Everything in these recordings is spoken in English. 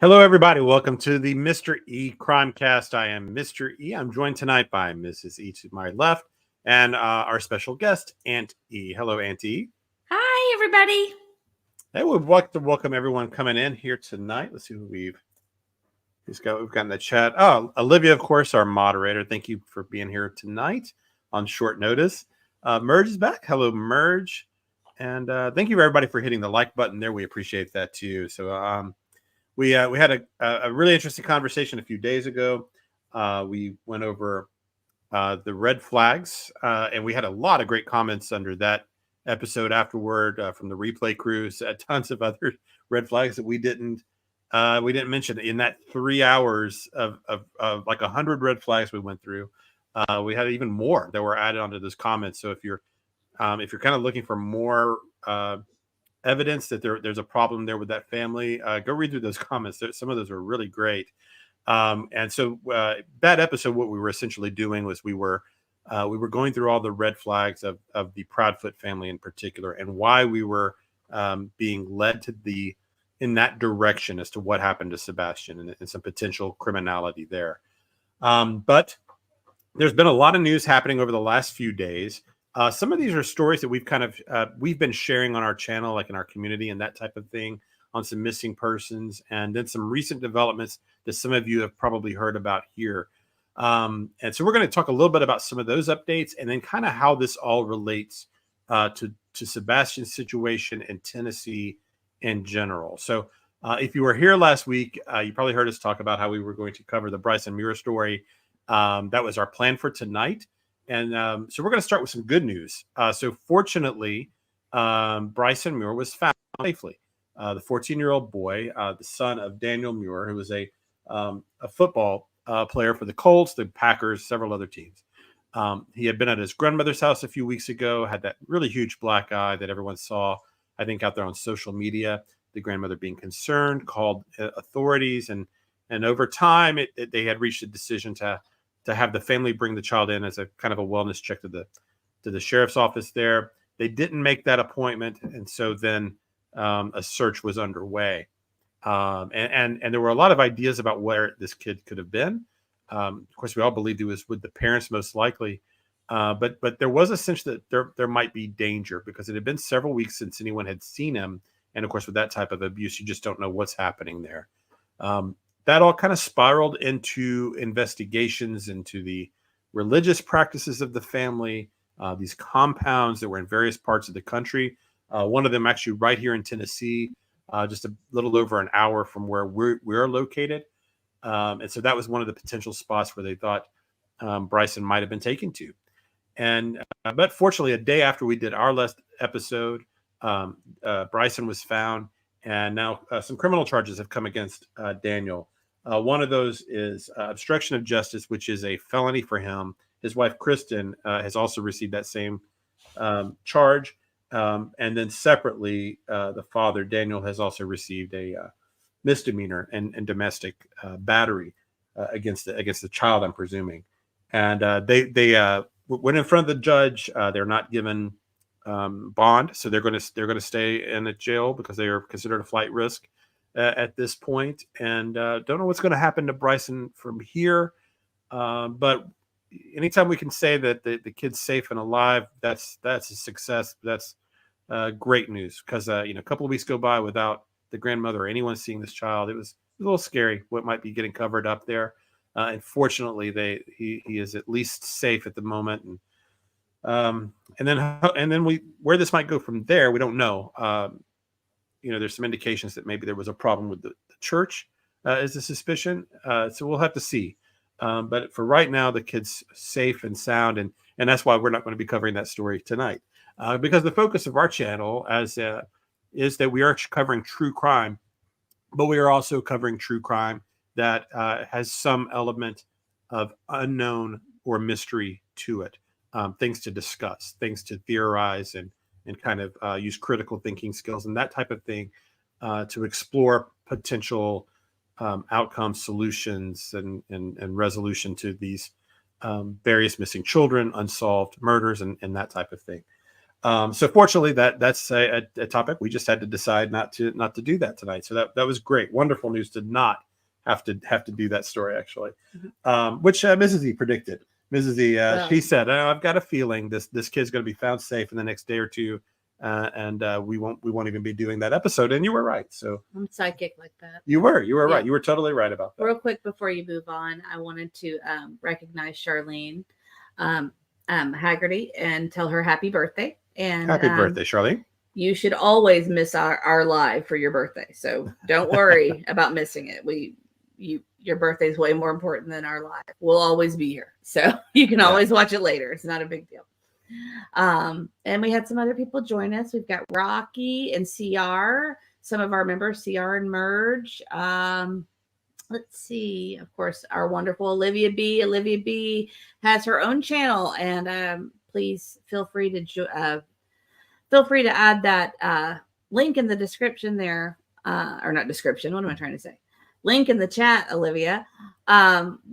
Hello, everybody. Welcome to the Mr. E Crimecast. I am Mr. E. I'm joined tonight by Mrs. E to my left and our special guest, Aunt E. Hello, Aunt E. Hi, everybody. Hey, we'd like to welcome everyone coming in here tonight. Let's see who we've got in the chat. Oh, Olivia, of course, our moderator. Thank you for being here tonight on short notice. Merge is back. Hello, Merge. And thank you, everybody, for hitting the like button there. We appreciate that, too. So, we had a really interesting conversation a few days ago. We went over the red flags, and we had a lot of great comments under that episode afterward from the replay crews. Tons of other red flags that we didn't mention in that 3 hours of like 100 red flags we went through. We had even more that were added onto those comments. So if you're kind of looking for more evidence that there's a problem there with that family, go read through those comments. Some of those were really great. And so that episode, what we were essentially doing was we were going through all the red flags of the Proudfoot family in particular, and why we were being led in that direction as to what happened to Sebastian and some potential criminality there. But there's been a lot of news happening over the last few days. Some of these are stories that we've been sharing on our channel, like in our community and that type of thing, on some missing persons, and then some recent developments that some of you have probably heard about here. And so we're going to talk a little bit about some of those updates, and then kind of how this all relates to Sebastian's situation in Tennessee in general. So if you were here last week, you probably heard us talk about how we were going to cover the Bryson Muir story. That was our plan for tonight. And so we're going to start with some good news. So fortunately, Bryson Muir was found safely. The 14-year-old boy, the son of Daniel Muir, who was a football player for the Colts, the Packers, several other teams. He had been at his grandmother's house a few weeks ago, had that really huge black eye that everyone saw, I think, out there on social media. The grandmother being concerned, called authorities, and over time, they had reached a decision to have the family bring the child in as a kind of a wellness check to the sheriff's office there. They didn't make that appointment, and so then a search was underway. And there were a lot of ideas about where this kid could have been. Of course, we all believed he was with the parents most likely, but there was a sense that there might be danger, because it had been several weeks since anyone had seen him, and of course, with that type of abuse, you just don't know what's happening there. That all kind of spiraled into investigations into the religious practices of the family, these compounds that were in various parts of the country. One of them actually right here in Tennessee, just a little over an hour from where we're located. And so that was one of the potential spots where they thought Bryson might have been taken to. And but fortunately, a day after we did our last episode, Bryson was found. And now some criminal charges have come against Daniel. One of those is obstruction of justice, which is a felony for him. His wife, Kristen, has also received that same charge. And then separately, the father, Daniel, has also received a misdemeanor and domestic battery against the child, I'm presuming. And they went in front of the judge. They're not given bond, so they're going to stay in a jail because they are considered a flight risk at this point, and don't know what's going to happen to Bryson from here. But anytime we can say that the kid's safe and alive, that's a success. That's great news, because a couple of weeks go by without the grandmother or anyone seeing this child. It was a little scary what might be getting covered up there. And fortunately, he is at least safe at the moment. And then where this might go from there, we don't know. There's some indications that maybe there was a problem with the church as a suspicion. So we'll have to see. But for right now, the kid's safe and sound, and that's why we're not going to be covering that story tonight. Because the focus of our channel is that we are covering true crime, but we are also covering true crime that has some element of unknown or mystery to it. Things to discuss, things to theorize, and kind of use critical thinking skills and that type of thing to explore potential outcomes, solutions, and resolution to these various missing children, unsolved murders, and that type of thing. So fortunately, that's a topic we just had to decide not to do that tonight. So that was great, wonderful news to not have to do that story actually, which Mrs. E predicted. Mrs. E, she said, "Oh, I've got a feeling this kid's going to be found safe in the next day or two, and we won't even be doing that episode." And you were right. So I'm psychic like that. You were right. You were totally right about that. Real quick before you move on, I wanted to recognize Charlene Haggerty and tell her happy birthday. And happy birthday, Charlene. You should always miss our live for your birthday. So don't worry about missing it. Your birthday is way more important than our live. We'll always be here. So you can always watch it later. It's not a big deal. And we had some other people join us. We've got Rocky and CR, some of our members, CR and Merge. Let's see, of course, our wonderful Olivia B. Olivia B has her own channel, and please feel free to add that link in the description there, or not description. What am I trying to say? Link in the chat, Olivia.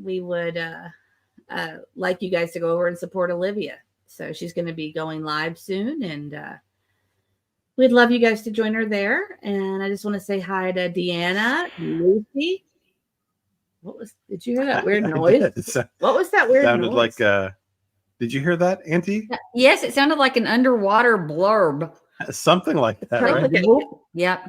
We would like you guys to go over and support Olivia. So she's going to be going live soon, and we'd love you guys to join her there. And I just want to say hi to Deanna, Lucy. Did you hear that weird noise? What was that weird noise? Sounded like, did you hear that, Auntie? Yes, it sounded like an underwater blurb. Something like that, right? Yep.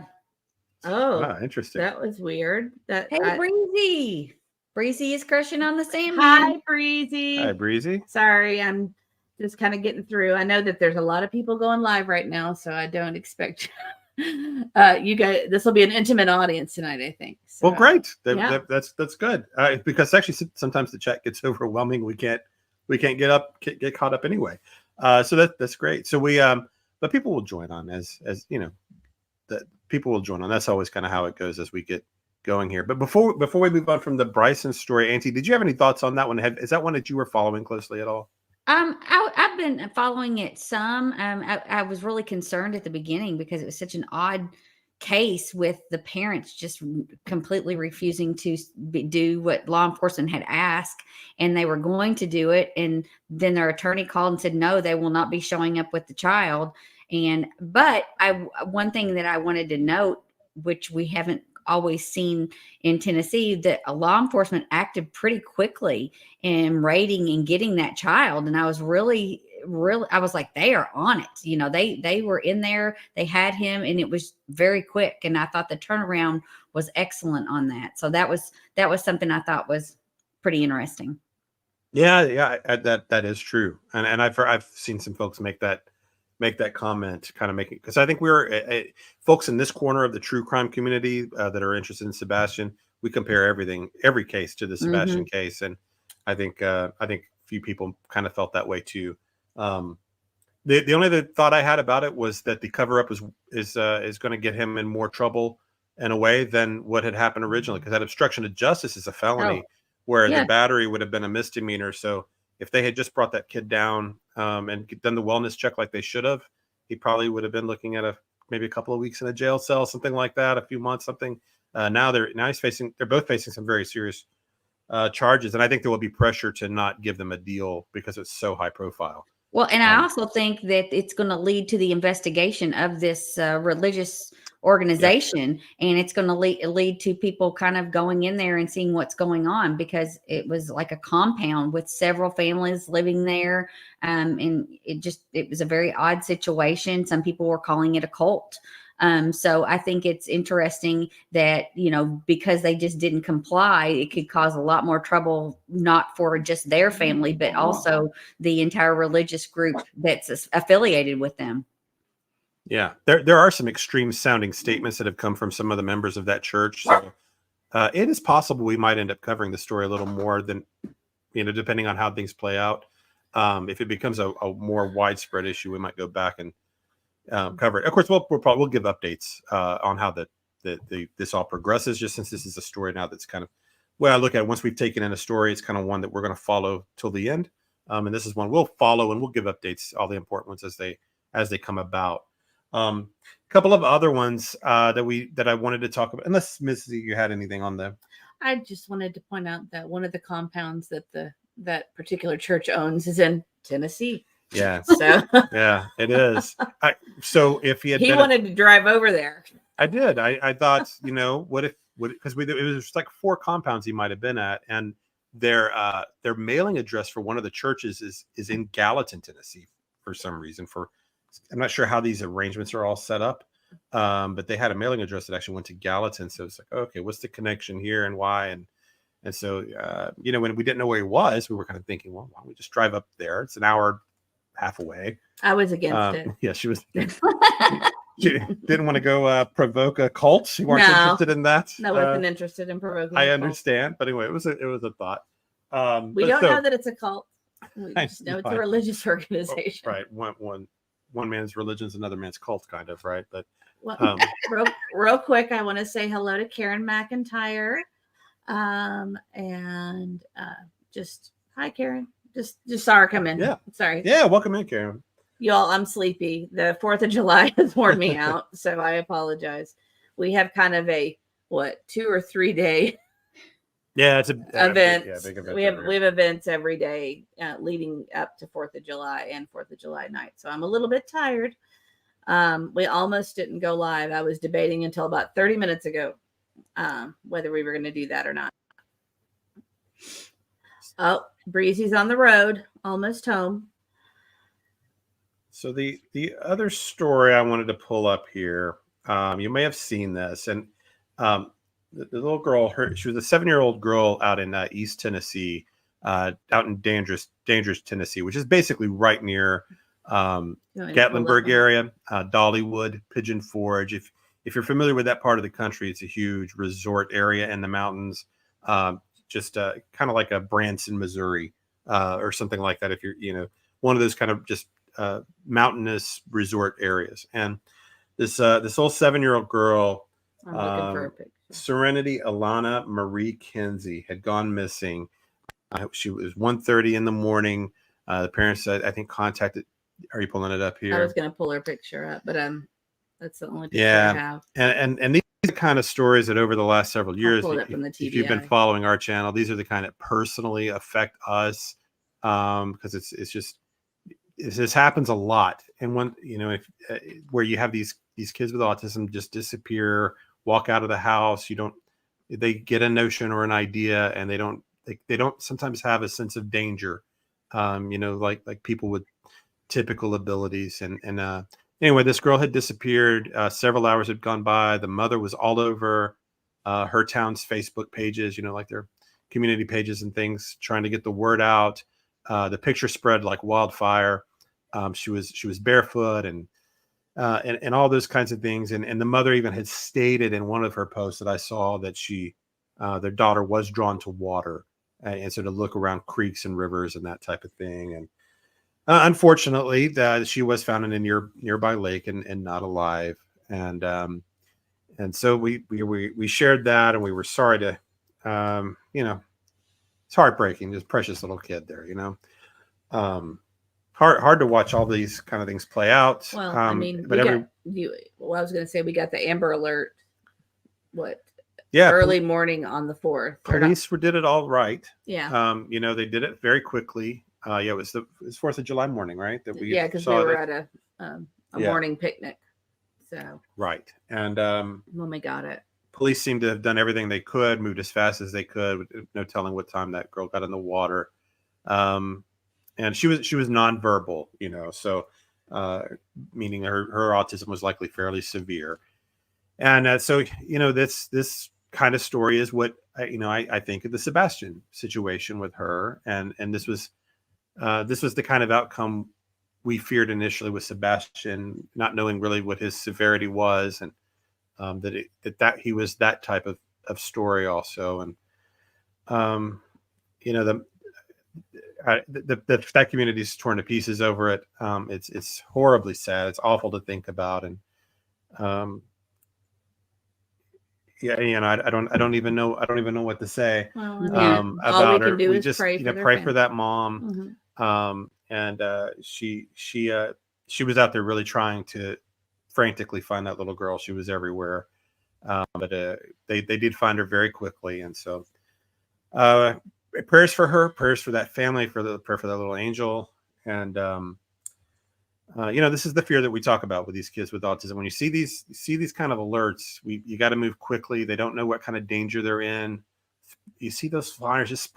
Oh, wow, interesting. That was weird. Hey, Breezy. Breezy is crushing on the Sandman. Hi, Breezy. Hi, Breezy. Sorry, I'm just kind of getting through. I know that there's a lot of people going live right now, so I don't expect you guys. This will be an intimate audience tonight, I think. So, well, great. That's good. Because actually, sometimes the chat gets overwhelming. We can't get caught up anyway. So that's great. So but people will join on as you know, that people will join on. That's always kind of how it goes as we get going here. But before we move on from the Bryson story, Auntie, did you have any thoughts on that one? Is that one that you were following closely at all? I've been following it some. I was really concerned at the beginning because it was such an odd case with the parents just completely refusing to do what law enforcement had asked, and they were going to do it. And then their attorney called and said, no, they will not be showing up with the child. But one thing that I wanted to note, which we haven't always seen in Tennessee, that a law enforcement acted pretty quickly in raiding and getting that child. And I was really, I was like, they are on it. You know, they were in there, they had him, and it was very quick. And I thought the turnaround was excellent on that. So that was something I thought was pretty interesting. Yeah, that is true. And I've seen some folks make that comment, kind of making, because I think we're folks in this corner of the true crime community that are interested in Sebastian. We compare every case to the Sebastian case, and I think few people kind of felt that way too. The only other thought I had about it was that the cover up is going to get him in more trouble in a way than what had happened originally, because that obstruction of justice is a felony, where the battery would have been a misdemeanor. So if they had just brought that kid down and done the wellness check like they should have, he probably would have been looking at maybe a couple of weeks in a jail cell, something like that, a few months, something. Now they're both facing some very serious charges, and I think there will be pressure to not give them a deal because it's so high profile. Well, and I also think that it's going to lead to the investigation of this religious organization, and it's going to lead to people kind of going in there and seeing what's going on, because it was like a compound with several families living there. And it was a very odd situation. Some people were calling it a cult. So I think it's interesting that, you know, because they just didn't comply, it could cause a lot more trouble, not for just their family, but also the entire religious group that's affiliated with them. Yeah, there are some extreme sounding statements that have come from some of the members of that church. So it is possible we might end up covering the story a little more than, you know, depending on how things play out. If it becomes a more widespread issue, we might go back and cover it. Of course, we'll give updates on how this all progresses, just since this is a story now that's kind of, well, I look at it, once we've taken in a story, it's kind of one that we're going to follow till the end. And this is one we'll follow, and we'll give updates, all the important ones as they come about. A couple of other ones that I wanted to talk about, unless Missy, you had anything on them. I just wanted to point out that one of the compounds that that particular church owns is in Tennessee. Yeah. So Yeah, it is. So if he had he been, wanted to drive over there. I did. I thought, what if, because it was like 4 compounds he might have been at, and their mailing address for one of the churches is in Gallatin, Tennessee, for some reason. I'm not sure how these arrangements are all set up, but they had a mailing address that actually went to Gallatin. So it's like, okay, what's the connection here and why? And so when we didn't know where he was, we were kind of thinking, well, why don't we just drive up there? It's an hour half away. I was against it. Yeah, she was. She didn't want to go provoke a cult. She weren't interested in that. I wasn't interested in provoking. I understand, but anyway, it was a thought. We don't know that it's a cult. We just know it's a religious organization. Oh, right. One man's religion is another man's cult, kind of, right? But real quick, I want to say hello to Karen McIntyre, and just hi, Karen. Just saw her come in. Yeah. Sorry. Yeah. Welcome in, Karen. Y'all, I'm sleepy. The 4th of July has worn me out, so I apologize. We have kind of a 2 or 3 day it's an event. Big event. We have events every day leading up to 4th of July and 4th of July night. So I'm a little bit tired. We almost didn't go live. I was debating until about 30 minutes ago whether we were going to do that or not. Oh, Breezy's on the road, almost home. So the other story I wanted to pull up here, you may have seen this, and the little girl, she was a 7-year-old girl out in East Tennessee, out in dangerous Tennessee, which is basically right near Gatlinburg area, Dollywood, Pigeon Forge. If you're familiar with that part of the country, it's a huge resort area in the mountains, just kind of like a Branson, Missouri, or something like that. If you're one of those kind of just mountainous resort areas. And this little 7-year-old girl, I'm looking for a picture. Serenity Alana Marie Kinsey, had gone missing. She was 1:30 in the morning. The parents, I think, contacted. Are you pulling it up here? I was going to pull her picture up, but that's the only picture I have. And these are the kind of stories that over the last several years, if you've been following our channel, these are the kind that personally affect us, because it's just. This happens a lot, and when where you have these kids with autism just disappear, walk out of the house. They get a notion or an idea, and they don't sometimes have a sense of danger, like people with typical abilities. And anyway, this girl had disappeared. Several hours had gone by. The mother was all over her town's Facebook pages, like their community pages and things, trying to get the word out. The picture spread like wildfire. She was barefoot and all those kinds of things. And the mother even had stated in one of her posts that I saw that their daughter was drawn to water, and so to look around creeks and rivers and that type of thing. And unfortunately, she was found in a nearby lake and not alive. And so we shared that, and we were sorry to, it's heartbreaking. Just precious little kid there, Hard to watch all these kind of things play out. Well, I mean, I was going to say we got the Amber Alert. Early morning on the 4th. Police did it all right. Yeah. They did it very quickly. It was 4th of July morning, right? Because we were at a morning picnic. So right, and when we got it, police seemed to have done everything they could, moved as fast as they could. No telling what time that girl got in the water. And she was nonverbal, so meaning her autism was likely fairly severe. And so this kind of story is what I think of the Sebastian situation with her, and this was the kind of outcome we feared initially with Sebastian, not knowing really what his severity was, and that he was that type of story also. And that community is torn to pieces over it. It's horribly sad. It's awful to think about. And I don't even know what to say about her. We just pray for that mom. Mm-hmm. And she was out there really trying to frantically find that little girl. She was everywhere. But they did find her very quickly. And so prayers for her, prayers for that family, prayer for that little angel. And this is the fear that we talk about with these kids with autism. When you see these kind of alerts, you got to move quickly. They don't know what kind of danger they're in. You see those flyers, just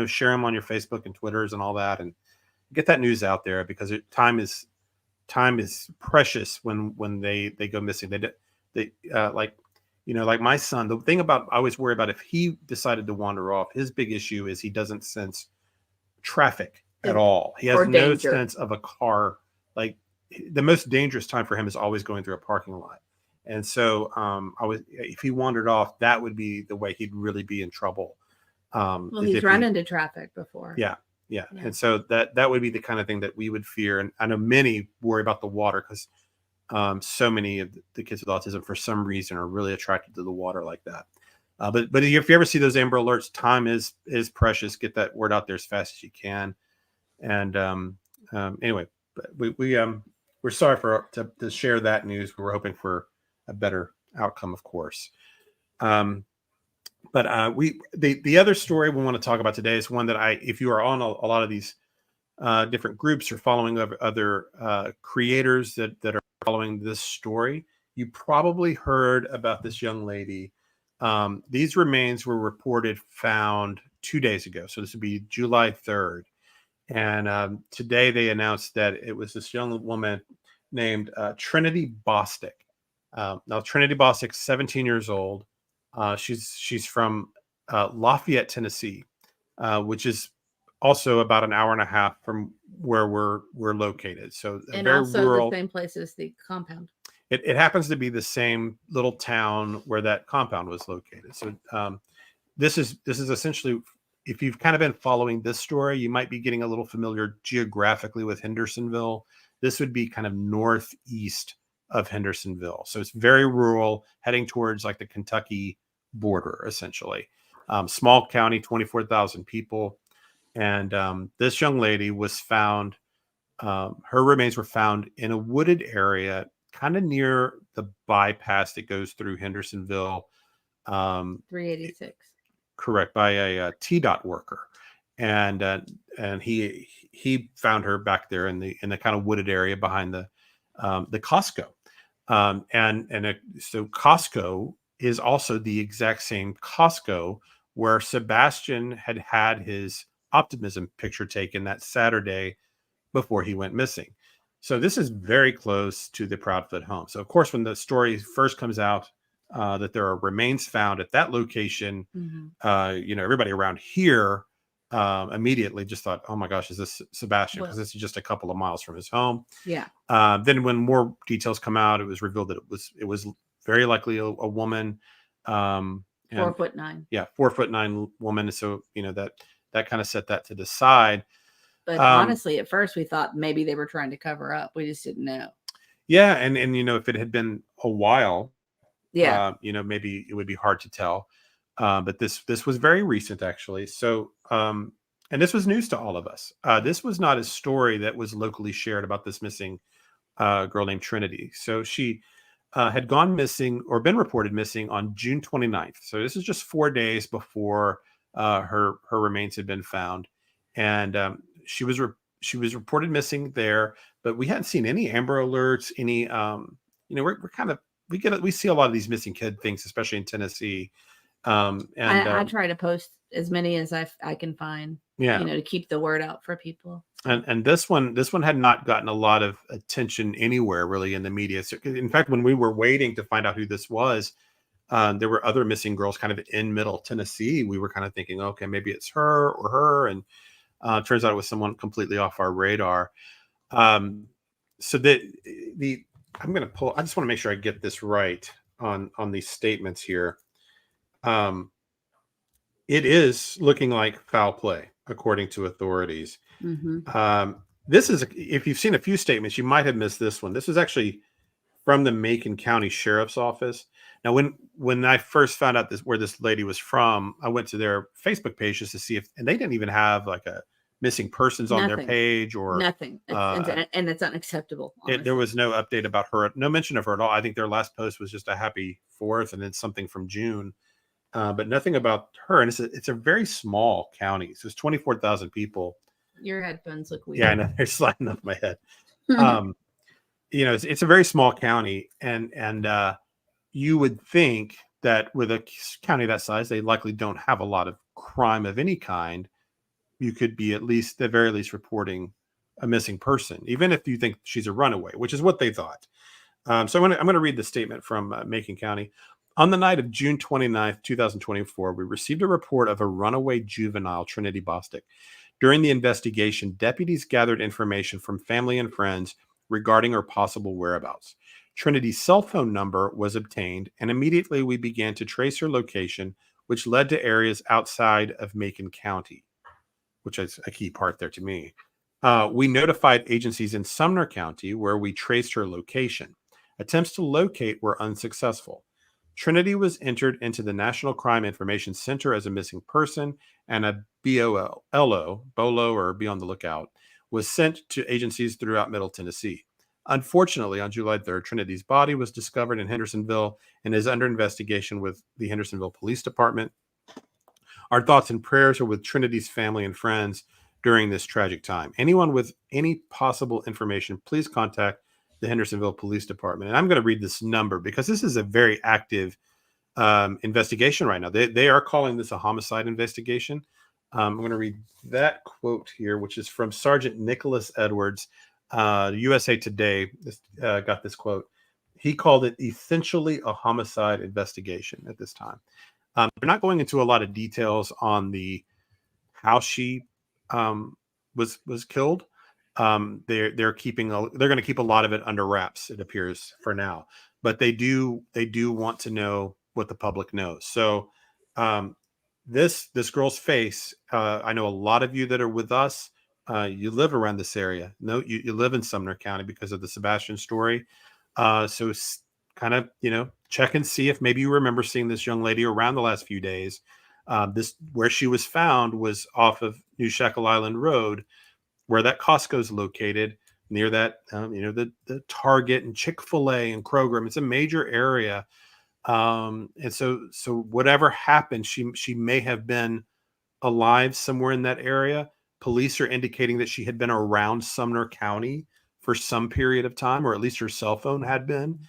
share them on your Facebook and Twitters and all that, and get that news out there, because time is precious when they go missing. Like my son, the thing I always worry about, if he decided to wander off, his big issue is he doesn't sense traffic at all. He has no sense of a car. Like, the most dangerous time for him is always going through a parking lot. And so if he wandered off, that would be the way he'd really be in trouble. Well, he's run into traffic before. Yeah. And so that would be the kind of thing that we would fear. And I know many worry about the water, because so many of the kids with autism, for some reason, are really attracted to the water like that. But if you ever see those Amber Alerts, time is precious. Get that word out there as fast as you can. And anyway, we're sorry to share that news. We're hoping for a better outcome, of course. But the other story we want to talk about today is one that if you are on a lot of these different groups or following other creators that are following this story, you probably heard about this young lady. These remains were reported found 2 days ago. So this would be July 3rd. And today they announced that it was this young woman named Trinity Bostic. Now, Trinity Bostic, 17 years old. She's from Lafayette, Tennessee, which is also about an hour and a half from where we're located. So and very also rural. the same place as the compound. It happens to be the same little town where that compound was located. So this is essentially, if you've kind of been following this story, you might be getting a little familiar geographically with Hendersonville. This would be kind of northeast of Hendersonville. So it's very rural, heading towards like the Kentucky border, essentially. Small county, 24,000 people. And this young lady was found, her remains were found in a wooded area, kind of near the bypass that goes through Hendersonville. 386. Correct, by a TDOT worker. And he found her back there in the kind of wooded area behind the Costco. So Costco is also the exact same Costco where Sebastian had his optimism picture taken that Saturday before he went missing. So this is very close to the Proudfoot home. So of course, when the story first comes out that there are remains found at that location, everybody around here immediately just thought, oh my gosh, is this Sebastian? Because this is just a couple of miles from his home. Yeah. Then when more details come out, it was revealed that it was very likely a woman. 4'9". Yeah, 4'9" woman. So that kind of set that to the side. But honestly, at first we thought maybe they were trying to cover up. We just didn't know. Yeah, and if it had been a while, maybe it would be hard to tell. But this was very recent, actually. So, and this was news to all of us. This was not a story that was locally shared about this missing girl named Trinity. So she had gone missing or been reported missing on June 29th. So this is just 4 days before her remains had been found, and she was reported missing there. But we hadn't seen any Amber Alerts, any we see a lot of these missing kid things, especially in Tennessee. I try to post as many as I can find, to keep the word out for people. And this one had not gotten a lot of attention anywhere really in the media. So, in fact, when we were waiting to find out who this was, there were other missing girls kind of in Middle Tennessee. We were kind of thinking, okay, maybe it's her or her. And turns out it was someone completely off our radar. So I'm going to pull, I just want to make sure I get this right on these statements here. It is looking like foul play, according to authorities. Mm-hmm. This is, if you've seen a few statements, you might have missed this one. This is actually from the Macon County Sheriff's Office. Now, when I first found out where this lady was from, I went to their Facebook page just to see and they didn't even have like a missing persons on their page or nothing. And it's unacceptable. There was no update about her, no mention of her at all. I think their last post was just a happy 4th and then something from June, but nothing about her. And it's a very small county. So it's 24,000 people. Your headphones look weird. Yeah, I know. They're sliding off my head. um, it's a very small county, and you would think that with a county that size, they likely don't have a lot of crime of any kind. You could be at the very least reporting a missing person, even if you think she's a runaway, which is what they thought. So I'm going to read the statement from Macon County. On the night of June 29th, 2024, we received a report of a runaway juvenile, Trinity Bostic. During the investigation, deputies gathered information from family and friends regarding her possible whereabouts. Trinity's cell phone number was obtained, and immediately we began to trace her location, which led to areas outside of Macon County, which is a key part there to me. We notified agencies in Sumner County where we traced her location. Attempts to locate were unsuccessful. Trinity was entered into the National Crime Information Center as a missing person, and a BOLO, or be on the lookout, was sent to agencies throughout Middle Tennessee. Unfortunately, on July 3rd, Trinity's body was discovered in Hendersonville and is under investigation with the Hendersonville Police Department. Our thoughts and prayers are with Trinity's family and friends during this tragic time. Anyone with any possible information, please contact the Hendersonville Police Department. And I'm going to read this number because this is a very active investigation right now. They are calling this a homicide investigation. I'm going to read that quote here, which is from Sergeant Nicholas Edwards. USA Today got this quote. He called it essentially a homicide investigation at this time. They're not going into a lot of details on how she was killed. They're going to keep a lot of it under wraps, it appears, for now. But they do want to know what the public knows. So this girl's face, I know a lot of you that are with us, you live around this area. No, you live in Sumner County because of the Sebastian story. So kind of, check and see if maybe you remember seeing this young lady around the last few days. Where she was found was off of New Shackle Island Road, where that Costco is located, near that, the Target and Chick-fil-A and Kroger. It's a major area. And so whatever happened, she may have been alive somewhere in that area. Police are indicating that she had been around Sumner County for some period of time, or at least her cell phone had been.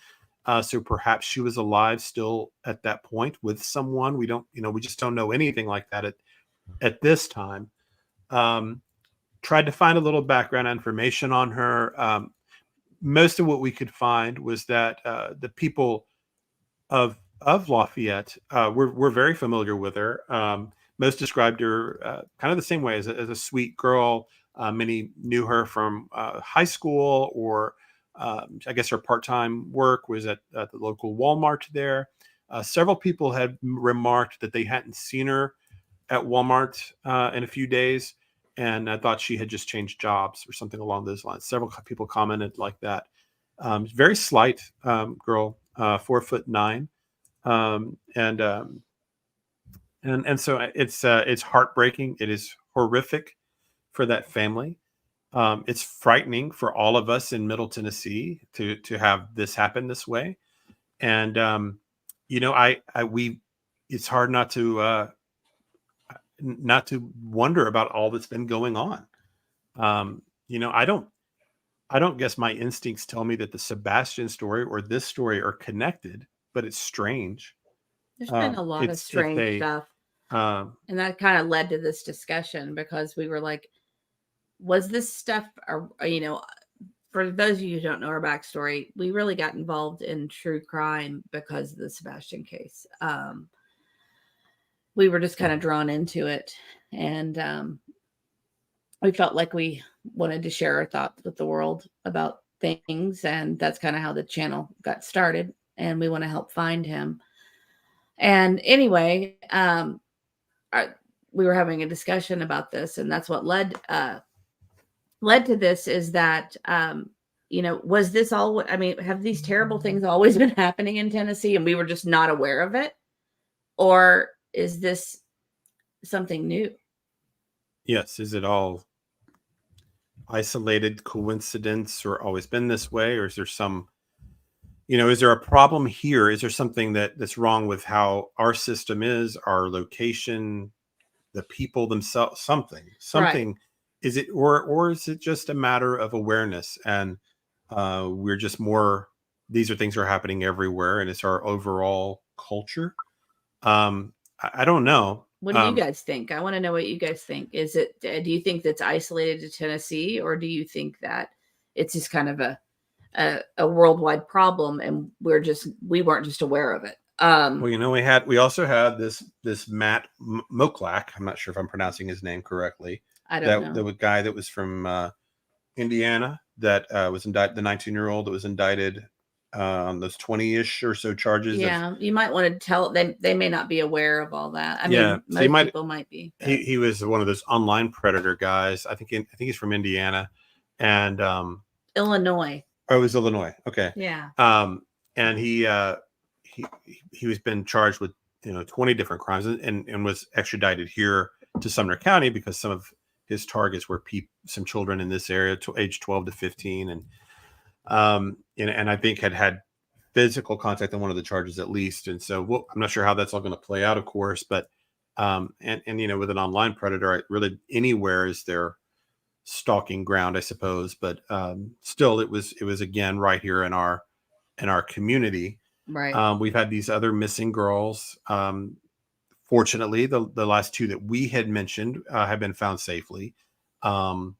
So perhaps she was alive still at that point with someone. We just don't know anything like that at this time. Tried to find a little background information on her. Most of what we could find was that the people of Lafayette were very familiar with her. Most described her kind of the same way as a sweet girl. Many knew her from high school, or I guess her part-time work was at the local Walmart there. Several people had remarked that they hadn't seen her at Walmart in a few days, and I thought she had just changed jobs or something along those lines. Several people commented like that. Very slight girl, 4'9", and so it's heartbreaking. It is horrific for that family. It's frightening for all of us in Middle Tennessee to have this happen this way. And, it's hard not to wonder about all that's been going on. I don't guess my instincts tell me that the Sebastian story or this story are connected, but it's strange. There's been a lot of strange stuff. And that kind of led to this discussion, because we were like, was this stuff, for those of you who don't know our backstory, we really got involved in true crime because of the Sebastian case. We were just kind of drawn into it, and we felt like we wanted to share our thoughts with the world about things, and that's kind of how the channel got started, and we want to help find him. And anyway, we were having a discussion about this, and that's what led to this, is that, was this all, have these terrible things always been happening in Tennessee and we were just not aware of it? Or is this something new? Yes. Is it all isolated coincidence, or always been this way? Or is there is there a problem here? Is there something that's wrong with how our system is, our location, the people themselves, something? Right. Is it, or is it just a matter of awareness? And we're just more. These are things that are happening everywhere, and it's our overall culture. I don't know. What do you guys think? I want to know what you guys think. Is it? Do you think that's isolated to Tennessee, or do you think that it's just kind of a worldwide problem, and we weren't just aware of it? Well, we also had this Matt Moklak. I'm not sure if I'm pronouncing his name correctly. I don't know. The guy that was from Indiana that was indicted, the 19-year-old that was indicted on those 20-ish or so charges. Yeah, you might want to tell them. They may not be aware of all that. I mean, most people might be. He was one of those online predator guys. I think he's from Indiana and Illinois. Oh, it was Illinois. Okay. Yeah. And he was been charged with 20 different crimes and was extradited here to Sumner County because some of his targets were some children in this area, age 12 to 15, and I think had physical contact on one of the charges at least. And so I'm not sure how that's all going to play out, of course, but with an online predator, really anywhere is their stalking ground, I suppose. But still, it was again right here in our community. Right. We've had these other missing girls. Fortunately, the last two that we had mentioned have been found safely. And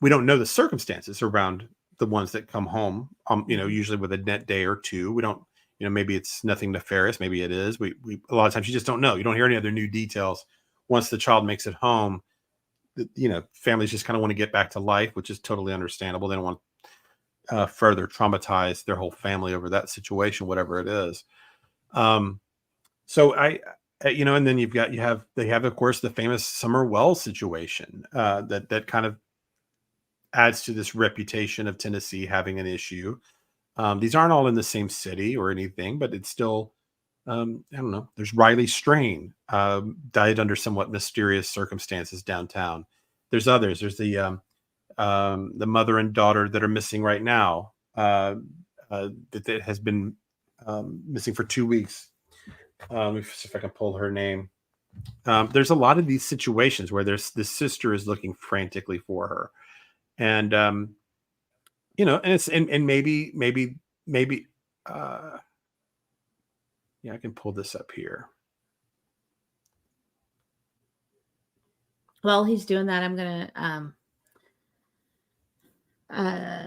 we don't know the circumstances around the ones that come home. Usually with a net day or two. We don't. Maybe it's nothing nefarious. Maybe it is. We a lot of times you just don't know. You don't hear any other new details. Once the child makes it home, families just kind of want to get back to life, which is totally understandable. They don't want further traumatize their whole family over that situation, whatever it is. So and then they have of course the famous Summer Wells situation that kind of adds to this reputation of Tennessee having an issue. These aren't all in the same city or anything, but it's still I don't know. There's Riley Strain died under somewhat mysterious circumstances downtown. There's others. There's the mother and daughter that are missing right now that has been missing for 2 weeks. Let me see if I can pull her name. There's a lot of these situations where the sister is looking frantically for her, and and it's and maybe I can pull this up here. Well, he's doing that. I'm gonna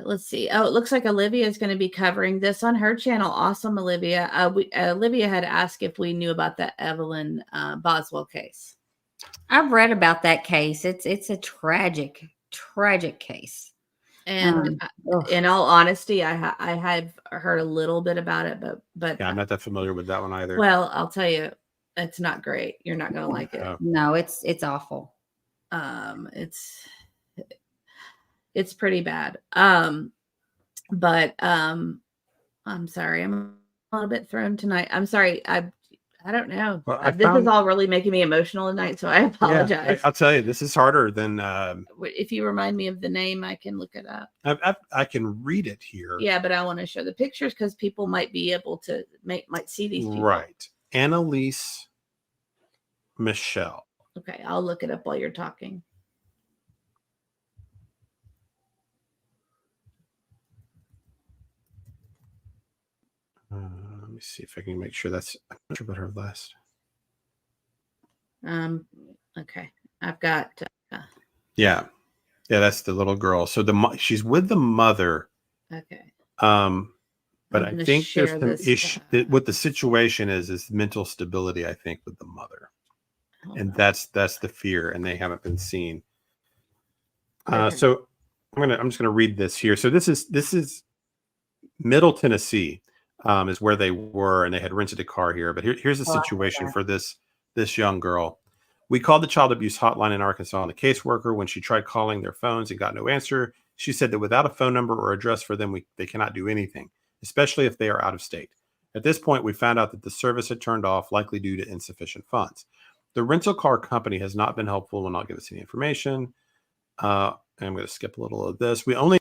let's see. Oh, it looks like Olivia is going to be covering this on her channel. Awesome, Olivia. Olivia had asked if we knew about the Evelyn Boswell case. I've read about that case. It's a tragic case. And in all honesty, I have heard a little bit about it, but yeah, I'm not that familiar with that one either. Well, I'll tell you, it's not great. You're not going to like it. No, it's awful. It's pretty bad. But I'm sorry. I'm a little bit thrown tonight. I'm sorry. I don't know. Well, this is all really making me emotional tonight, so I apologize. Yeah, I'll tell you, this is harder than. If you remind me of the name, I can look it up. I can read it here. Yeah, but I want to show the pictures because people might be able to might see these people. Right. Annalise Michelle. Okay, I'll look it up while you're talking. Let me see if I can make sure that's. I'm not sure about her last. Okay, I've got. Yeah, that's the little girl. So she's with the mother. Okay. But I think there's some issue. What the situation is mental stability. I think with the mother, and that's the fear, and they haven't been seen. So I'm just gonna read this here. So this is Middle Tennessee. Is where they were, and they had rented a car here. But here's the situation for this young girl. We called the child abuse hotline in Arkansas on the caseworker. When she tried calling their phones and got no answer, she said that without a phone number or address for them, they cannot do anything, especially if they are out of state. At this point, we found out that the service had turned off, likely due to insufficient funds. The rental car company has not been helpful, will not give us any information. I'm going to skip a little of this. We only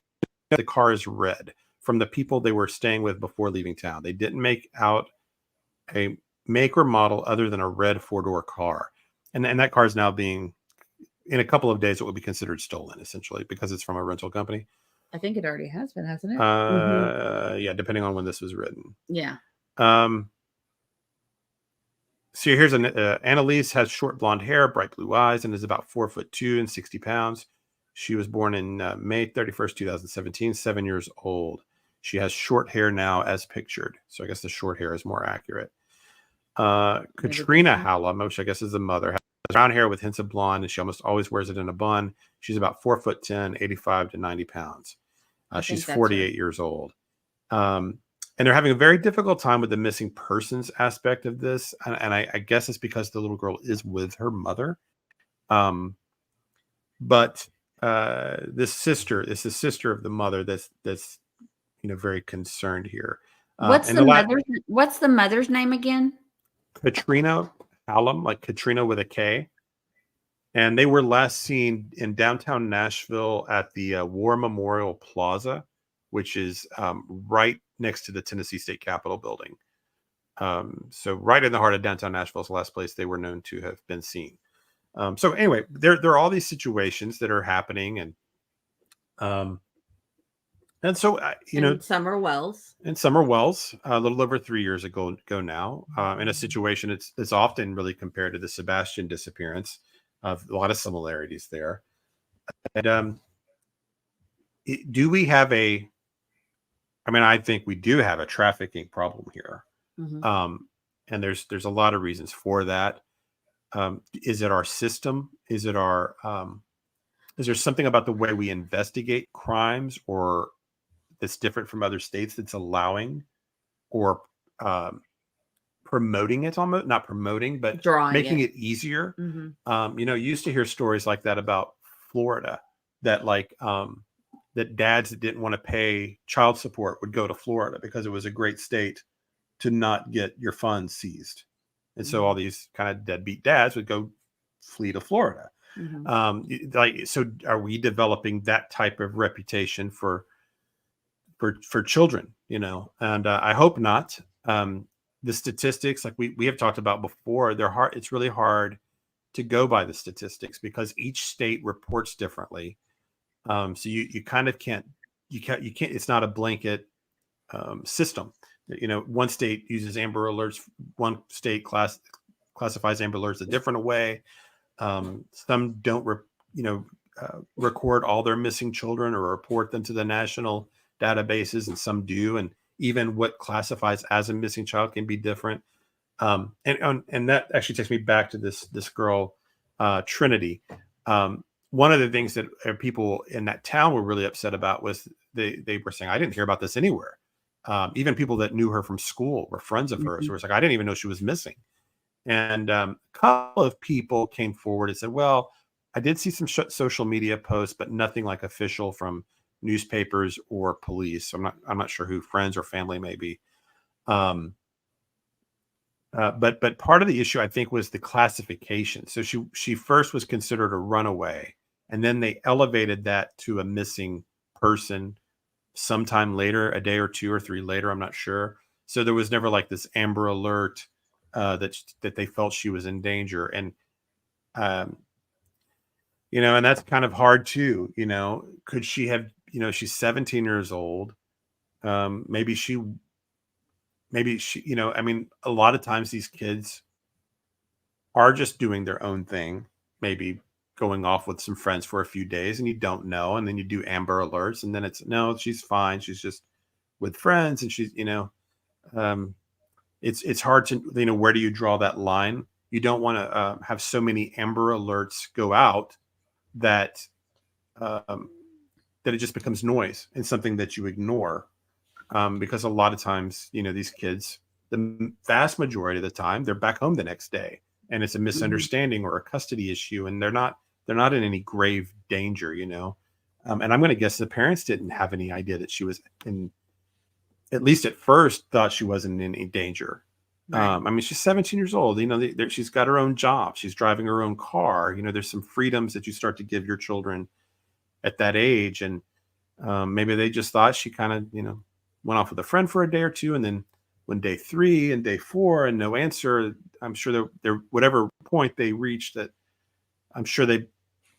know the car is red from the people they were staying with before leaving town. They didn't make out a make or model other than a red 4-door car. And that car is now being, in a couple of days, it will be considered stolen, essentially, because it's from a rental company. I think it already has been, hasn't it? Yeah, depending on when this was written. Yeah. So here's Annalise has short blonde hair, bright blue eyes, and is about 4'2" and 60 pounds. She was born in May 31st, 2017, 7 years old. She has short hair now as pictured. So I guess the short hair is more accurate. Katrina Hallam, which I guess is the mother, has brown hair with hints of blonde, and she almost always wears it in a bun. She's about 4'10", 85 to 90 pounds. She's 48 years old. And they're having a very difficult time with the missing persons aspect of this. And I guess it's because the little girl is with her mother. But this sister is the sister of the mother that's very concerned here. What's the mother's name again? Katrina Hallam, like Katrina with a K. And they were last seen in downtown Nashville at the War Memorial Plaza, which is right next to the Tennessee State Capitol building. So right in the heart of downtown Nashville is the last place they were known to have been seen. So anyway, there are all these situations that are happening, and so Summer Wells, a little over 3 years ago now, in a situation it's often really compared to the Sebastian disappearance. A lot of similarities there. And do we have I think we do have a trafficking problem here. mm-hmm. And there's a lot of reasons for that. Is it our system? Is there something about the way we investigate crimes or that's different from other states that's allowing or promoting it, almost not promoting, but making it easier? Mm-hmm. You used to hear stories like that about Florida, that that dads that didn't want to pay child support would go to Florida because it was a great state to not get your funds seized. And so all these kind of deadbeat dads would go flee to Florida. Mm-hmm. So are we developing that type of reputation for children, and I hope not. The statistics, like we have talked about before, they're hard. It's really hard to go by the statistics because each state reports differently. So you kind of can't, it's not a blanket system. One state uses Amber Alerts. One state classifies Amber Alerts a different way. Some don't, record all their missing children or report them to the national databases, and some do. And even what classifies as a missing child can be different. And that actually takes me back to this girl, Trinity. One of the things that people in that town were really upset about was they were saying, I didn't hear about this anywhere. Even people that knew her from school were friends of hers. Who was like, I didn't even know she was missing. And a couple of people came forward and said, well, I did see some social media posts, but nothing like official from newspapers or police. I'm not sure who, friends or family maybe. But part of the issue, I think, was the classification. So she first was considered a runaway, and then they elevated that to a missing person sometime later, a day or two or three later, I'm not sure. So there was never like this Amber Alert that they felt she was in danger. And and that's kind of hard too. Could she have? She's 17 years old. Maybe she. A lot of times these kids are just doing their own thing, maybe going off with some friends for a few days, and you don't know. And then you do Amber Alerts, and then it's, no, she's fine. She's just with friends, and she's, it's hard to, where do you draw that line? You don't want to have so many Amber Alerts go out that it just becomes noise and something that you ignore. Because a lot of times, these kids, the vast majority of the time, they're back home the next day, and it's a misunderstanding or a custody issue, and they're not in any grave danger, and I'm going to guess the parents didn't have any idea that she was at least at first, thought she wasn't in any danger. Right. She's 17 years old. She's got her own job. She's driving her own car. There's some freedoms that you start to give your children at that age, and maybe they just thought she kind of, went off with a friend for a day or two, and then when day 3 and day 4 and no answer, I'm sure they're whatever point they reached, that I'm sure they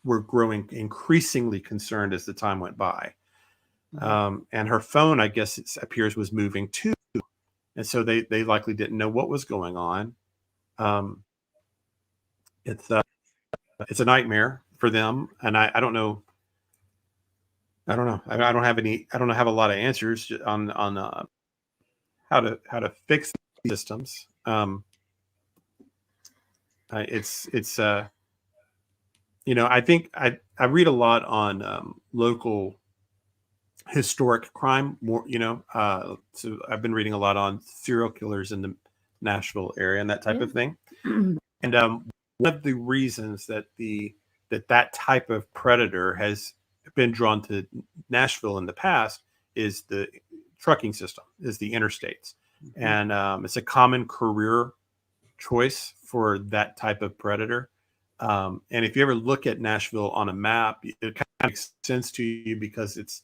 were growing increasingly concerned as the time went by. And her phone, I guess it appears, was moving too. And so they likely didn't know what was going on. It's a nightmare for them. And I don't know. I don't know. I don't have a lot of answers on how to fix these systems. It's I think I read a lot on local historic crime, more, so I've been reading a lot on serial killers in the Nashville area and that type of thing. And one of the reasons that that type of predator has been drawn to Nashville in the past is the trucking system, is the interstates. And it's a common career choice for that type of predator. And if you ever look at Nashville on a map, it kind of makes sense to you because it's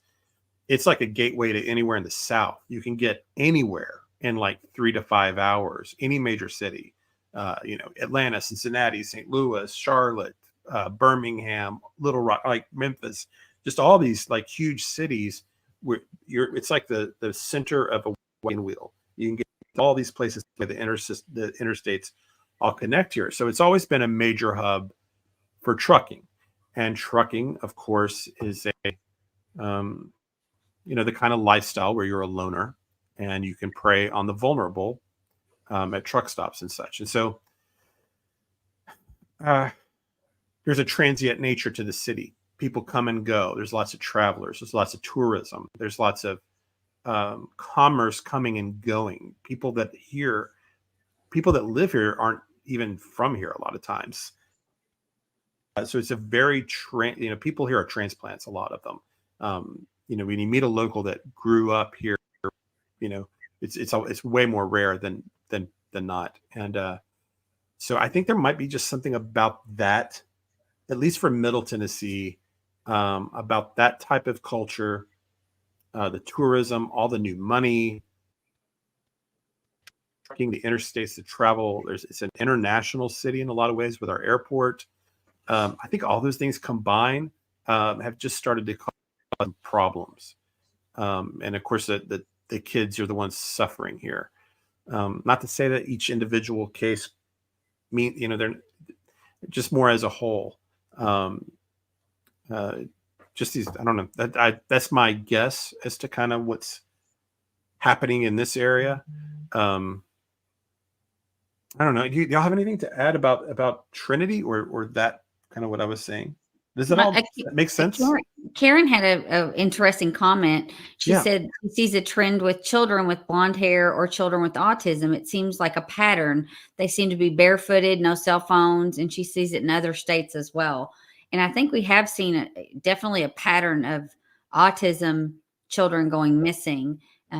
like a gateway to anywhere in the South. You can get anywhere in like 3 to 5 hours, any major city, Atlanta, Cincinnati, St. Louis, Charlotte, Birmingham, Little Rock, like Memphis, just all these like huge cities where it's like the center of a wagon wheel. You can get all these places where the interstates all connect here. So it's always been a major hub for trucking. And trucking, of course, is a the kind of lifestyle where you're a loner and you can prey on the vulnerable at truck stops and such. And so there's a transient nature to the city. People come and go. There's lots of travelers. There's lots of tourism. There's lots of commerce coming and going. People that live here aren't even from here a lot of times. So it's a very people here are transplants, a lot of them. When you meet a local that grew up here, it's way more rare than not. And so I think there might be just something about that, at least for Middle Tennessee, about that type of culture, the tourism, all the new money, trucking, the interstates, the travel. It's an international city in a lot of ways with our airport. I think all those things combined have just started to cause problems. And of course, the kids are the ones suffering here. Not to say that each individual case they're just more as a whole. Just these, I don't know. That's my guess as to kind of what's happening in this area. I don't know. Do y'all have anything to add about Trinity or that kind of what I was saying? Does it all make sense? Karen had an interesting comment. She said she sees a trend with children with blonde hair or children with autism. It seems like a pattern. They seem to be barefooted, no cell phones, and she sees it in other states as well. And I think we have seen definitely a pattern of autism children going missing. I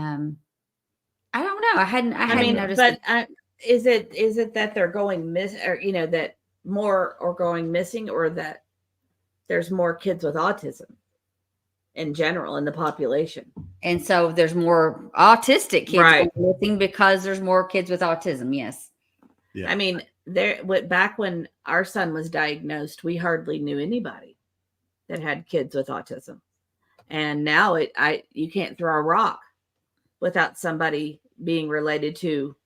don't know. I hadn't noticed. But is it that they're going miss, or that more are going missing, or that there's more kids with autism in general in the population? And so there's more autistic kids Right. going missing because there's more kids with autism. Yes. Yeah. I mean, back when our son was diagnosed, we hardly knew anybody that had kids with autism. And now you can't throw a rock without somebody being related to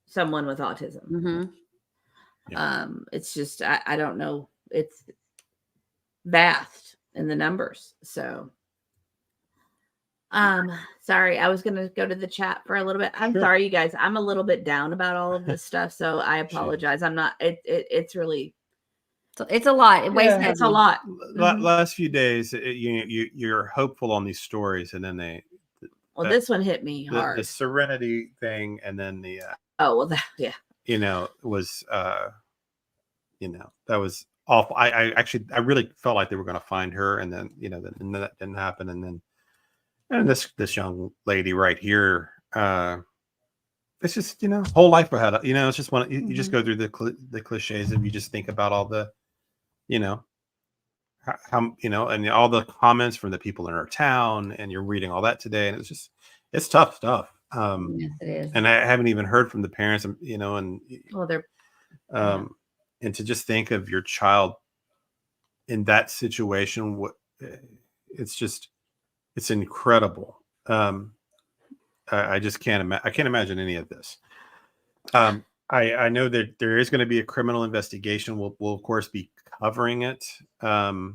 someone with autism. Mm-hmm. Yeah. It's just, I don't know. It's vast in the numbers. So, sorry, I was going to go to the chat for a little bit. I'm sorry, you guys. I'm a little bit down about all of this stuff. So I apologize. I'm not, it's really, it's a lot. It's a lot. Last few days, you're hopeful on these stories, and then this one hit me hard. The Serenity thing, and then the was that was awful. I really felt like they were going to find her, and then then that didn't happen, and this young lady right here, it's just whole life ahead. It's just one. You just go through the cliches, and you just think about all the how and all the comments from the people in our town, and you're reading all that today, and it's tough stuff. Yes, it is. And I haven't even heard from the parents, and Well, and to just think of your child in that situation, it's just It's incredible. I just can't imagine. I can't imagine any of this. I know that there is going to be a criminal investigation. We'll of course be covering it. My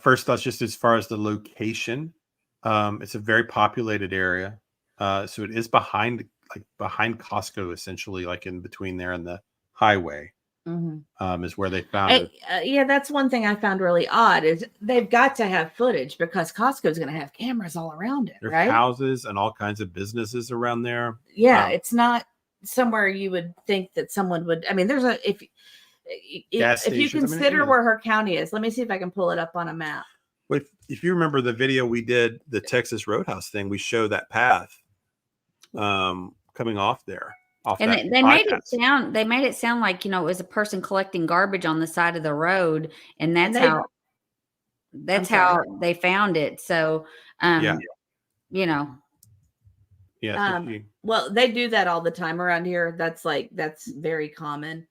first thoughts, just as far as the location, it's a very populated area. So it is behind Costco, essentially, like in between there and the highway. Is where they found it. Yeah, that's one thing I found really odd is they've got to have footage because Costco's going to have cameras all around it, There's right? houses and all kinds of businesses around there. Yeah, it's not somewhere you would think that someone would. I mean, there's if you consider where her county is, let me see if I can pull it up on a map. If you remember the video we did, the Texas Roadhouse thing, we show that path coming off there. And they made it sound like, it was a person collecting garbage on the side of the road, and that's how they found it. So, well, they do that all the time around here. That's very common.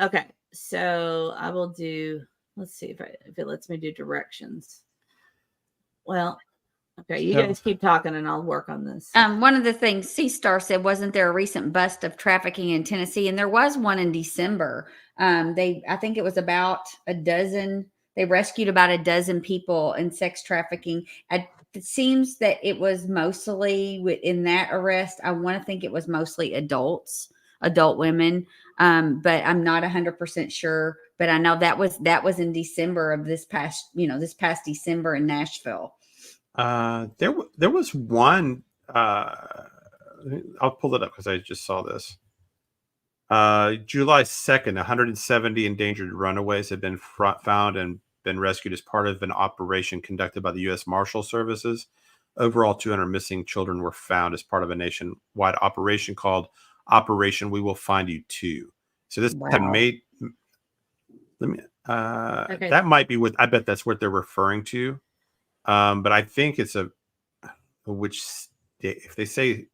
Okay, so I will do. Let's see if it lets me do directions. Well. Okay, you guys keep talking and I'll work on this. One of the things C-Star said, wasn't there a recent bust of trafficking in Tennessee? And there was one in December. I think it was about a dozen. They rescued about a dozen people in sex trafficking. It seems that it was mostly in that arrest. I want to think it was mostly adult women. But I'm not 100% sure. But I know that was in December of this past December in Nashville. There was one. I'll pull it up because I just saw this. July 2nd, 170 endangered runaways have been found and been rescued as part of an operation conducted by the U.S. Marshal Services. Overall, 200 missing children were found as part of a nationwide operation called Operation We Will Find You Too. So this had made. Let me. Okay. That might be what I bet that's what they're referring to. But I think it's which state, if they say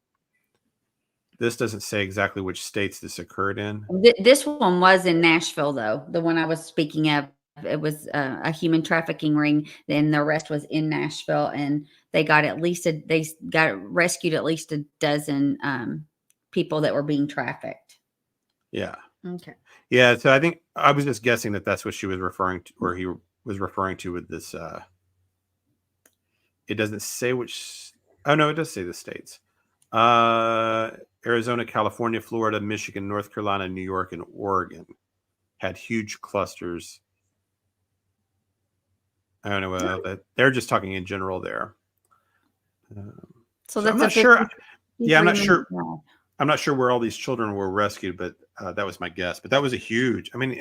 this doesn't say exactly which states this occurred in. This one was in Nashville, though. The one I was speaking of, it was a human trafficking ring. Then the rest was in Nashville, and they got rescued at least a dozen people that were being trafficked. Yeah. Okay. Yeah. So I think I was just guessing that that's what she was referring to, or he was referring to with this. It doesn't say which. Oh no, it does say the states: Arizona, California, Florida, Michigan, North Carolina, New York, and Oregon had huge clusters. I don't know that they're just talking in general there. So that's I'm not sure. Yeah, I'm not sure. I'm not sure where all these children were rescued, but that was my guess. But that was a huge. I mean,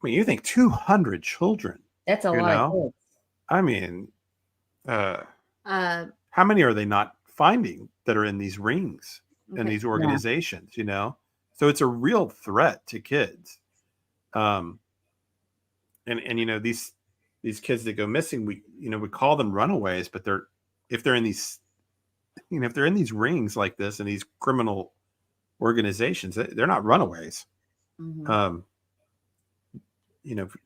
you think 200 children? That's a lot of kids. I mean. How many are they not finding that are in these rings and these organizations? So it's a real threat to kids. And these kids that go missing, we call them runaways, but if they're in these rings like this and these criminal organizations, they're not runaways. Mm-hmm.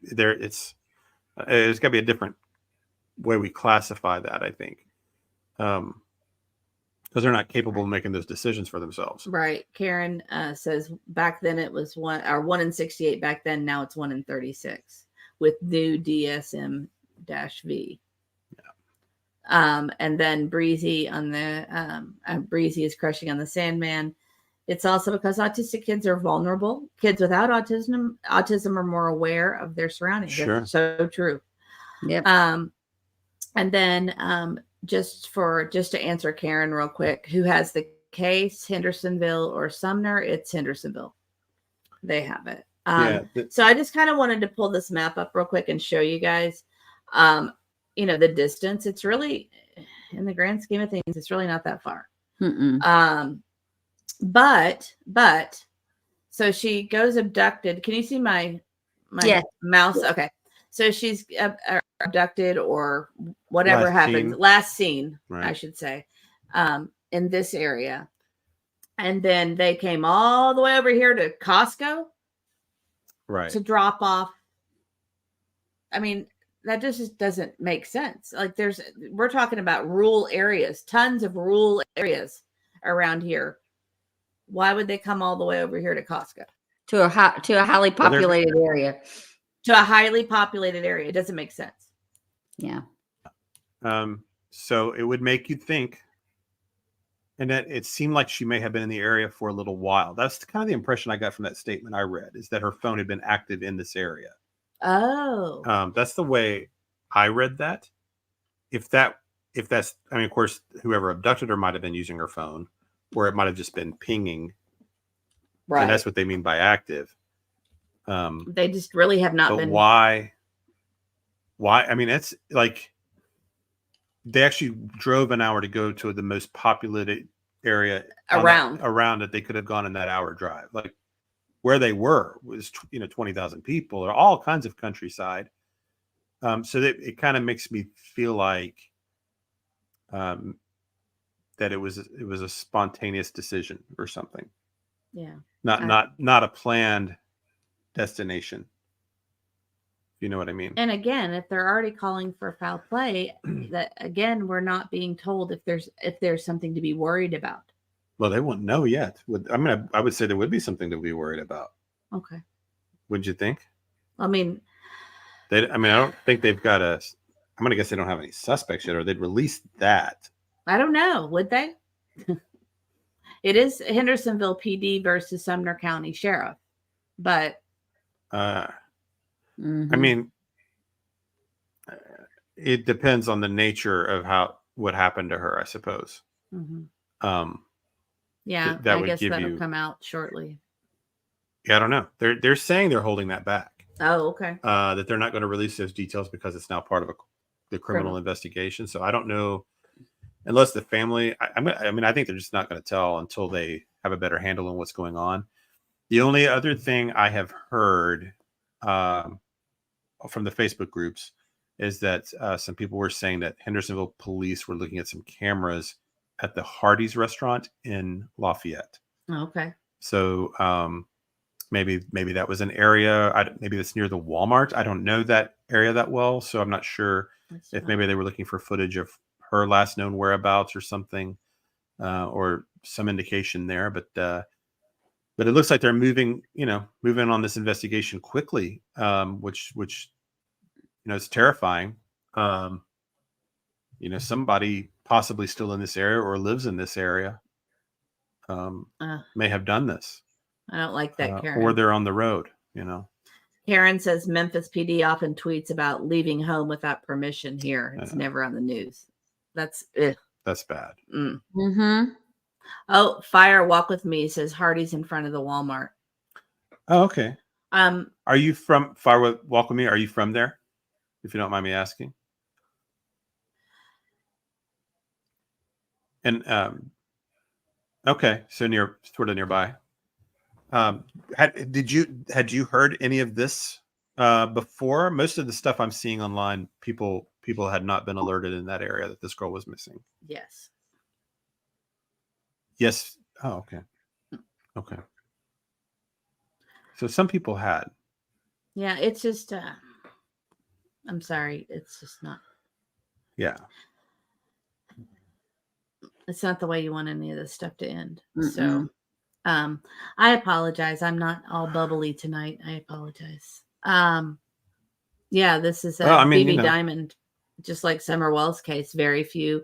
There's got to be a different way we classify that, I think, because they're not capable of making those decisions for themselves. Right. Karen says back then it was 1 in 68 back then. Now it's 1 in 36 with new DSM-V. Yeah. And then Breezy on the Breezy is crushing on the Sandman. It's also because autistic kids are vulnerable. Kids without autism are more aware of their surroundings. Sure. That's so true. Yep. And then just to answer Karen real quick, who has the case, Hendersonville or Sumner? It's Hendersonville. They have it. So I just kind of wanted to pull this map up real quick and show you guys, the distance. It's really, in the grand scheme of things, it's really not that far. But so she goes abducted. Can you see my mouse? Okay. So she's abducted or whatever happens. Last seen, right. I should say, in this area. And then they came all the way over here to Costco. Right. To drop off. I mean, that just doesn't make sense. Like we're talking about rural areas, tons of rural areas around here. Why would they come all the way over here to Costco? To a highly populated area. To a highly populated area. It doesn't make sense. Yeah. So it would make you think, and that it seemed like she may have been in the area for a little while. That's kind of the impression I got from that statement I read, is that her phone had been active in this area. Oh. That's the way I read that. If that's, I mean, of course, whoever abducted her might have been using her phone, or it might have just been pinging. Right. And that's what they mean by active. They just really have not been. Why? I mean, it's like they actually drove an hour to go to the most populated area around that they could have gone in that hour drive. Like where they were was 20,000 people or all kinds of countryside. So that it kind of makes me feel like that it was a spontaneous decision or something. Yeah. Not a planned destination. You know what I mean? And again, if they're already calling for foul play, that again, we're not being told if there's something to be worried about. Well, they won't know yet. I would say there would be something to be worried about. Okay. Would you think? I mean, I don't think they've got I'm gonna guess they don't have any suspects yet, or they'd release that. I don't know. Would they? It is Hendersonville PD versus Sumner County Sheriff, but I mean, it depends on the nature of what happened to her, I suppose. Mm-hmm. Yeah, I guess that'll come out shortly. Yeah, I don't know. They're saying they're holding that back. Oh, okay. That they're not going to release those details because it's now part of the criminal investigation. So I don't know, unless the family. I think they're just not going to tell until they have a better handle on what's going on. The only other thing I have heard from the Facebook groups is that some people were saying that Hendersonville police were looking at some cameras at the Hardee's restaurant in Lafayette. Okay. So maybe that was an area. Maybe that's near the Walmart. I don't know that area that well, so I'm not sure if maybe they were looking for footage of her last known whereabouts or something, or some indication there. But it looks like they're moving on this investigation quickly, which is terrifying. Somebody possibly still in this area or lives in this area may have done this. I don't like that, Karen. Or they're on the road, Karen says Memphis PD often tweets about leaving home without permission here. It's never on the news. That's bad. Mm-hmm. Oh, Fire Walk With Me says Hardee's in front of the Walmart. Oh, okay. Are you from Fire Walk With Me? Are you from there? If you don't mind me asking. And okay, so sort of nearby. Had you heard any of this before? Most of the stuff I'm seeing online, people had not been alerted in that area that this girl was missing. Yes. Yes. Oh, okay. Okay. So some people had. Yeah, it's just I'm sorry, it's just not. Yeah. It's not the way you want any of this stuff to end. Mm-mm. So I apologize. I'm not all bubbly tonight. I apologize. Yeah, this is BB Diamond, just like Summer Wells' case, very few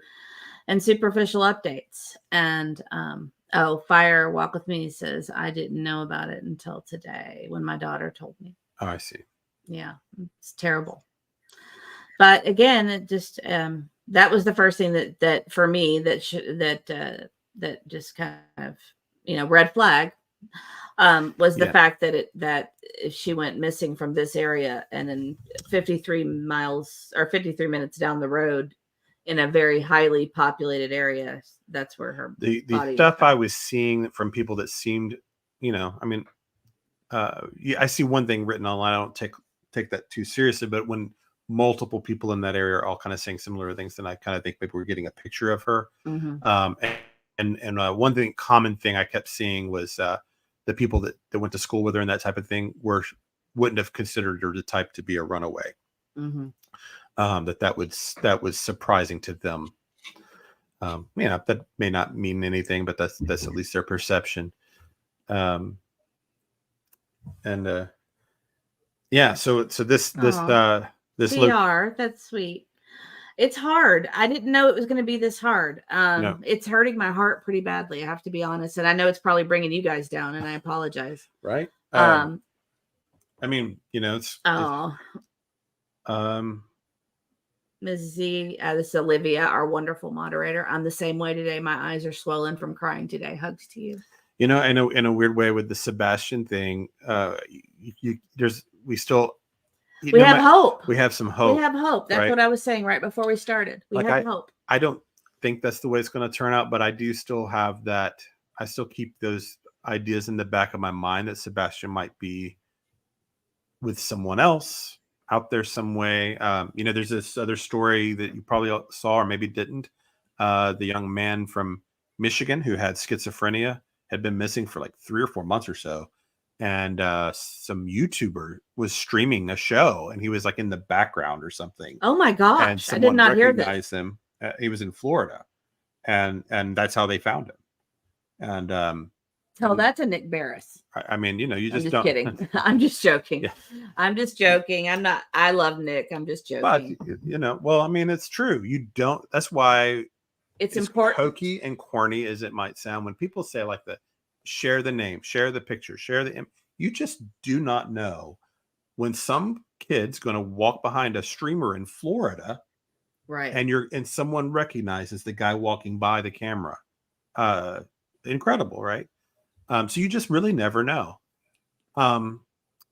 and superficial updates. And Fire Walk With Me says, I didn't know about it until today when my daughter told me. Oh, I see. Yeah, it's terrible. But again, it just that was the first thing that for me that just kind of red flag was the fact that if she went missing from this area and then 53 miles or 53 minutes down the road in a very highly populated area, that's where her the stuff I was seeing from people that seemed, I see one thing written online. I don't take that too seriously, but when multiple people in that area are all kind of saying similar things, then I kind of think maybe we're getting a picture of her. Mm-hmm. And one common thing I kept seeing was the people that went to school with her and that type of thing wouldn't have considered her the type to be a runaway. Mm-hmm. that was surprising to them. That may not mean anything, but that's at least their perception. So this PR, that's sweet. It's hard. I didn't know it was going to be this hard. No. It's hurting my heart pretty badly, I have to be honest, and I know it's probably bringing you guys down, and I apologize. Right. Ms. Z, this is Olivia, our wonderful moderator. I'm the same way today. My eyes are swollen from crying today. Hugs to you. In a weird way with the Sebastian thing, we have hope. We have some hope. We have hope. That's what I was saying right before we started. We have hope. I don't think that's the way it's going to turn out, but I do still have that. I still keep those ideas in the back of my mind that Sebastian might be with someone else out there some way. There's this other story that you probably saw or maybe didn't. The young man from Michigan who had schizophrenia had been missing for like 3 or 4 months or so. And some YouTuber was streaming a show and he was like in the background or something. Oh my gosh. I did not hear this. Him. He was in Florida and that's how they found him. And that's a Nick Barris. I mean, you just I'm don't. Kidding. I'm just joking. Yeah. I'm just joking. I love Nick. I'm just joking. But well, I mean, it's true. You don't. That's why it's important. Hokey and corny as it might sound, when people say like share the name, share the picture, share the you just do not know when some kid's going to walk behind a streamer in Florida, right? And someone recognizes the guy walking by the camera. Incredible, right? So you just really never know. And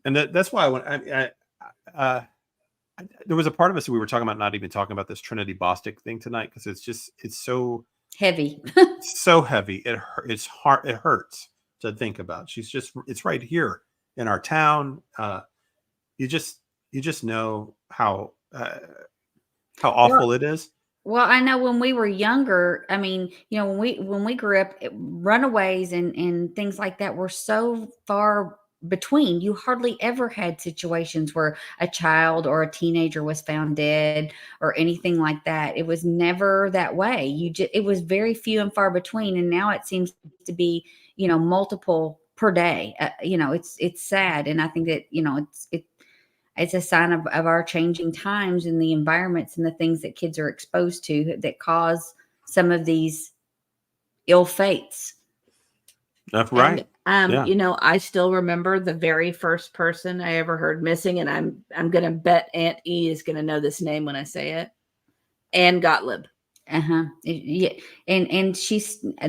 that's why there was a part of us we were talking about not even talking about this Trinity Bostic thing tonight because it's so heavy. So heavy. It's hard. It hurts to think about. It's right here in our town. You just know how awful it is. Well, I know when we were younger, I mean, when we grew up, runaways and things like that were so far between. You hardly ever had situations where a child or a teenager was found dead or anything like that. It was never that way. It was very few and far between. And now it seems to be, multiple per day. It's sad. And I think that, it's a sign of our changing times and the environments and the things that kids are exposed to that cause some of these ill fates. That's right. And, I still remember the very first person I ever heard missing, and I'm going to bet Aunt E is going to know this name when I say it. Ann Gottlieb. Yeah. And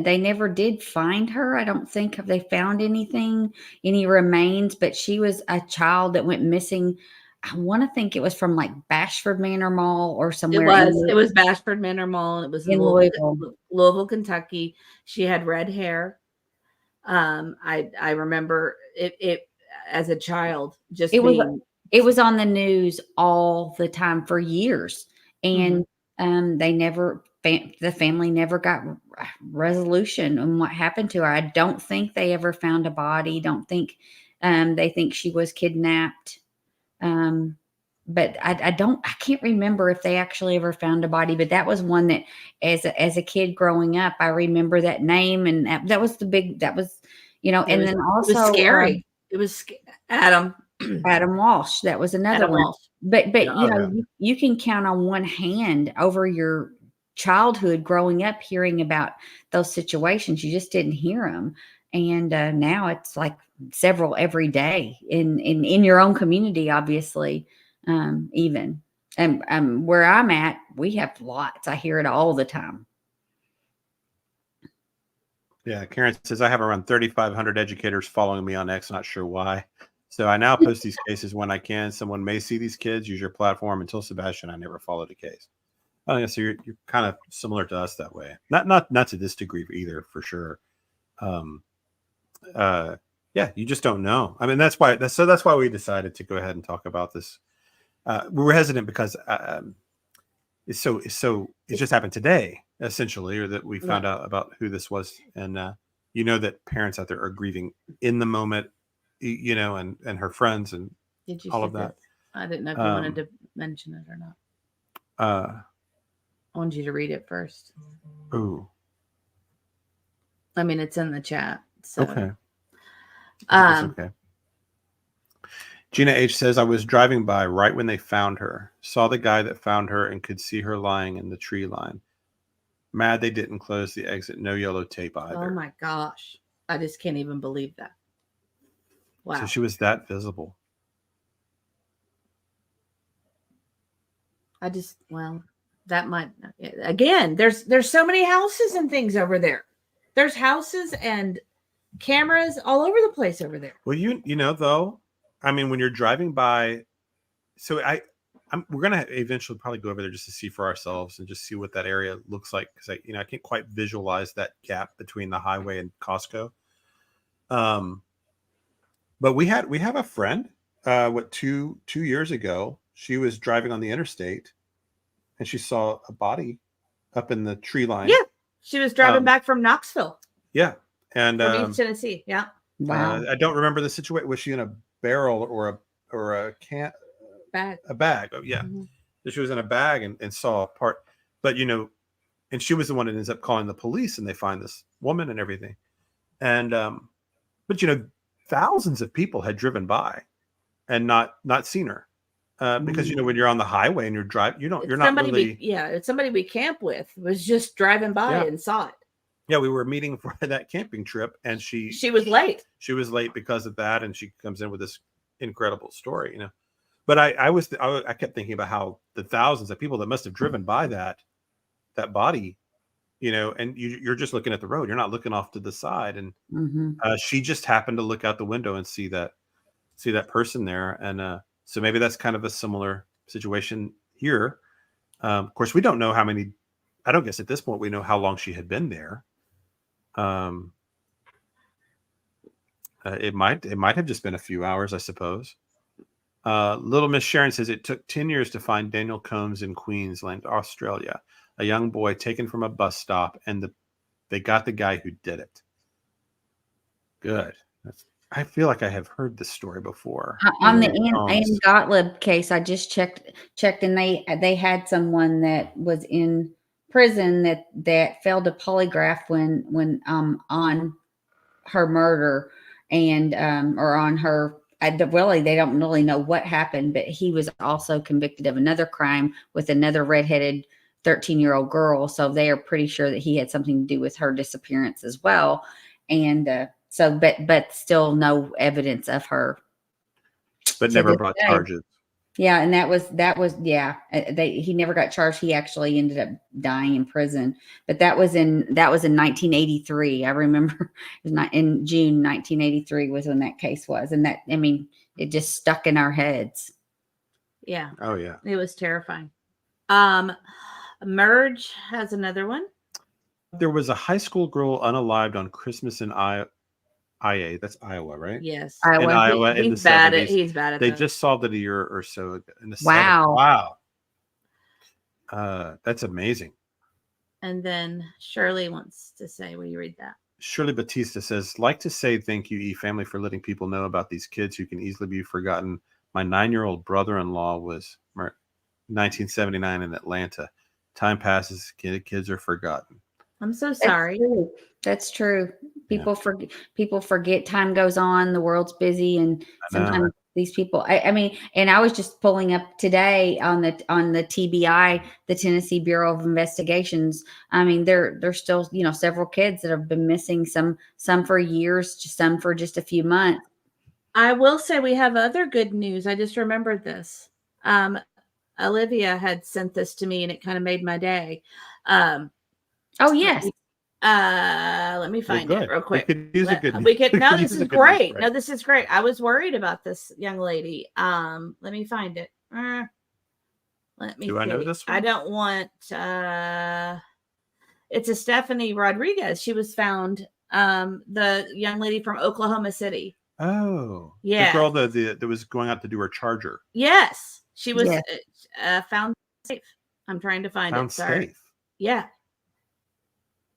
they never did find her. I don't think have they found any remains, but she was a child that went missing. I want to think it was from like Bashford Manor Mall or somewhere. It was Bashford Manor Mall. It was in Louisville, Kentucky. She had red hair. I remember it as a child. It was on the news all the time for years, and the family never got resolution on what happened to her. I don't think they ever found a body. Don't think they think she was kidnapped. But I can't remember if they actually ever found a body, but that was one that as a kid growing up, I remember that name. And that was and then also it was scary. It was Adam Walsh. That was another one. Walsh. But you can count on one hand over your childhood growing up, hearing about those situations. You just didn't hear them. And now it's like several every day in your own community, obviously. Even and where I'm at, we have lots. I hear it all the time. Yeah, Karen says I have around 3,500 educators following me on X. Not sure why. So I now post these cases when I can. Someone may see these kids. Use your platform. Until Sebastian, I never followed a case. Oh, yeah, so you're kind of similar to us that way. Not to this degree either, for sure. Yeah, you just don't know. I mean, that's why we decided to go ahead and talk about this. We were hesitant because it just happened today, essentially, or that we found out about who this was, and that parents out there are grieving in the moment, and her friends and Did you all of that. I didn't know if you wanted to mention it or not. I want you to read it first. Ooh. I mean, it's in the chat. So. Okay. Okay. Gina H says, I was driving by right when they found her. Saw the guy that found her and could see her lying in the tree line. Mad they didn't close the exit. No yellow tape either. Oh my gosh. I just can't even believe that. Wow. So she was that visible. That might, again, there's so many houses and things over there. There's houses and cameras all over the place over there. Well, you know, though, I mean, when you're driving by, so we're going to eventually probably go over there just to see for ourselves and just see what that area looks like. Cause I can't quite visualize that gap between the highway and Costco. But we have a friend, 2 years ago, she was driving on the interstate and she saw a body up in the tree line. Yeah. She was driving back from Knoxville. Yeah. And from East Tennessee. Yeah. Wow. I don't remember the situation. Was she in a barrel or a can? Bag. A bag. Oh, yeah. Mm-hmm. So she was in a bag and saw a part. But, you know, and she was the one that ends up calling the police and they find this woman and everything. And, but, you know, thousands of people had driven by and not seen her. Because, you know, when you're on the highway and you're driving, you're not really. It's somebody we camp with was just driving by and saw it. Yeah, we were meeting for that camping trip, and she was late. She was late because of that, and she comes in with this incredible story, you know. But I kept thinking about how the thousands of people that must have driven by that body, you know, and you're just looking at the road, you're not looking off to the side, and she just happened to look out the window and see that person there, and so maybe that's kind of a similar situation here. Of course, we don't know how many. I don't guess at this point we know how long she had been there. It might have just been a few hours, I suppose. Little Miss Sharon says it took 10 years to find Daniel Combs in Queensland, Australia, a young boy taken from a bus stop, and they got the guy who did it. Good. I feel like I have heard this story before. On the Ann Gottlieb case, I just checked, and they had someone that was in prison that failed a polygraph when on her murder and or on her. They don't really know what happened, but he was also convicted of another crime with another redheaded 13-year-old girl. So they are pretty sure that he had something to do with her disappearance as well. And so, but still no evidence of her. But never brought charges. Yeah, and that was he never got charged. He actually ended up dying in prison. But that was in 1983. I remember it was not in June 1983 was when that case was, and that, I mean, it just stuck in our heads. Yeah. Oh yeah. It was terrifying. Merge has another one. There was a high school girl unalived on Christmas in IA. That's Iowa, right? Yes. In Iowa in the 70s. He's bad at They those. just solved it a year or so ago. In the Wow. 70s. Wow. That's amazing. And then Shirley wants to say, will you read that? Shirley Batista says, like to say thank you, E-Family, for letting people know about these kids who can easily be forgotten. My 9-year-old brother-in-law was 1979 in Atlanta. Time passes, kids are forgotten. I'm so sorry. That's true. People forget. Time goes on. The world's busy, and sometimes these people. I mean, and I was just pulling up today on the TBI, the Tennessee Bureau of Investigations. I mean, there's still several kids that have been missing. Some for years, some for just a few months. I will say we have other good news. I just remembered this. Olivia had sent this to me, and it kind of made my day. Oh yes. Let me find it real quick. We could use a good news. No, this is great. No, this is great. I was worried about this young lady. Let me find it. Let me. Do I know this one? I don't want. It's a Stephanie Rodriguez. She was found. The young lady from Oklahoma City. Oh, yeah. The girl that was going out to do her charger. Yes, she was found safe. I'm trying to find found it. Sorry. Safe. Yeah.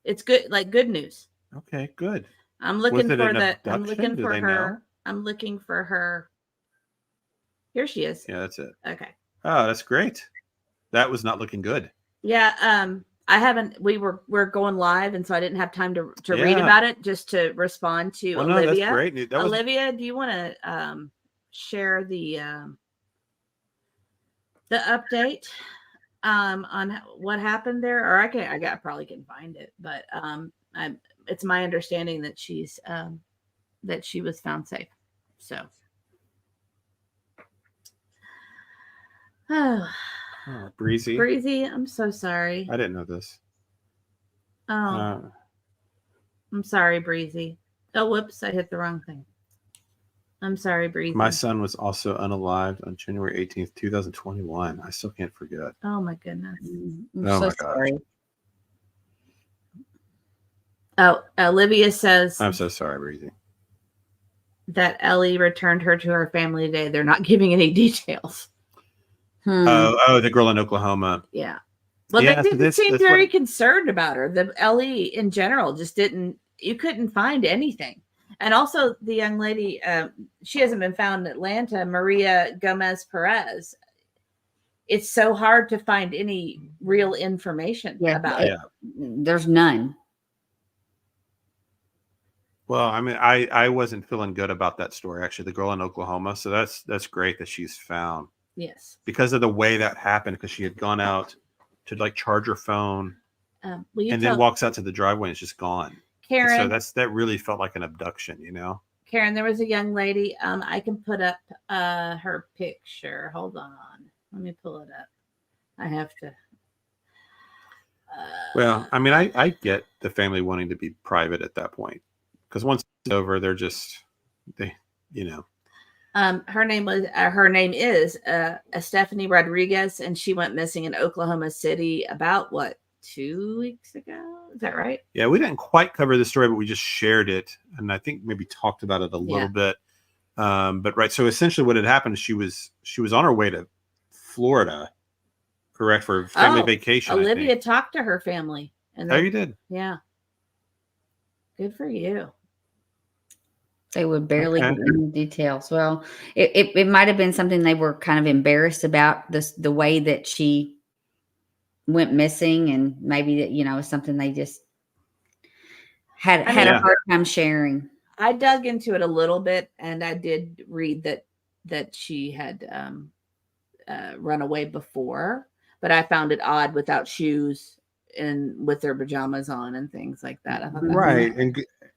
It's good, like good news. Okay, good. I'm looking for the. I'm looking Do for they her. know? I'm looking for her. Here she is. Yeah, that's it. Okay. Oh, that's great. that was not looking good. Yeah. I haven't. We're going live, and so I didn't have time to read Yeah. about it. Just to respond to Well, no, Olivia. that's great. That was Olivia, do you want to share the update on what happened there? Or I probably can find it, but it's my understanding that she was found safe. So. Oh, Breezy. Breezy, I'm so sorry. I didn't know this. Oh, I'm sorry, Breezy. Oh, whoops, I hit the wrong thing. I'm sorry, Breezy. My son was also unalived on January 18th, 2021. I still can't forget. Oh my goodness. I'm Oh so my gosh. sorry. Oh, Olivia says I'm so sorry, Breezy. that Ellie returned her to her family today. They're not giving any details. Oh, the girl in Oklahoma. Yeah. Well, Yeah, they so didn't seem that's very what- concerned about her. The Ellie in general just didn't. You couldn't find anything. And also, the young lady, she hasn't been found in Atlanta, Maria Gomez Perez. It's so hard to find any real information about it. There's none. Well, I mean, I wasn't feeling good about that story, actually, the girl in Oklahoma. So that's great that she's found. Yes. Because of the way that happened, because she had gone out to like charge her phone and then walks out to the driveway and it's just gone. Karen. And so that really felt like an abduction, you know? Karen, there was a young lady. I can put up her picture. Hold on. Let me pull it up. I have to. Well, I mean, I get the family wanting to be private at that point. Because once it's over, you know. Her name is Stephanie Rodriguez, and she went missing in Oklahoma City about 2 weeks ago? Is that right? Yeah, we didn't quite cover the story, but we just shared it, and I think maybe talked about it a little bit. But right, so essentially, what had happened is she was on her way to Florida, correct, for family vacation. Olivia talked to her family, and you did? Yeah. Good for you. They would barely get any details. Well, it might have been something they were kind of embarrassed about, the way that she went missing, and maybe that, you know, something they just had a hard time sharing. I dug into it a little bit, and I did read that she had run away before, but I found it odd without shoes and with their pajamas on and things like that. I thought that right,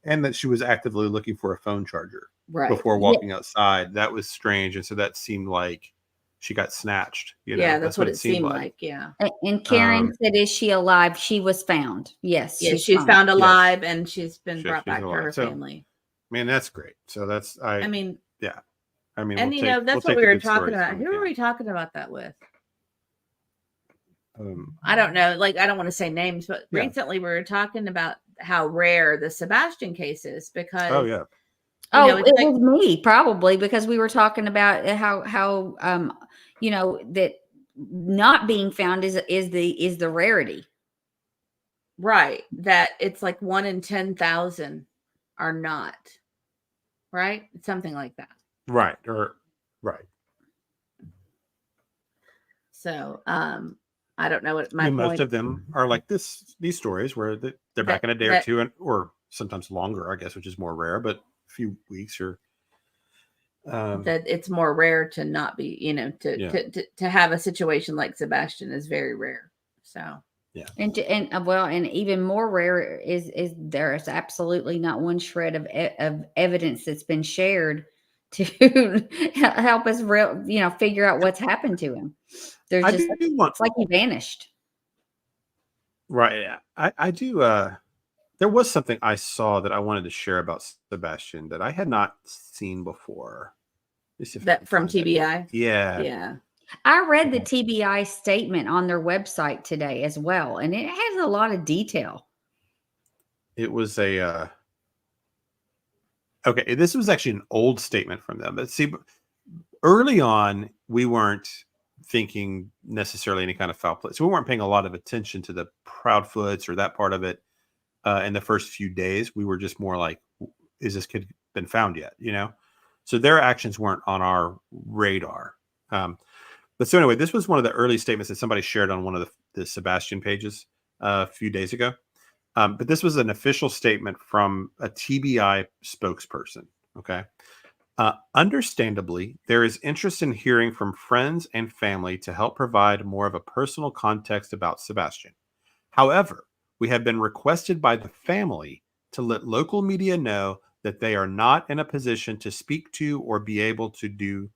and that she was actively looking for a phone charger before walking outside. That was strange, and so that seemed like she got snatched. You know? Yeah, that's what it seemed like. Yeah. And Karen said, "Is she alive?" She was found. Yes, she's found alive, and she's been brought back to her family. Man, that's great. So that's I mean, yeah. I mean, and that's what we were talking about. Who were we talking about that with? I don't know. Like, I don't want to say names, but recently we were talking about how rare the Sebastian case is because. Oh yeah. It was me probably, because we were talking about how you know, that not being found is the rarity. Right. That it's like 1 in 10,000 are not. Right. Something like that. Right. Right. So, I don't know what my point. Most of them are like these stories where they're back in a day or two, or sometimes longer, I guess, which is more rare, but a few weeks or that it's more rare to not be, you know, to have a situation like Sebastian is very rare. So yeah, and even more rare is there is absolutely not one shred of evidence that's been shared to help us figure out what's happened to him. There's it's like he vanished. Right. Yeah. I do. There was something I saw that I wanted to share about Sebastian that I had not seen before. That from TBI? Yeah. Yeah. I read the TBI statement on their website today as well, and it has a lot of detail. It was okay, this was actually an old statement from them. But see, early on, we weren't thinking necessarily any kind of foul play. So we weren't paying a lot of attention to the Proudfoots or that part of it in the first few days. We were just more like, is this kid been found yet? You know? So their actions weren't on our radar. But so anyway, this was one of the early statements that somebody shared on one of the Sebastian pages a few days ago. But this was an official statement from a TBI spokesperson. Okay. Understandably, there is interest in hearing from friends and family to help provide more of a personal context about Sebastian. However, we have been requested by the family to let local media know that they are not in a position to speak to or be able to do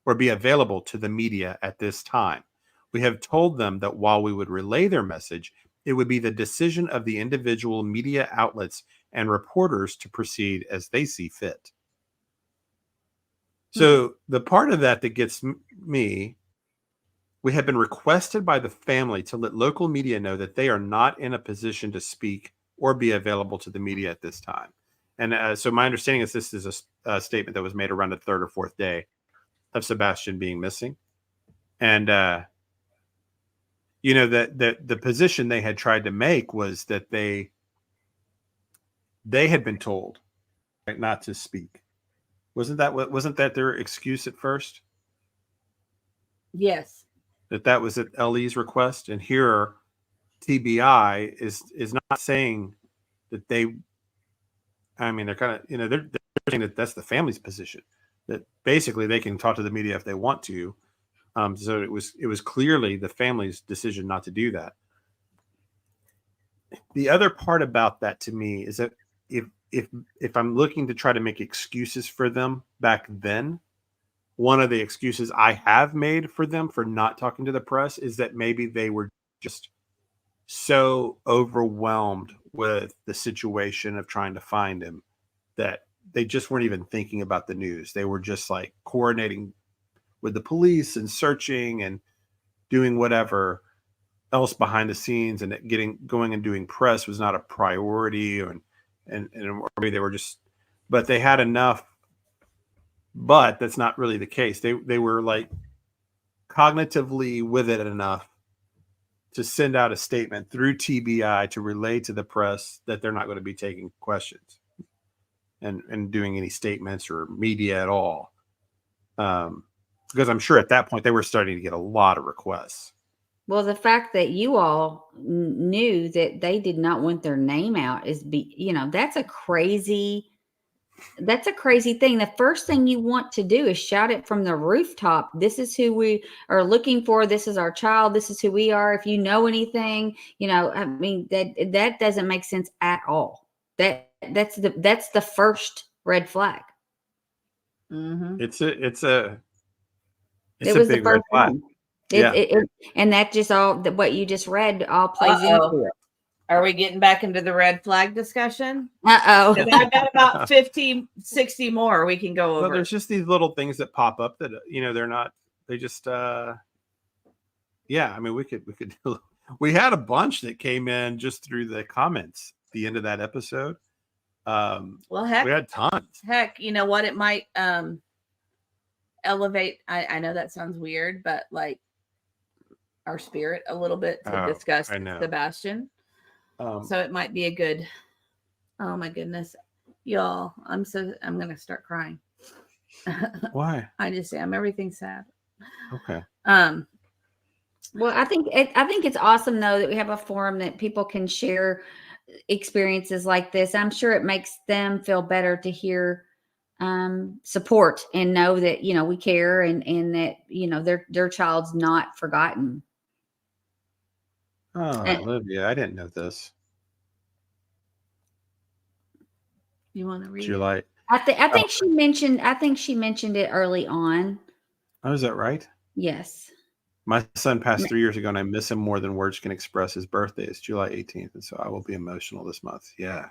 or be available to the media at this time. We have told them that while we would relay their message, it would be the decision of the individual media outlets and reporters to proceed as they see fit. So the part of that gets me, we have been requested by the family to let local media know that they are not in a position to speak or be available to the media at this time. And so my understanding is this is a statement that was made around the third or fourth day of Sebastian being missing. And, that the position they had tried to make was that they had been told not to speak. Wasn't that their excuse at first? Yes. That was at LE's request, and here TBI is not saying that they. I mean, they're kind of they're saying that that's the family's position, that basically they can talk to the media if they want to. So it was clearly the family's decision not to do that. The other part about that to me is that if I'm looking to try to make excuses for them back then, one of the excuses I have made for them for not talking to the press is that maybe they were just so overwhelmed with the situation of trying to find him that they just weren't even thinking about the news. They were just like coordinating with the police and searching and doing whatever else behind the scenes, and going and doing press was not a priority, or maybe they were just, but they had enough. But that's not really the case. They were like cognitively with it enough to send out a statement through TBI to relay to the press that they're not going to be taking questions and doing any statements or media at all. Because I'm sure at that point they were starting to get a lot of requests. Well, the fact that you all knew that they did not want their name out that's a crazy thing. The first thing you want to do is shout it from the rooftop. This is who we are looking for. This is our child. This is who we are. If you know anything, I mean, that doesn't make sense at all. That's the first red flag. Mm-hmm. It's a was big the first red flag. one. Yeah. And that just what you just read all plays into it. Are we getting back into the red flag discussion? Uh-oh. I've got about 50, 60 more we can go over. Well, there's just these little things that pop up that, they're not, they just, yeah, I mean, we had a bunch that came in just through the comments at the end of that episode. Well, heck, we had tons. Heck, you know what? It might elevate. I know that sounds weird, but like our spirit a little bit to discuss Sebastian. So it might be a good. Oh my goodness, y'all! I'm gonna start crying. Why? I just am. Everything's sad. Okay. Well, I think it's awesome though that we have a forum that people can share experiences like this. I'm sure it makes them feel better to hear support and know that we care and that their child's not forgotten. Oh, Olivia, I didn't know this. You want to read? July. I think she mentioned. I think she mentioned it early on. Oh, is that right? Yes. My son passed 3 years ago, and I miss him more than words can express. His birthday is July 18th, and so I will be emotional this month. Yeah.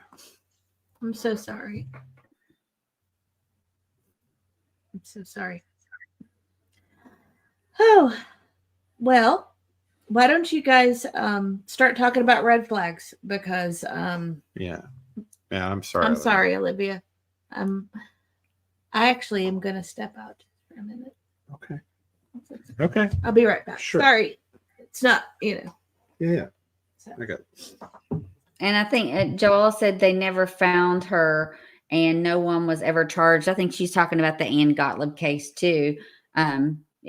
I'm so sorry. I'm so sorry. Oh, well, why don't you guys start talking about red flags? Because yeah, I'm sorry. I'm sorry, Olivia. I actually am gonna step out for a minute. Okay. Okay. I'll be right back. Sure. Sorry, it's not. Yeah. So. Okay. And I think Joelle said they never found her, and no one was ever charged. I think she's talking about the Ann Gottlieb case too.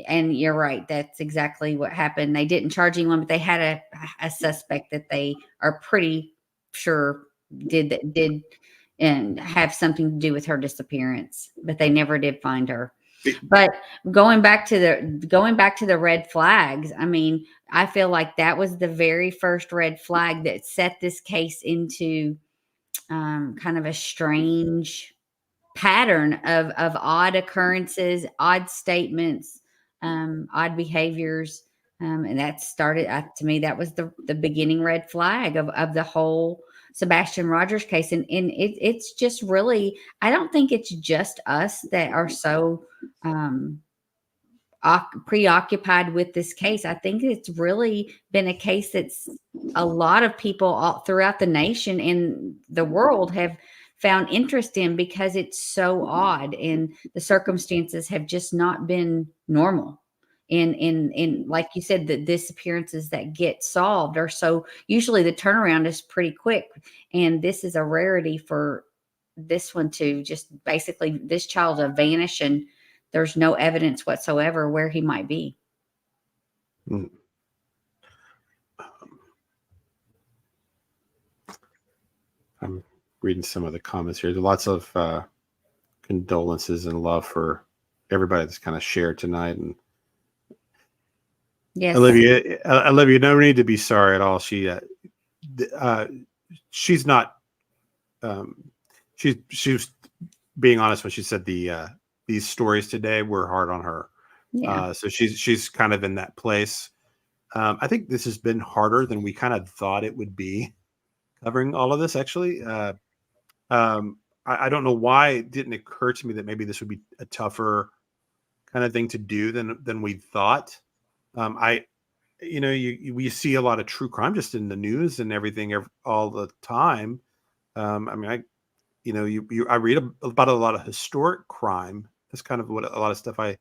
And you're right. That's exactly what happened. They didn't charge anyone, but they had a suspect that they are pretty sure did and have something to do with her disappearance, but they never did find her. But going back to the red flags, I mean, I feel like that was the very first red flag that set this case into kind of a strange pattern of odd occurrences, odd statements, odd behaviors. And that started, to me, that was the beginning red flag of the whole Sebastian Rogers case. And it's just really, I don't think it's just us that are so preoccupied with this case. I think it's really been a case that's a lot of people all throughout the nation and the world have found interest in, because it's so odd and the circumstances have just not been normal. And like you said, the disappearances that get solved are so, usually the turnaround is pretty quick. And this is a rarity for this one to just basically, this child to vanish and there's no evidence whatsoever where he might be. Mm. I'm reading some of the comments here. There's lots of condolences and love for everybody that's kind of shared tonight. And yes, Olivia, no need to be sorry at all. She's not. She was being honest when she said these stories today were hard on her. Yeah. So she's kind of in that place. I think this has been harder than we kind of thought it would be, covering all of this. Actually, I don't know why it didn't occur to me that maybe this would be a tougher kind of thing to do than we thought. We see a lot of true crime just in the news and everything all the time. I mean, I read about a lot of historic crime. That's kind of what a lot of stuff I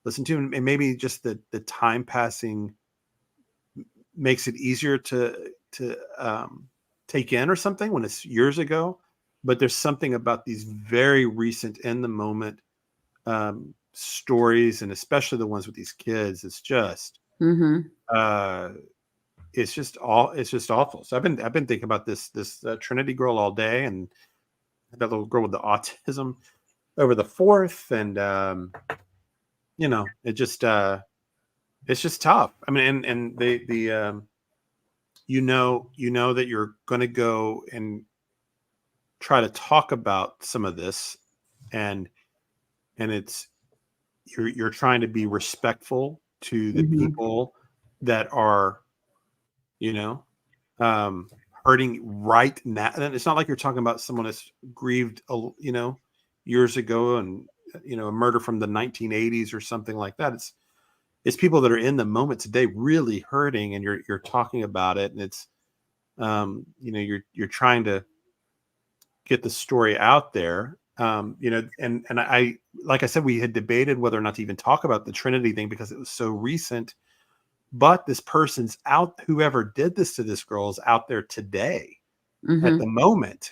listen to, and maybe just the time passing makes it easier to take in or something when it's years ago. But there's something about these very recent, in the moment stories, and especially the ones with these kids. It's just, it's just awful. So I've been thinking about this Trinity girl all day, and that little girl with the autism over the 4th, and it's just tough. I mean, and that you're going to go and try to talk about some of this, and it's you're trying to be respectful to the people that are, hurting right now. And it's not like you're talking about someone that's grieved, years ago, and a murder from the 1980s or something like that. It's people that are in the moment today, really hurting, and you're talking about it, and it's you're trying to get the story out there. And I, like I said, we had debated whether or not to even talk about the Trinity thing because it was so recent. But this person's out, whoever did this to this girl is out there today at the moment,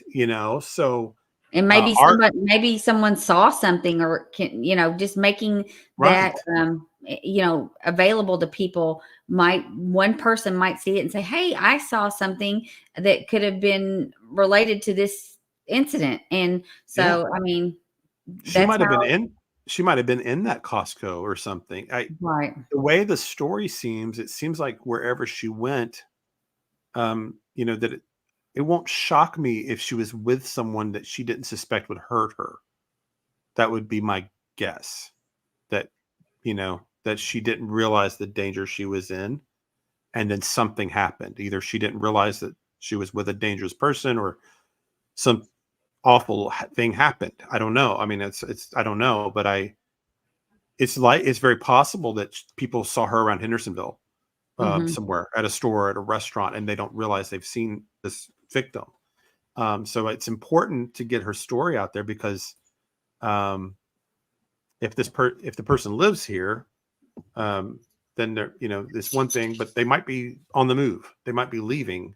so. And maybe maybe someone saw something, or just making that, available to people. One person might see it and say, "Hey, I saw something that could have been related to this incident." And so, I mean, she might have been in that Costco or something. Right. The way the story it seems like wherever she went, that it won't shock me if she was with someone that she didn't suspect would hurt her. That would be my guess, that, that she didn't realize the danger she was in, and then something happened. Either she didn't realize that she was with a dangerous person, or some awful thing happened. I don't know. I mean, I don't know, but it's very possible that people saw her around Hendersonville, somewhere at a store, at a restaurant, and they don't realize they've seen this victim. So it's important to get her story out there, because if the person lives here, then they're, this one thing, but they might be on the move. They might be leaving,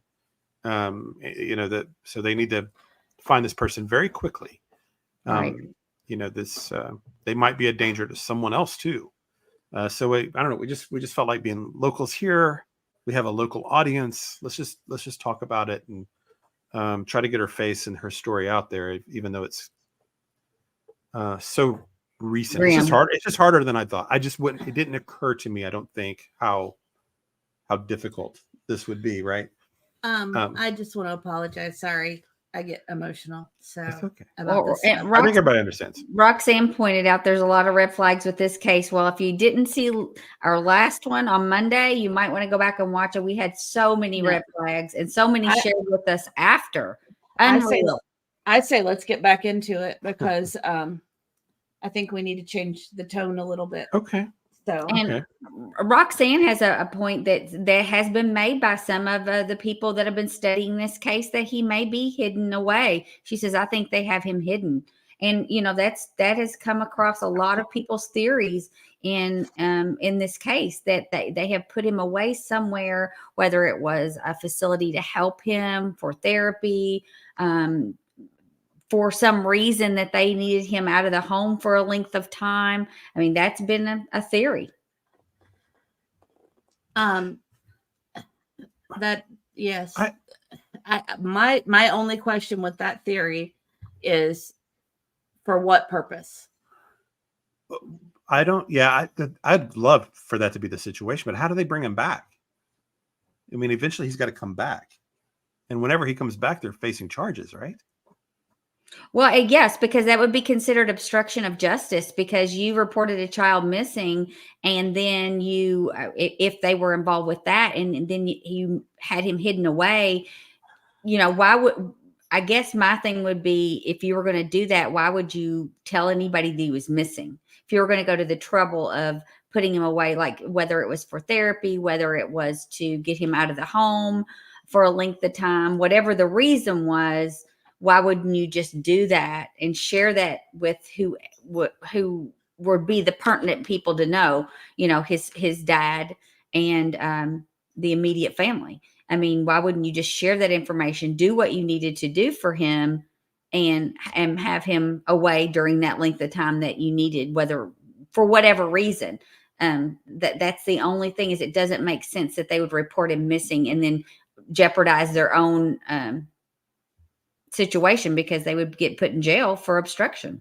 so they need to find this person very quickly. Right. They might be a danger to someone else too. So I don't know. We just felt like being locals here. We have a local audience. Let's just talk about it and try to get her face and her story out there, even though it's so recent. Grim. It's just hard. It's just harder than I thought. It didn't occur to me, I don't think, how difficult this would be, right? I just want to apologize. Sorry, I get emotional. So It's okay. about Well, this and stuff. I think everybody understands. Roxanne pointed out there's a lot of red flags with this case. Well, if you didn't see our last one on Monday, you might want to go back and watch it. We had so many No. red flags and so many shared with us after. I say let's get back into it because I think we need to change the tone a little bit. Okay. So And Okay. Roxanne has a point that has been made by some of the people that have been studying this case that he may be hidden away. She says, I think they have him hidden. And, that has come across a lot of people's theories in this case that they have put him away somewhere, whether it was a facility to help him for therapy, for some reason that they needed him out of the home for a length of time. I mean, that's been a theory. that yes. My only question with that theory is for what purpose? I don't. Yeah, I'd love for that to be the situation, but how do they bring him back? I mean, eventually he's got to come back, and whenever he comes back, they're facing charges, right? Well, yes, because that would be considered obstruction of justice because you reported a child missing and then if they were involved with that and then you had him hidden away, I guess my thing would be if you were going to do that, why would you tell anybody that he was missing? If you were going to go to the trouble of putting him away, like whether it was for therapy, whether it was to get him out of the home for a length of time, whatever the reason was, why wouldn't you just do that and share that with who would be the pertinent people to know, his dad and the immediate family? I mean, why wouldn't you just share that information, do what you needed to do for him and have him away during that length of time that you needed, whether for whatever reason? That's the only thing is it doesn't make sense that they would report him missing and then jeopardize their own situation because they would get put in jail for obstruction.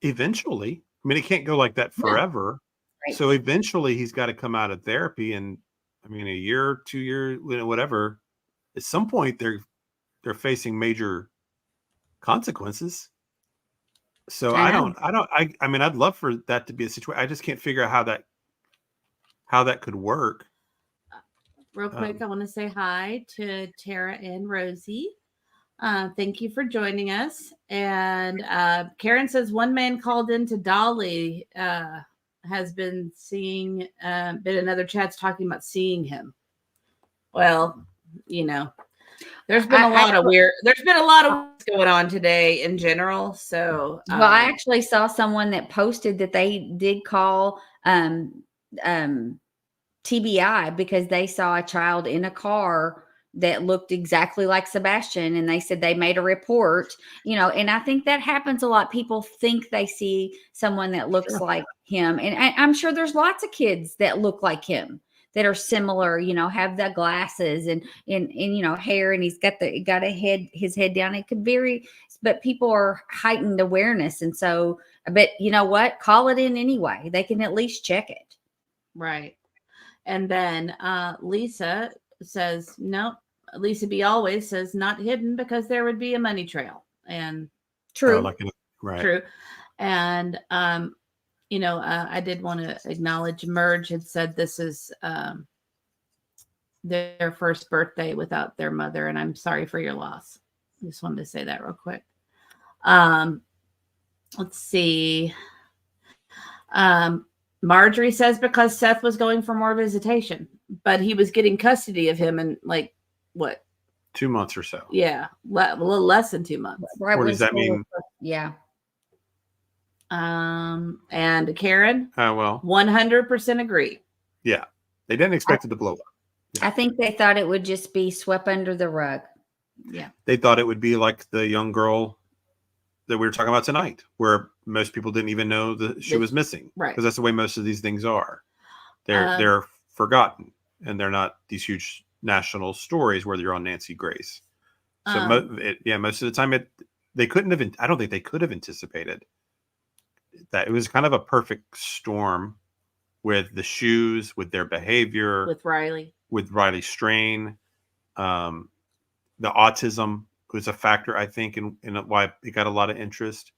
Eventually. I mean, it can't go like that forever. Right. So eventually he's got to come out of therapy, and I mean, a year, 2 years, whatever. At some point, they're facing major consequences. So I mean, I'd love for that to be a situation. I just can't figure out how that could work. Real quick, I want to say hi to Tara and Rosie. Thank you for joining us. And Karen says one man called into Dolly has been seeing, been in other chats talking about seeing him. Well, there's been a lot of going on today in general. So, well, I actually saw someone that posted that they did call TBI because they saw a child in a car that looked exactly like Sebastian. And they said they made a report, and I think that happens a lot. People think they see someone that looks like him. And I'm sure there's lots of kids that look like him that are similar, have the glasses and hair, and he's got his head down. It could vary, but people are heightened awareness. And so, but you know what? Call it in anyway. They can at least check it. Right. And then Lisa says, nope. Lisa B always says not hidden because there would be a money trail. And true. Right. True. And, I did want to acknowledge Merge had said this is their first birthday without their mother. And I'm sorry for your loss. I just wanted to say that real quick. Let's see. Marjorie says because Seth was going for more visitation, but he was getting custody of him in 2 months or so. Yeah, a little less than 2 months. Right. What does that mean? Yeah. And Karen, 100% agree. Yeah, they didn't expect it to blow up. I think they thought it would just be swept under the rug. Yeah, they thought it would be like the young girl that we were talking about tonight, where most people didn't even know that she was missing, right? Because that's the way most of these things are. they're forgotten, and they're not these huge national stories where you're on Nancy Grace. So most of the time they couldn't have. I don't think they could have anticipated that. It was kind of a perfect storm with the shoes, with their behavior, with Riley Strain, the autism was a factor, I think, in why it got a lot of interest.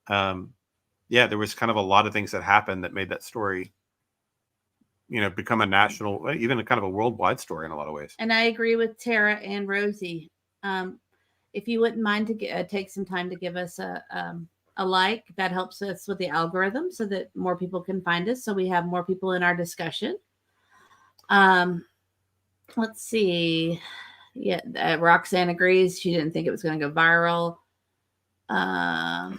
There was kind of a lot of things that happened that made that story, become a national, even a kind of a worldwide story in a lot of ways. And I agree with Tara and Rosie. If you wouldn't mind to take some time to give us a like, that helps us with the algorithm so that more people can find us. So we have more people in our discussion. Let's see. Yeah, Roxanne agrees. She didn't think it was going to go viral. I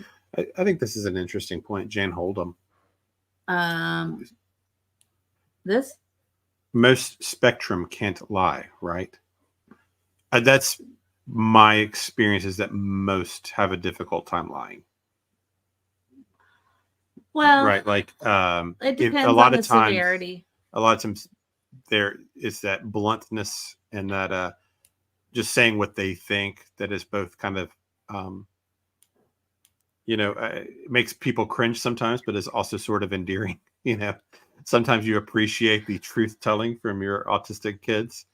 think this is an interesting point. Jan Hold'em. This? Most spectrum can't lie, right? That's my experience, is that most have a difficult time lying. Well, right. Like, it depends on the severity. A lot of times there is that bluntness and that, just saying what they think that is both kind of, it makes people cringe sometimes, but is also sort of endearing. Sometimes you appreciate the truth telling from your autistic kids.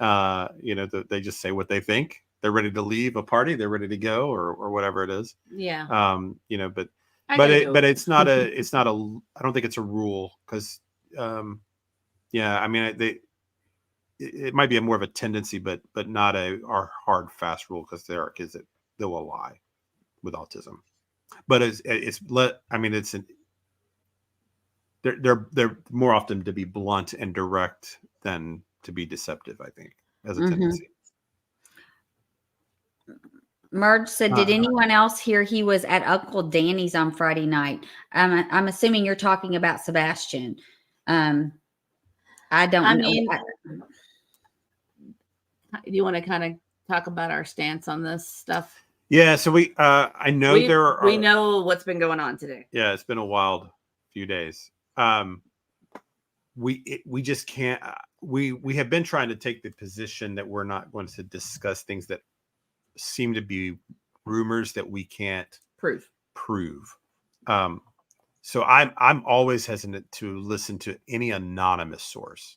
They just say what they think. They're ready to leave a party. They're ready to go, or whatever it is. Yeah. But it's not I don't think it's a rule, because, it might be more of a tendency, but not our hard fast rule, because there are kids that will lie with autism. But they're more often to be blunt and direct than to be deceptive, I think, as a tendency. Merge said, did anyone else hear he was at Uncle Danny's on Friday night? I'm assuming you're talking about Sebastian. I don't know. Do you want to kind of talk about our stance on this stuff? Yeah, so I know we know what's been going on today. Yeah, it's been a wild few days. We just can't. We have been trying to take the position that we're not going to discuss things that seem to be rumors that we can't prove. So I'm always hesitant to listen to any anonymous source.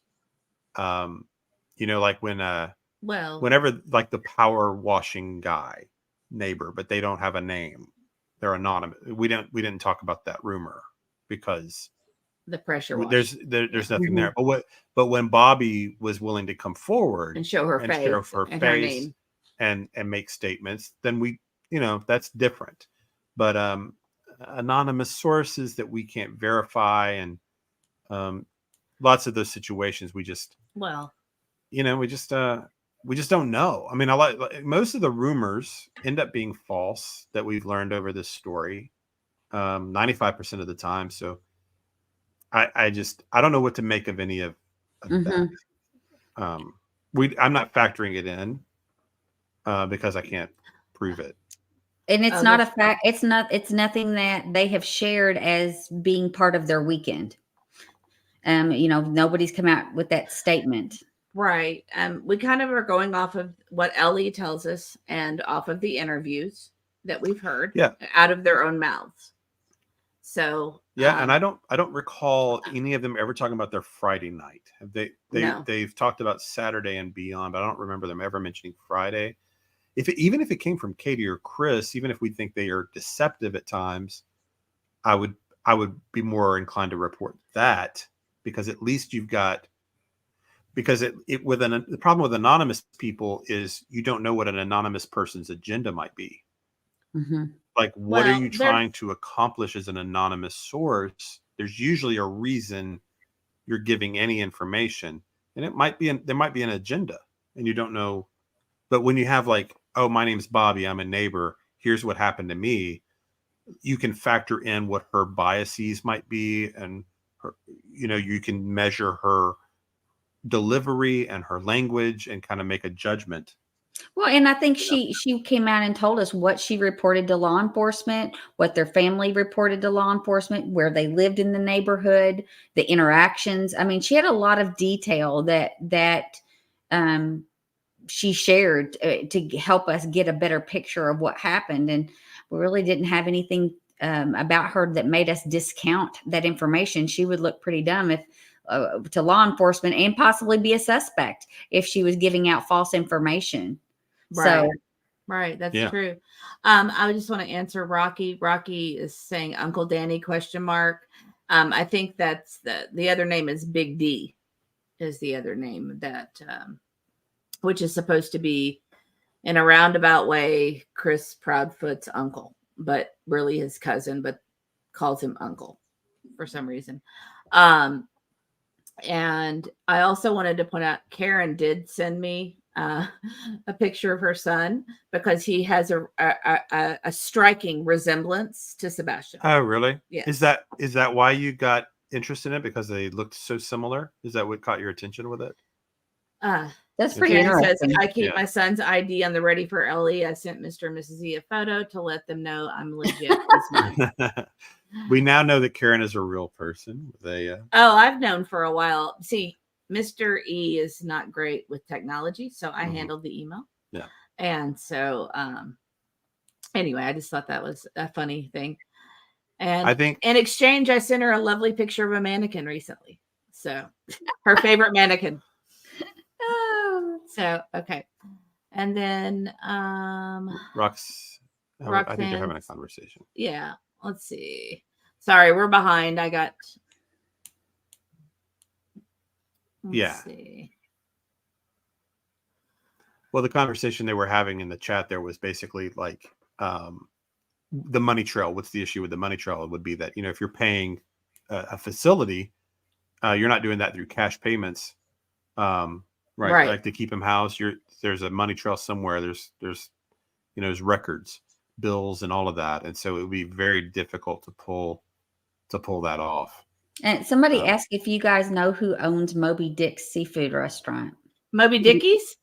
Like whenever, like, the power washing guy neighbor, but they don't have a name, they're anonymous. We didn't talk about that rumor because the pressure wash. There's nothing there. But when Bobby was willing to come forward and show her face and her name and make statements, then we, that's different. But anonymous sources that we can't verify, and lots of those situations we just we just don't know. I mean, most of the rumors end up being false that we've learned over this story, 95% of the time. So I don't know what to make of any of that. I'm not factoring it in because I can't prove it. And it's not a fact. It's nothing that they have shared as being part of their weekend. Nobody's come out with that statement. Right. We kind of are going off of what Ellie tells us and off of the interviews that we've heard out of their own mouths. So and I don't recall any of them ever talking about their Friday night. They've talked about Saturday and beyond, but I don't remember them ever mentioning Friday. Even if it came from Katie or Chris, even if we think they are deceptive at times, I would be more inclined to report that, because at least you've got. Because the problem with anonymous people is you don't know what an anonymous person's agenda might be. Mm-hmm. Like, what are you trying to accomplish as an anonymous source? There's usually a reason you're giving any information, and there might be an agenda, and you don't know. But when you have, like, oh, my name's Bobby, I'm a neighbor, here's what happened to me, you can factor in what her biases might be, and her, you can measure her delivery and her language and kind of make a judgment Well, and I think she came out and told us what she reported to law enforcement, what their family reported to law enforcement, where they lived in the neighborhood, the interactions. I mean, she had a lot of detail that she shared to help us get a better picture of what happened. And we really didn't have anything about her that made us discount that information. She would look pretty dumb if to law enforcement and possibly be a suspect if she was giving out false information. Right. So, Right. That's Yeah. true. I just want to answer Rocky. Rocky is saying Uncle Danny ? I think that's the other name is Big D is the other name that which is supposed to be in a roundabout way Chris Proudfoot's uncle, but really his cousin, but calls him uncle for some reason. And I also wanted to point out Karen did send me a picture of her son because he has a striking resemblance to Sebastian. Oh, really? Yes. Is that why you got interested in it? Because they looked so similar? Is that what caught your attention with it? that's pretty Karen says, interesting. I keep Yeah. my son's ID on the ready for Ellie. I sent Mr. and Mrs. E a photo to let them know I'm legit. It's mine. We now know that Karen is a real person. Oh, I've known for a while. See, Mr. E is not great with technology, so I Mhm. handled the email. Yeah. And so anyway, I just thought that was a funny thing. And I think in exchange, I sent her a lovely picture of a mannequin recently. So her favorite mannequin. Oh, So okay. And then Rox. I think they're having a Roxanne's- conversation. yeah, let's see. Sorry, we're behind. Let's Yeah. see. Well, the conversation they were having in the chat there was basically like the money trail. What's the issue with the money trail? It would be that, if you're paying a facility, you're not doing that through cash payments, right? Right. Like to keep them housed. There's a money trail somewhere. There's records, bills, and all of that, and so it would be very difficult to pull that off. and somebody asked if you guys know who owns Moby Dick's seafood restaurant. Moby Dickies?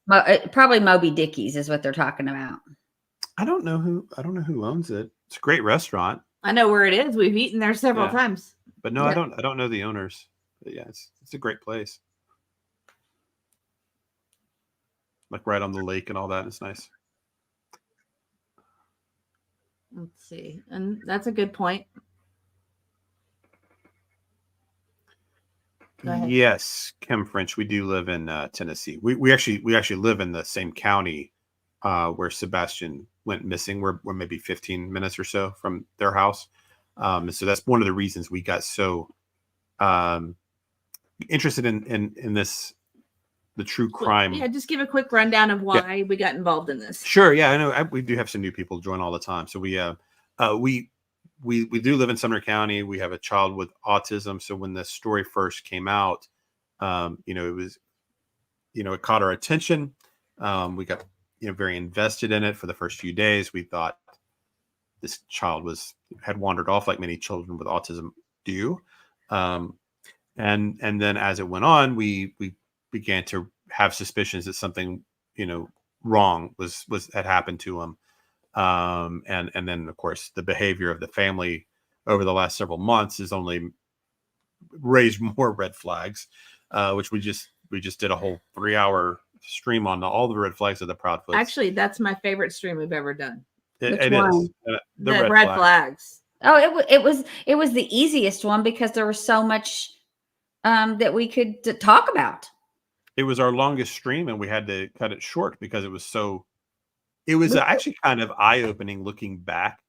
Probably Moby Dickie's is what they're talking about. I don't know who owns it. It's a great restaurant, I know where it is. We've eaten there several Yeah. times. but no, Yeah. I don't know the owners. But yeah, it's a great place. Like right on the lake and all that. It's nice. Let's see. And that's a good point. Go ahead. Yes, Kim French. We do live in Tennessee. We actually live in the same county where Sebastian went missing. We're maybe 15 minutes or so from their house, and so that's one of the reasons we got so interested in this, the true crime. Yeah, just give a quick rundown of why we got involved in this. Sure. Yeah, I know. We do have some new people join all the time. So we do live in Sumner County. We have a child with autism. So when the story first came out, it was, it caught our attention. We got, very invested in it for the first few days. We thought this child had wandered off like many children with autism do. And then as it went on, we began to have suspicions that something, wrong had happened to him. And then of course the behavior of the family over the last several months has only raised more red flags, which we just did a whole 3-hour stream on all the red flags of the Proudfoot. Actually, that's my favorite stream we've ever done. Which It one? is The red flags. Oh, it was the easiest one because there was so much that we could talk about. It was our longest stream, and we had to cut it short because it was actually kind of eye-opening looking back,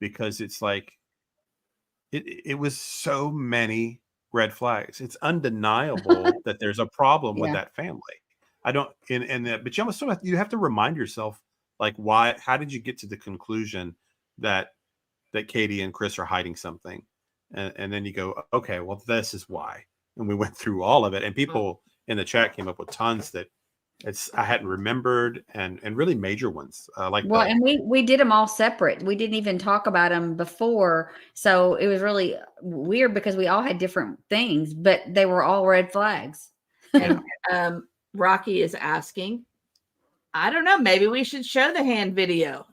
because it's like it was so many red flags. It's undeniable that there's a problem with Yeah. that family. I don't, but you have to remind yourself, like, how did you get to the conclusion that Katie and Chris are hiding something? And then you go, okay, well, this is why. And we went through all of it, and people in the chat came up with tons that I hadn't remembered, and really major ones. And we did them all separate. We didn't even talk about them before. So it was really weird because we all had different things, but they were all red flags. And Rocky is asking, I don't know. Maybe we should show the hand video.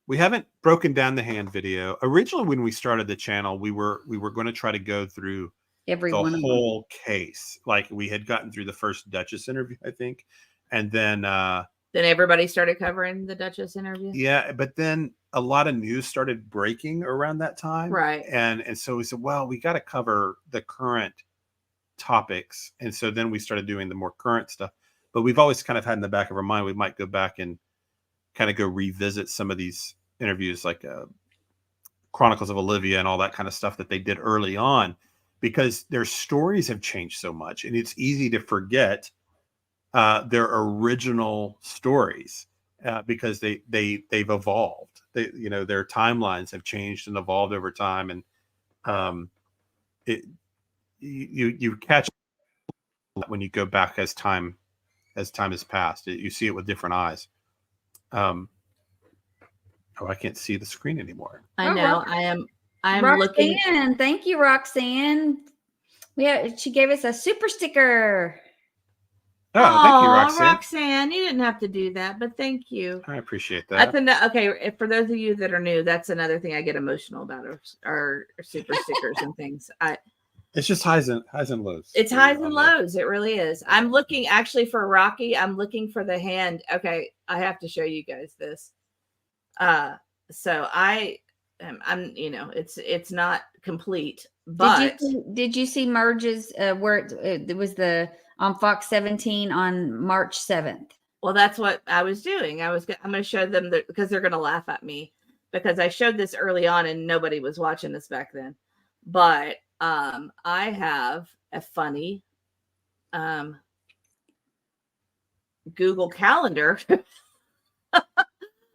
We haven't broken down the hand video. Originally, when we started the channel, we were going to try to go through Every the one of them. whole case. Like we had gotten through the first Duchess interview, I think, and then everybody started covering the Duchess interview. yeah, but then a lot of news started breaking around that time, Right? And so we said, well, we got to cover the current topics, and so then we started doing the more current stuff. But we've always kind of had in the back of our mind we might go back and kind of go revisit some of these interviews, like Chronicles of Olivia and all that kind of stuff that they did early on, because their stories have changed so much, and it's easy to forget their original stories because they've evolved. Their timelines have changed and evolved over time, and you catch when you go back as time has passed. You see it with different eyes. I can't see the screen anymore. I know. I'm looking. Roxanne, thank you, Roxanne. She gave us a super sticker. Oh, thank you, Roxanne. Roxanne, you didn't have to do that, but thank you. I appreciate that. Okay, for those of you that are new, that's another thing I get emotional about are super stickers and things. It's just highs and lows. It's highs and lows. It really is. I'm looking actually for Rocky. I'm looking for the hand. Okay, I have to show you guys this. So I'm it's not complete, but did you see Merge's where it was on Fox 17 on March 7th? Well, that's what I was doing. I'm going to show them because they're going to laugh at me because I showed this early on and nobody was watching this back then. But I have a funny Google Calendar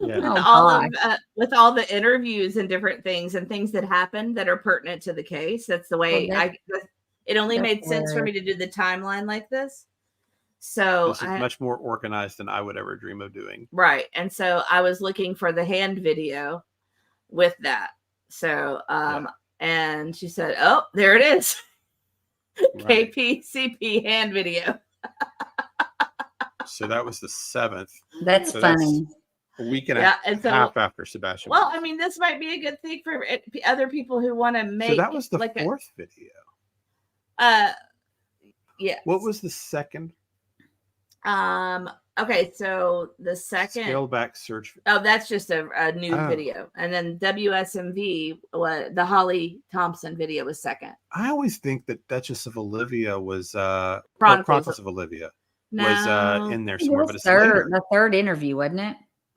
with all the interviews and different things and things that happened that are pertinent to the case. That's the way it only made sense for me to do the timeline like this. So this is much more organized than I would ever dream of doing. Right. And so I was looking for the hand video with that. So and she said, oh, there it is. Right. KPCP hand video. So that was the 7th. That's funny. That's a week and a half after Sebastian. Well, I mean, this might be a good thing for other people who want to make. So that was the 4th video. Yeah. What was the second? Okay, so the second scale back search. Oh, that's just a new video, and then WSMV, the Holly Thompson video was second. I always think that Duchess of Olivia was Chronicles of Olivia was in there somewhere, but it's the third interview, wasn't it?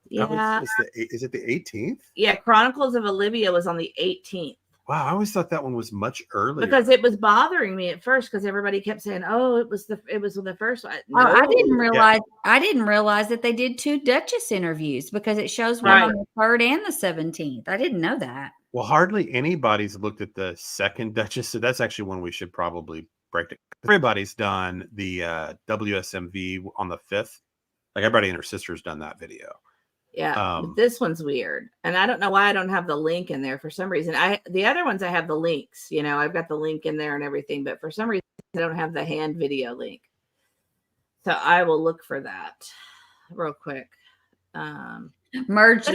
Yeah. Is it the 18th? Yeah, Chronicles of Olivia was on the 18th. Wow, I always thought that one was much earlier. Because it was bothering me at first because everybody kept saying, "Oh, it was the first one." No. I didn't realize. I didn't realize that they did 2 Duchess interviews because it shows one on the 3rd and the 17th. I didn't know that. Well, hardly anybody's looked at the second Duchess, so that's actually one we should probably break it. Everybody's done the WSMV on the 5th. Like everybody and her sister's done that video. Yeah, this one's weird, and I don't know why I don't have the link in there for some reason. The other ones I have the links, I've got the link in there and everything, but for some reason I don't have the hand video link. So I will look for that real quick. Merge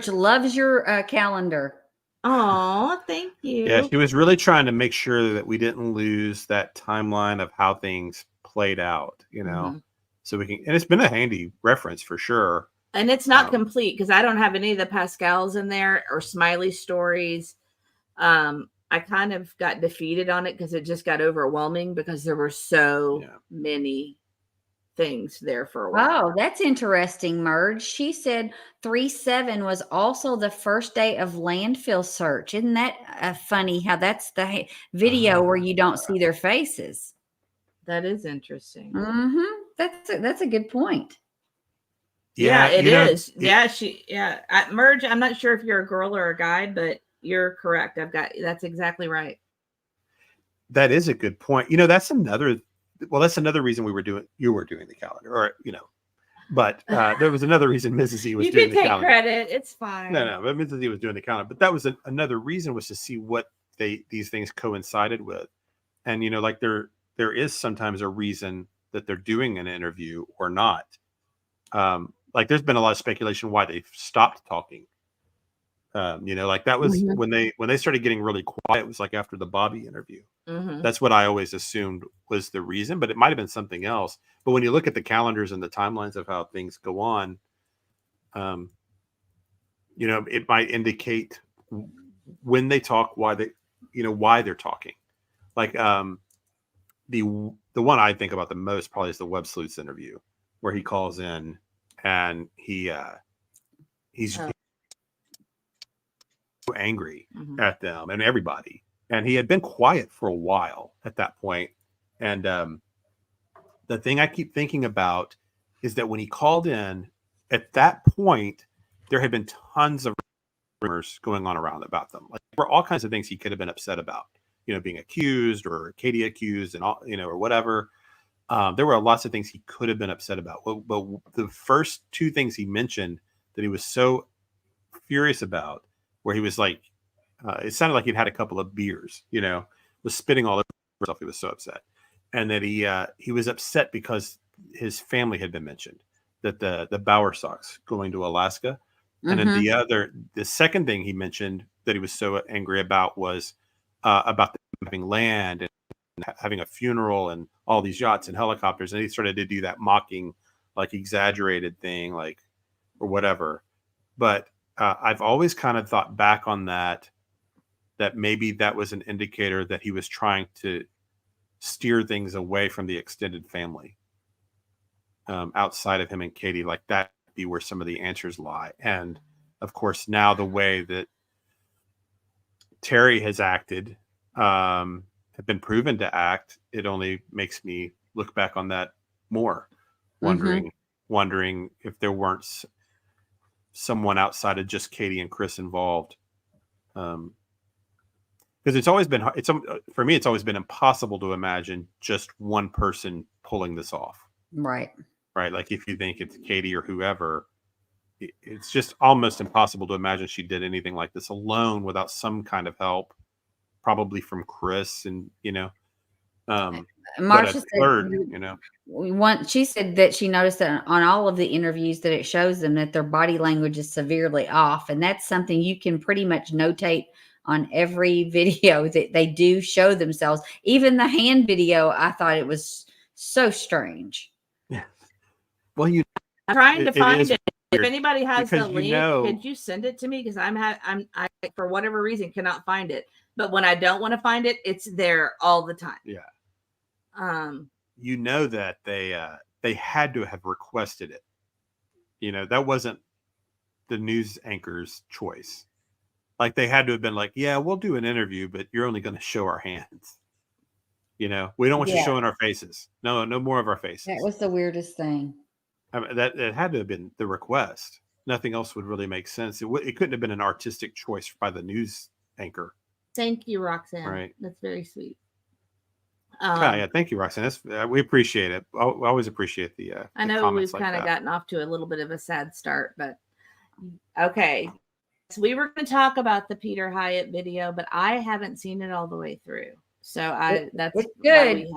loves your calendar. Oh, thank you. Yeah, she was really trying to make sure that we didn't lose that timeline of how things played out, so we can, and it's been a handy reference for sure. And it's not complete because I don't have any of the Pascals in there or Smiley stories. I kind of got defeated on it because it just got overwhelming because there were so many things there for a while. Oh, that's interesting, Merge. She said 3/7 was also the first day of landfill search. Isn't that funny how that's the video where you don't see their faces? That is interesting. Mm-hmm. That's a good point. Yeah, it is. Merge. I'm not sure if you're a girl or a guy, but you're correct. That's exactly right. That is a good point. That's another reason you were doing the calendar, or but there was another reason Mrs. E was doing the calendar. You can take credit. It's fine. No, but Mrs. E was doing the calendar. But that was another reason, was to see what these things coincided with, and like there is sometimes a reason that they're doing an interview or not. Like there's been a lot of speculation why they stopped talking. Like that was when they started getting really quiet. It was like after the Bobby interview. That's what I always assumed was the reason, but it might have been something else. But when you look at the calendars and the timelines of how things go on, it might indicate when they talk, why they're talking. Like the one I think about the most probably is the Web Sleuths interview, where he calls in and he's angry at them and everybody, and he had been quiet for a while at that point. And the thing I keep thinking about is that when he called in at that point, there had been tons of rumors going on around about them. Like there were all kinds of things he could have been upset about, being accused or Katie accused and all, or whatever. There were lots of things he could have been upset about. But the first two things he mentioned that he was so furious about, where he was like, it sounded like he'd had a couple of beers, was spitting all over himself. He was so upset. And that he was upset because his family had been mentioned, that the Bauer Sox going to Alaska. And then the second thing he mentioned that he was so angry about was about having land and having a funeral and all these yachts and helicopters. And he started to do that mocking, like exaggerated thing, like, or whatever. But I've always kind of thought back on that maybe that was an indicator that he was trying to steer things away from the extended family, outside of him and Katie, like that be where some of the answers lie. And of course, now the way that Terry has acted, have been proven to act, it only makes me look back on that more, wondering if there weren't someone outside of just Katie and Chris involved. Because it's always been, for me, it's always been impossible to imagine just one person pulling this off. Right. Like if you think it's Katie or whoever, it's just almost impossible to imagine she did anything like this alone without some kind of help, probably from Chris. And Marcia said, third, she said that she noticed that on all of the interviews that it shows them that their body language is severely off, and that's something you can pretty much notate on every video that they do show themselves. Even the hand video, I thought it was so strange. Yeah. Well, I'm trying to find it. If weird, anybody has the because link, could you send it to me? Because I for whatever reason cannot find it. But when I don't want to find it, it's there all the time. Yeah. That they had to have requested it. That wasn't the news anchor's choice. Like they had to have been like, yeah, we'll do an interview, but you're only going to show our hands. We don't want you showing our faces. No more of our faces. That was the weirdest thing. I mean, that it had to have been the request. Nothing else would really make sense. It couldn't have been an artistic choice by the news anchor. Thank you, Roxanne. Right. That's very sweet. Yeah, thank you, Roxanne. We appreciate it. I always appreciate the I know we've kind of gotten off to a little bit of a sad start, but okay. So we were going to talk about the Peter Hyatt video, but I haven't seen it all the way through. So that's good.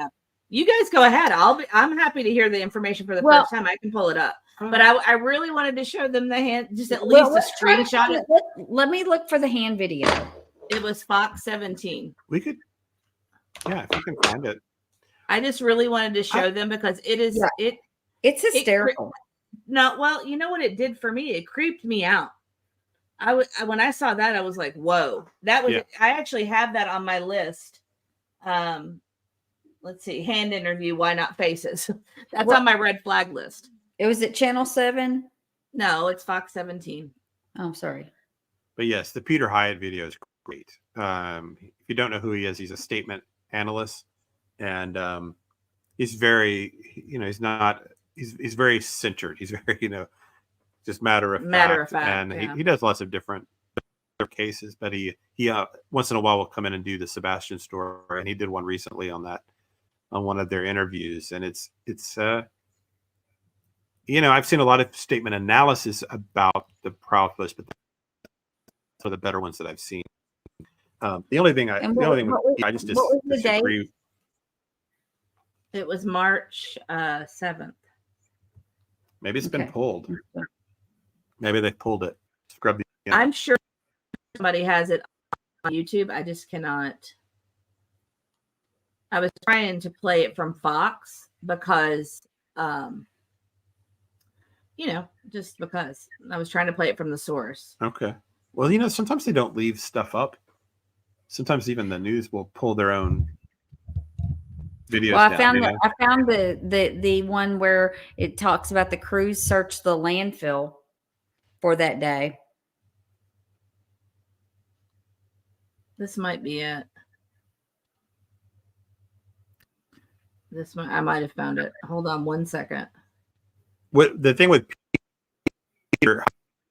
You guys go ahead. I'm happy to hear the information for the first time. I can pull it up. But I really wanted to show them the hand, just at least a screenshot. Let me look for the hand video. It was Fox 17. We could, if you can find it. I just really wanted to show them because it is it's hysterical. Well, you know what it did for me? It creeped me out. When I saw that, I was like, whoa. That was I actually have that on my list. Let's see, hand interview, why not faces? That's on my red flag list. It was at Channel 7? No, it's Fox 17. Oh, sorry. But yes, the Peter Hyatt video is great. If you don't know who he is, he's a statement analyst, and he's very, he's very centered. He's very, just matter of fact. And he does lots of different cases, but he once in a while will come in and do the Sebastian story, and he did one recently on one of their interviews, and it's I've seen a lot of statement analysis about the Proudfoot, but for the better ones that I've seen. The only thing I just disagree. It was March 7th. Maybe it's been Okay. pulled. Maybe they pulled it. Scrub the. I'm sure somebody has it on YouTube. I just cannot. I was trying to play it from Fox because, just because I was trying to play it from the source. Okay. Well, sometimes they don't leave stuff up. Sometimes even the news will pull their own videos Well, down. I found the one where it talks about the crews searched the landfill for that day. This might be it. I might have found it. Hold on one second. What the thing with Peter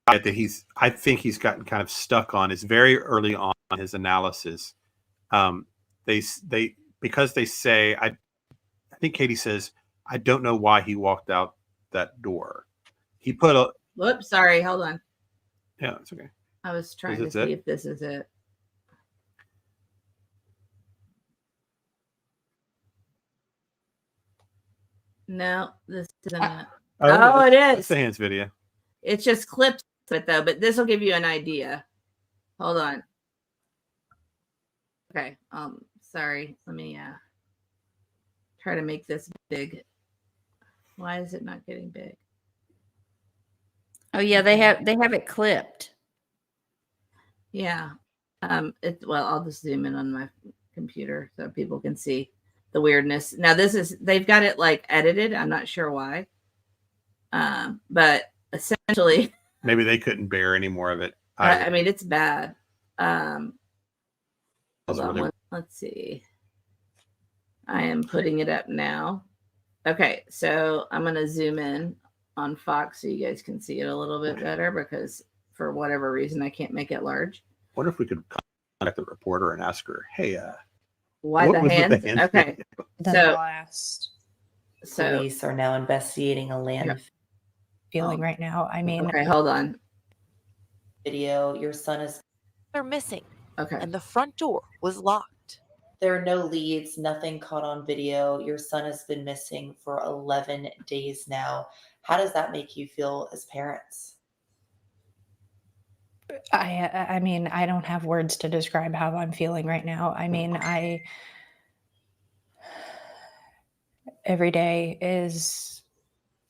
that I think he's gotten kind of stuck on is very early on in his analysis. Because they say I think Katie says I don't know why he walked out that door. He put a. Whoops, sorry. Hold on. Yeah, it's okay. I was trying to see if this is it. No, this isn't it. Oh, it is. It's the hands video. It's just clips of it though, but this will give you an idea. Hold on. Okay. Sorry. Let me try to make this big. Why is it not getting big? Oh yeah, they have it clipped. Yeah. I'll just zoom in on my computer so people can see the weirdness. Now they've got it like edited. I'm not sure why. But essentially maybe they couldn't bear any more of it. I mean, it's bad. Let's see. I am putting it up now. Okay, so I'm going to zoom in on Fox so you guys can see it a little bit better because for whatever reason I can't make it large. Wonder if we could contact the reporter and ask her, "Hey, why the hands?" Okay, so police are now investigating a land feeling right now. I mean, okay, hold on. Video. Your son is. They're missing. Okay, And the front door was locked. There are no leads. Nothing caught on video. Your son has been missing for 11 days now. How does that make you feel as parents? I mean, I don't have words to describe how I'm feeling right now. I mean, every day is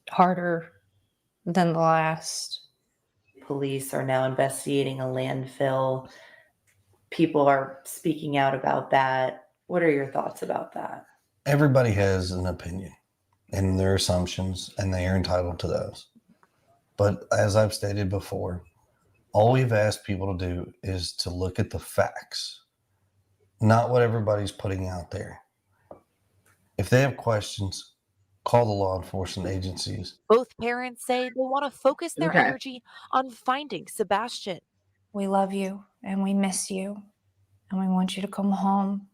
harder than the last. Police are now investigating a landfill. People are speaking out about that. What are your thoughts about that? Everybody has an opinion and their assumptions, and they are entitled to those. But as I've stated before, all we've asked people to do is to look at the facts, not what everybody's putting out there. If they have questions, call the law enforcement agencies. Both parents say they want to focus their energy on finding Sebastian. We love you and we miss you and we want you to come home.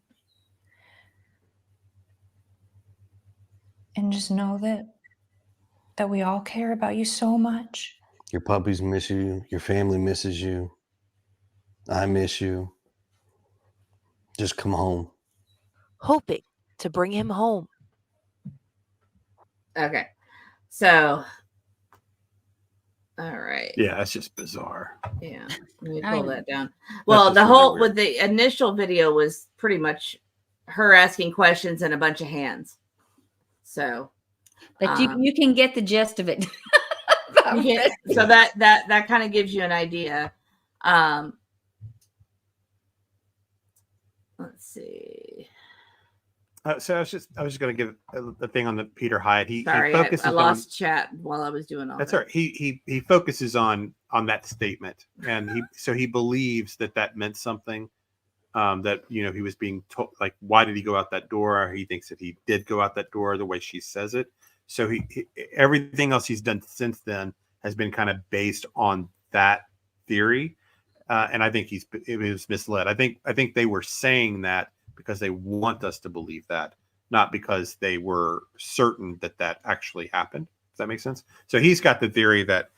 And just know that we all care about you so much. Your puppies miss you. Your family misses you. I miss you. Just come home. Hoping to bring him home. Okay, so all right. Yeah, that's just bizarre. Yeah, let me pull that down. Well, the whole with the initial video was pretty much her asking questions and a bunch of hands. So, but you can get the gist of it. So that kind of gives you an idea. Let's see. So I was just going to give a thing on the Peter Hyde. Sorry, I lost chat while I was doing all that's that. all right. He focuses on that statement, and he believes that meant something. That he was being told, like, why did he go out that door? He thinks that he did go out that door the way she says it. So he everything else he's done since then has been kind of based on that theory, and I think it was misled. I think they were saying that because they want us to believe that, not because they were certain that actually happened. Does that make sense? So he's got the theory that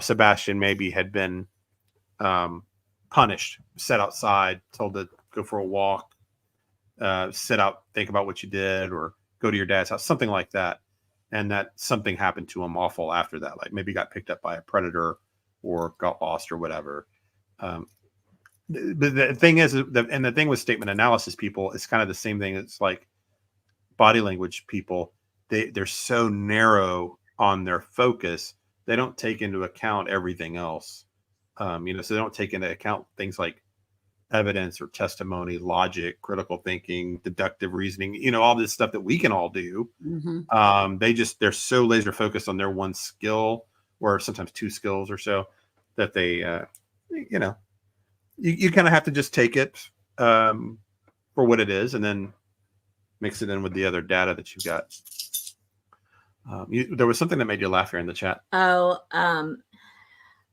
Sebastian maybe had been punished, set outside, told to go for a walk, sit out, think about what you did, or go to your dad's house, something like that. and that something happened to him awful after that, like maybe got picked up by a predator or got lost or whatever. The thing is, and the thing with statement analysis people, it's kind of the same thing. It's like body language people. They're so narrow on their focus. They don't take into account everything else. So they don't take into account things like evidence or testimony, logic, critical thinking, deductive reasoning, all this stuff that we can all do. Mm-hmm. They're so laser focused on their one skill, or sometimes two skills or so, that they, you kind of have to just take it for what it is and then mix it in with the other data that you've got. There was something that made you laugh here in the chat. Oh,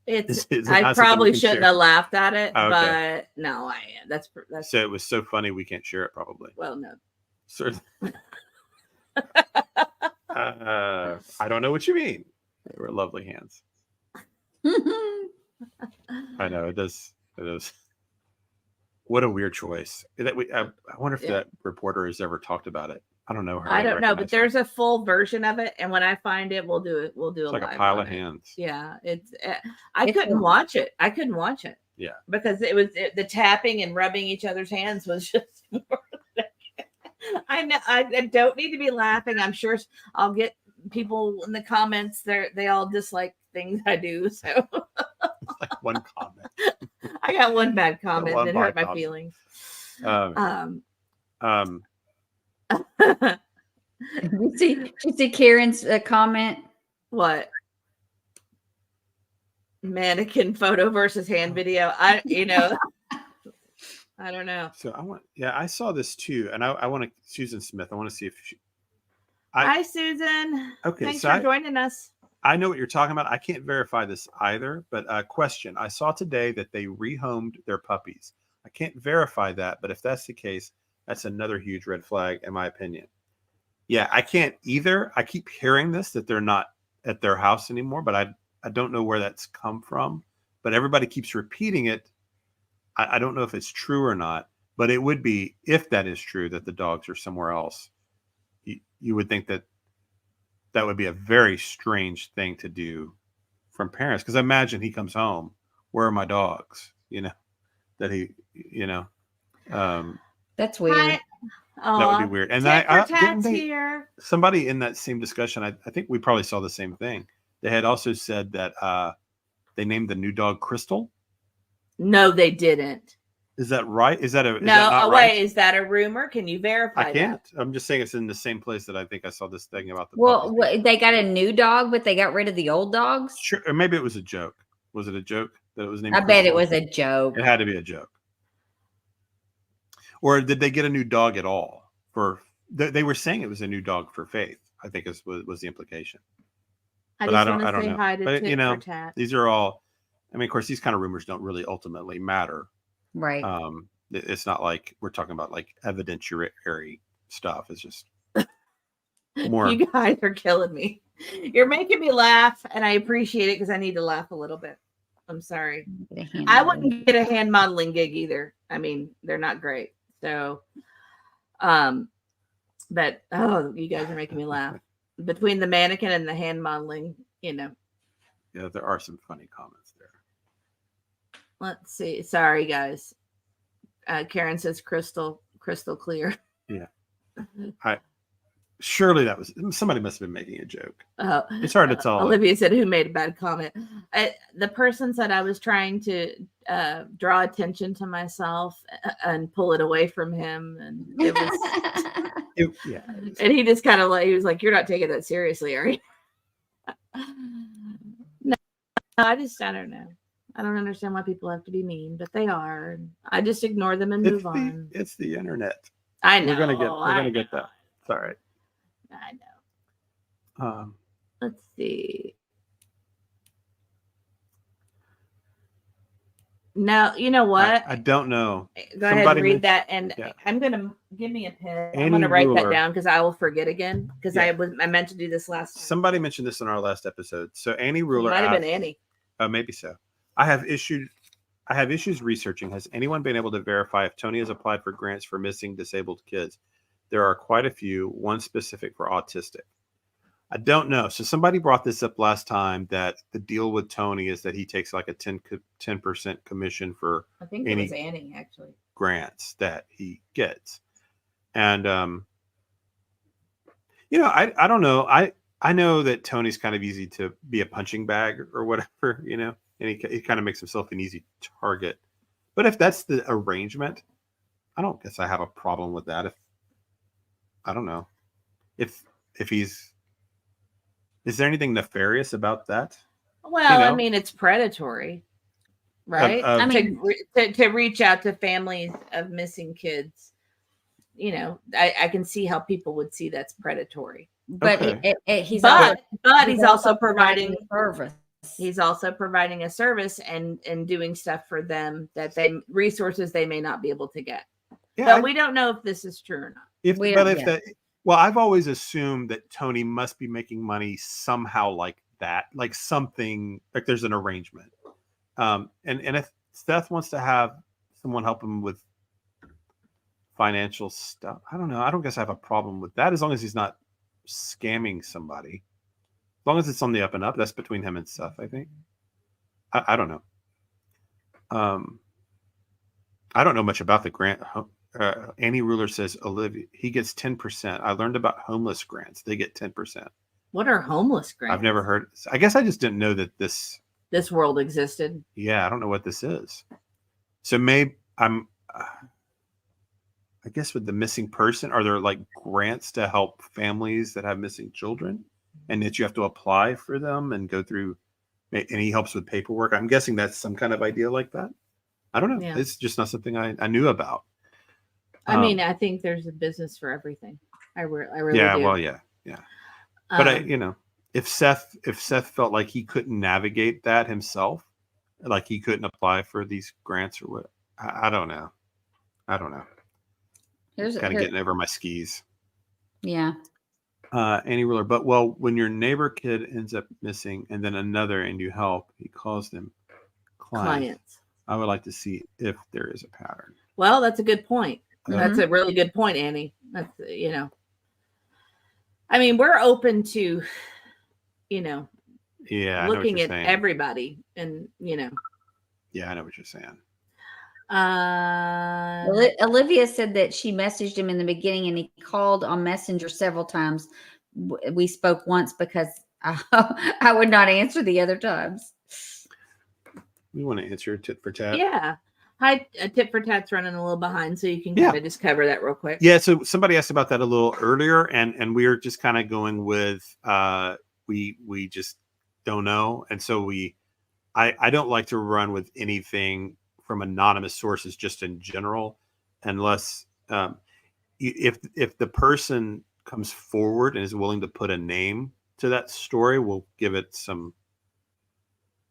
Is it I not something probably we can shouldn't share? have laughed at it, Oh, okay. but no, that's So it was so funny we can't share it probably. well, no. Certainly. I don't know what you mean. They were lovely hands. I know it does. What a weird choice. I wonder if that reporter has ever talked about it. I don't know her. I don't know, but there's a full version of it, and when I find it, we'll do it. We'll do It's like a live pile on of it. hands. Yeah, I couldn't watch it. Yeah, because it was the tapping and rubbing each other's hands was just more. I know I don't need to be laughing. I'm sure I'll get people in the comments. They all dislike things I do. So like one comment. I got one bad comment One that bad hurt my comment. feelings. You see Karen's comment? What? Mannequin photo versus hand video. I don't know. So I saw this too, and I want to, Susan Smith. I want to see if she. Hi, Susan. Okay, Thanks so for joining us. I know what you're talking about. I can't verify this either, but question. I saw today that they rehomed their puppies. I can't verify that, but if that's the case, that's another huge red flag, in my opinion. Yeah, I can't either. I keep hearing this, that they're not at their house anymore, but I don't know where that's come from. But everybody keeps repeating it. I don't know if it's true or not, but it would be, if that is true, that the dogs are somewhere else. You would think that would be a very strange thing to do from parents. Because imagine he comes home, where are my dogs? That he, That's weird. That would be weird. And somebody in that same discussion, I think we probably saw the same thing. They had also said that they named the new dog Crystal. No, they didn't. Is that right? Is that no? Is that not right? Wait, is that a rumor? Can you verify? I can't. I'm just saying it's in the same place that I think I saw this thing about the. Well, they got a new dog, but they got rid of the old dogs. Sure, or maybe it was a joke. Was it a joke that it was named? I bet it was a joke. It had to be a joke. Or did they get a new dog at all? They were saying it was a new dog for Faith. I think was the implication. I But just I don't want to say know. hi to But Tit for Tat. these are all. I mean, of course, these kind of rumors don't really ultimately matter. Right. It's not like we're talking about like evidentiary stuff. It's just more. You guys are killing me. You're making me laugh, and I appreciate it because I need to laugh a little bit. I'm sorry. I wouldn't get a hand modeling gig either. I mean, they're not great. So, but you guys are making me laugh. Between the mannequin and the hand modeling, Yeah, there are some funny comments there. Let's see. Sorry, guys. Karen says crystal clear. Yeah. Surely that was somebody must have been making a joke. Oh, it's hard to tell. Olivia said, "Who made a bad comment?" The person said I was trying to draw attention to myself and pull it away from him, and it was. And he just kind of he was like, "You're not taking that seriously, are you?" No, I don't know. I don't understand why people have to be mean, but they are. I just ignore them and move on. It's the internet. I know. We're gonna get that. It's all right. I know. Let's see. No, you know what? I don't know. Go ahead and read that, and I'm gonna give me a pen. I'm gonna write that down because I will forget again. Because I meant to do this last time. Somebody mentioned this in our last episode. So Annie Ruler might have been Annie. Maybe so. I have issues researching. Has anyone been able to verify if Tony has applied for grants for missing disabled kids? There are quite a few. One specific for autistic. I don't know. So somebody brought this up last time that the deal with Tony is that he takes like a 10% commission for I think any it was Annie actually. grants that he gets. And you know, I don't know. I know that Tony's kind of easy to be a punching bag or whatever, you know, and he kind of makes himself an easy target. But if that's the arrangement, I don't guess I have a problem with that. If I don't know if he's, is there anything nefarious about that? Well, You I know? mean, it's predatory, right? I mean- to reach out to families of missing kids. You know, I can see how people would see that's predatory. But Okay. he's But also, he's also providing a service. he's also providing a service and doing stuff for them that resources they may not be able to get. yeah, But we don't know if this is true or not. if we but don't- if yeah. well, I've always assumed that Tony must be making money somehow like that, like something like there's an arrangement. And if Seth wants to have someone help him with financial stuff, I don't know. I don't guess I have a problem with that as long as he's not scamming somebody. As long as it's on the up and up, that's between him and Seth, I think. I don't know. I don't know much about the grant. Annie Ruler says, Olivia, he gets 10%. I learned about homeless grants. They get 10%. What are homeless grants? I've never heard. I guess I just didn't know that this. This world existed. Yeah, I don't know what this is. So maybe I guess with the missing person, are there like grants to help families that have missing children, and that you have to apply for them and go through, and he helps with paperwork? I'm guessing that's some kind of idea like that. I don't know. Yeah. It's just not something I knew about. I mean, I think there's a business for everything. I really yeah, do. well, yeah. But I, Um, you know, if Seth felt like he couldn't navigate that himself, like he couldn't apply for these grants or what, I don't know. Here's Kind of getting over my skis. yeah. Annie Ruler, but well, when your neighbor kid ends up missing and then another and you help, he calls them clients. I would like to see if there is a pattern. Well, that's a good point. Yeah. That's a really good point, Annie. That's, you know, I mean, we're open to, you know, Yeah, I know what looking you're at saying. everybody and, you know, Yeah, I know what you're saying. Olivia said that she messaged him in the beginning and he called on Messenger several times. We spoke once because I would not answer the other times. We want to answer tit for tat. yeah. Hi, Tit for Tat's running a little behind, so you can Yeah. kind of just cover that real quick. Yeah, so somebody asked about that a little earlier, and we are just kind of going with we just don't know, and so I don't like to run with anything from anonymous sources just in general, unless if the person comes forward and is willing to put a name to that story, we'll give it some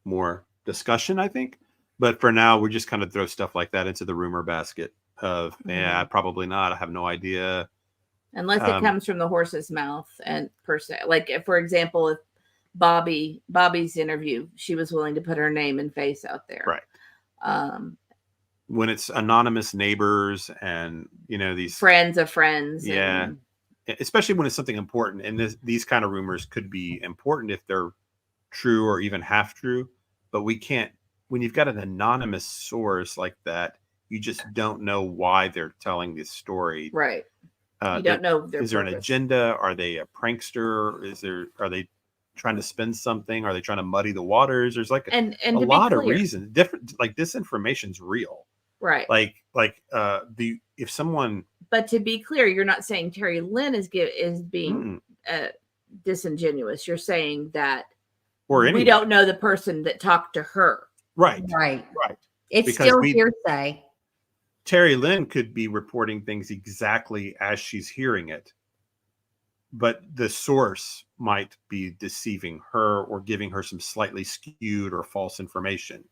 more discussion, I think. But for now, we just kind of throw stuff like that into the rumor basket of, yeah, probably not. I have no idea. Unless it comes from the horse's mouth and per se. Like, if, for example, if Bobby's interview, she was willing to put her name and face out there. Right. When it's anonymous neighbors and, you know, these friends of friends. Yeah. And, especially when it's something important. And these kind of rumors could be important if they're true or even half true. But we can't, when you've got an anonymous source like that, you just don't know why they're telling this story. right. You don't know their Is there an purpose. agenda? Are they a prankster? Are they trying to spin something? Are they trying to muddy the waters? There's like And a to be lot of clear, reasons. Different, like disinformation's real. right? If someone, But to be clear, you're not saying Terry Lynn is being disingenuous. You're saying that or anyone, we don't know the person that talked to her. right, Right. right. It's Because still we- hearsay. Terry Lynn could be reporting things exactly as she's hearing it, but the source might be deceiving her or giving her some slightly skewed or false information.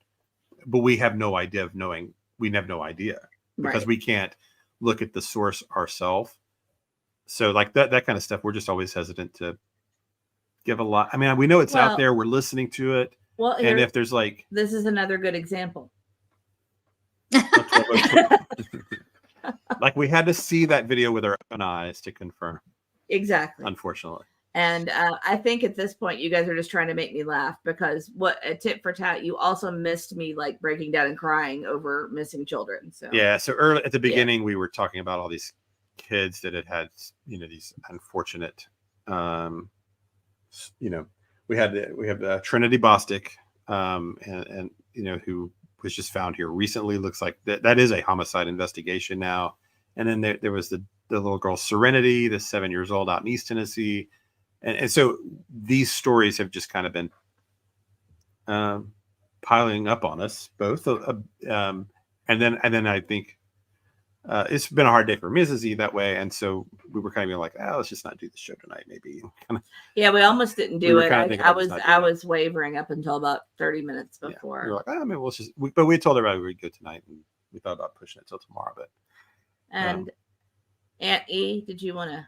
But we have no idea of knowing. We have no idea because Right. we can't look at the source ourselves. So like that kind of stuff, we're just always hesitant to give a lot. I mean, we know it's Well- out there. We're listening to it. Well, And here, if there's like, this is another good example. like we had to see that video with our own eyes to confirm, Exactly. unfortunately. And I think at this point, you guys are just trying to make me laugh because what a tit for tat, you also missed me like breaking down and crying over missing children. So yeah. So early at the beginning, we were talking about all these kids that had these unfortunate, we have Trinity Bostic, and who was just found here recently. Looks like that is a homicide investigation now. And then there was the little girl Serenity, the 7 years old out in East Tennessee. And so these stories have just kind of been piling up on us both. And then I think it's been a hard day for Mrs. E that way. And so we were kind of being like, let's just not do the show tonight, maybe. Yeah, we almost didn't do it. I was it. wavering up until about 30 minutes before. Yeah. We were like, maybe we'll just. But we told everybody we'd go tonight, and we thought about pushing it till tomorrow. But and Aunt E, did you want to?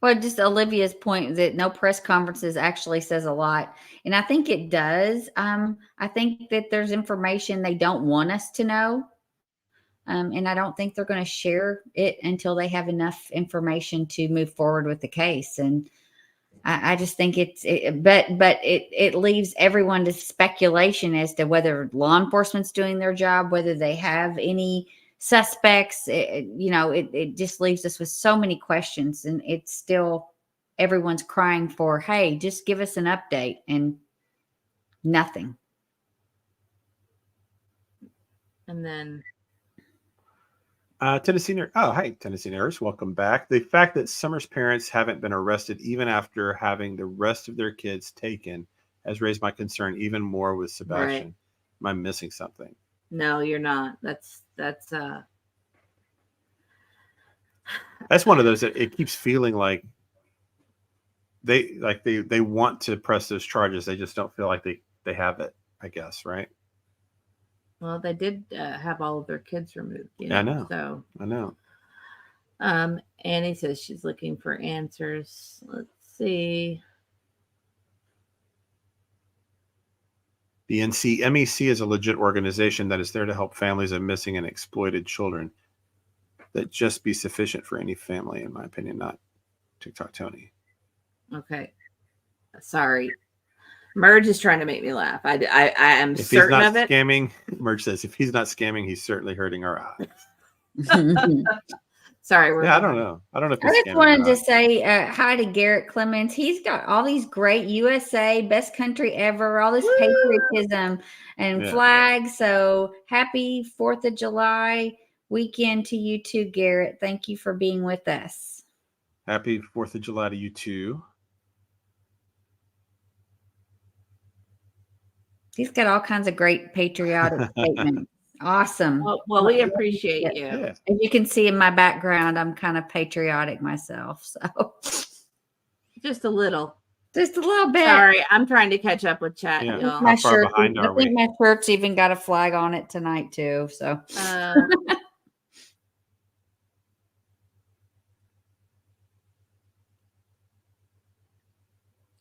Well, just Olivia's point that no press conferences actually says a lot. And I think it does. I think that there's information they don't want us to know. And I don't think they're going to share it until they have enough information to move forward with the case. And I just think it leaves everyone to speculation as to whether law enforcement's doing their job, whether they have any suspects. It just leaves us with so many questions, and it's still everyone's crying for, hey, just give us an update, and nothing. And then Tennessee Nurse. Oh, hi, Tennessee Nurse. Welcome back. The fact that Summer's parents haven't been arrested even after having the rest of their kids taken has raised my concern even more with Sebastian. Right. Am I missing something? No, you're not. That's one of those that it keeps feeling like they want to press those charges. They just don't feel like they have it, I guess, right? Well, they did have all of their kids removed. I know. So I know. Annie says she's looking for answers. Let's see. The MEC is a legit organization that is there to help families of missing and exploited children. That just be sufficient for any family, in my opinion, not TikTok Tony. Okay. Sorry. Merge is trying to make me laugh. I am certain of it. Scamming, Merge says, if he's not scamming, he's certainly hurting our eyes. Sorry. I don't know. I don't know if I just wanted to say hi to Garrett Clemens. He's got all these great USA, best country ever, all this patriotism and flags. So happy 4th of July weekend to you too, Garrett. Thank you for being with us. Happy 4th of July to you too. He's got all kinds of great patriotic statements. Awesome. Well, we appreciate you. Yeah. As you can see in my background, I'm kind of patriotic myself. So just a little bit. Sorry, I'm trying to catch up with chat. Yeah. Y'all. My How far shirt, behind are I think my shirt's even got a flag on it tonight too. So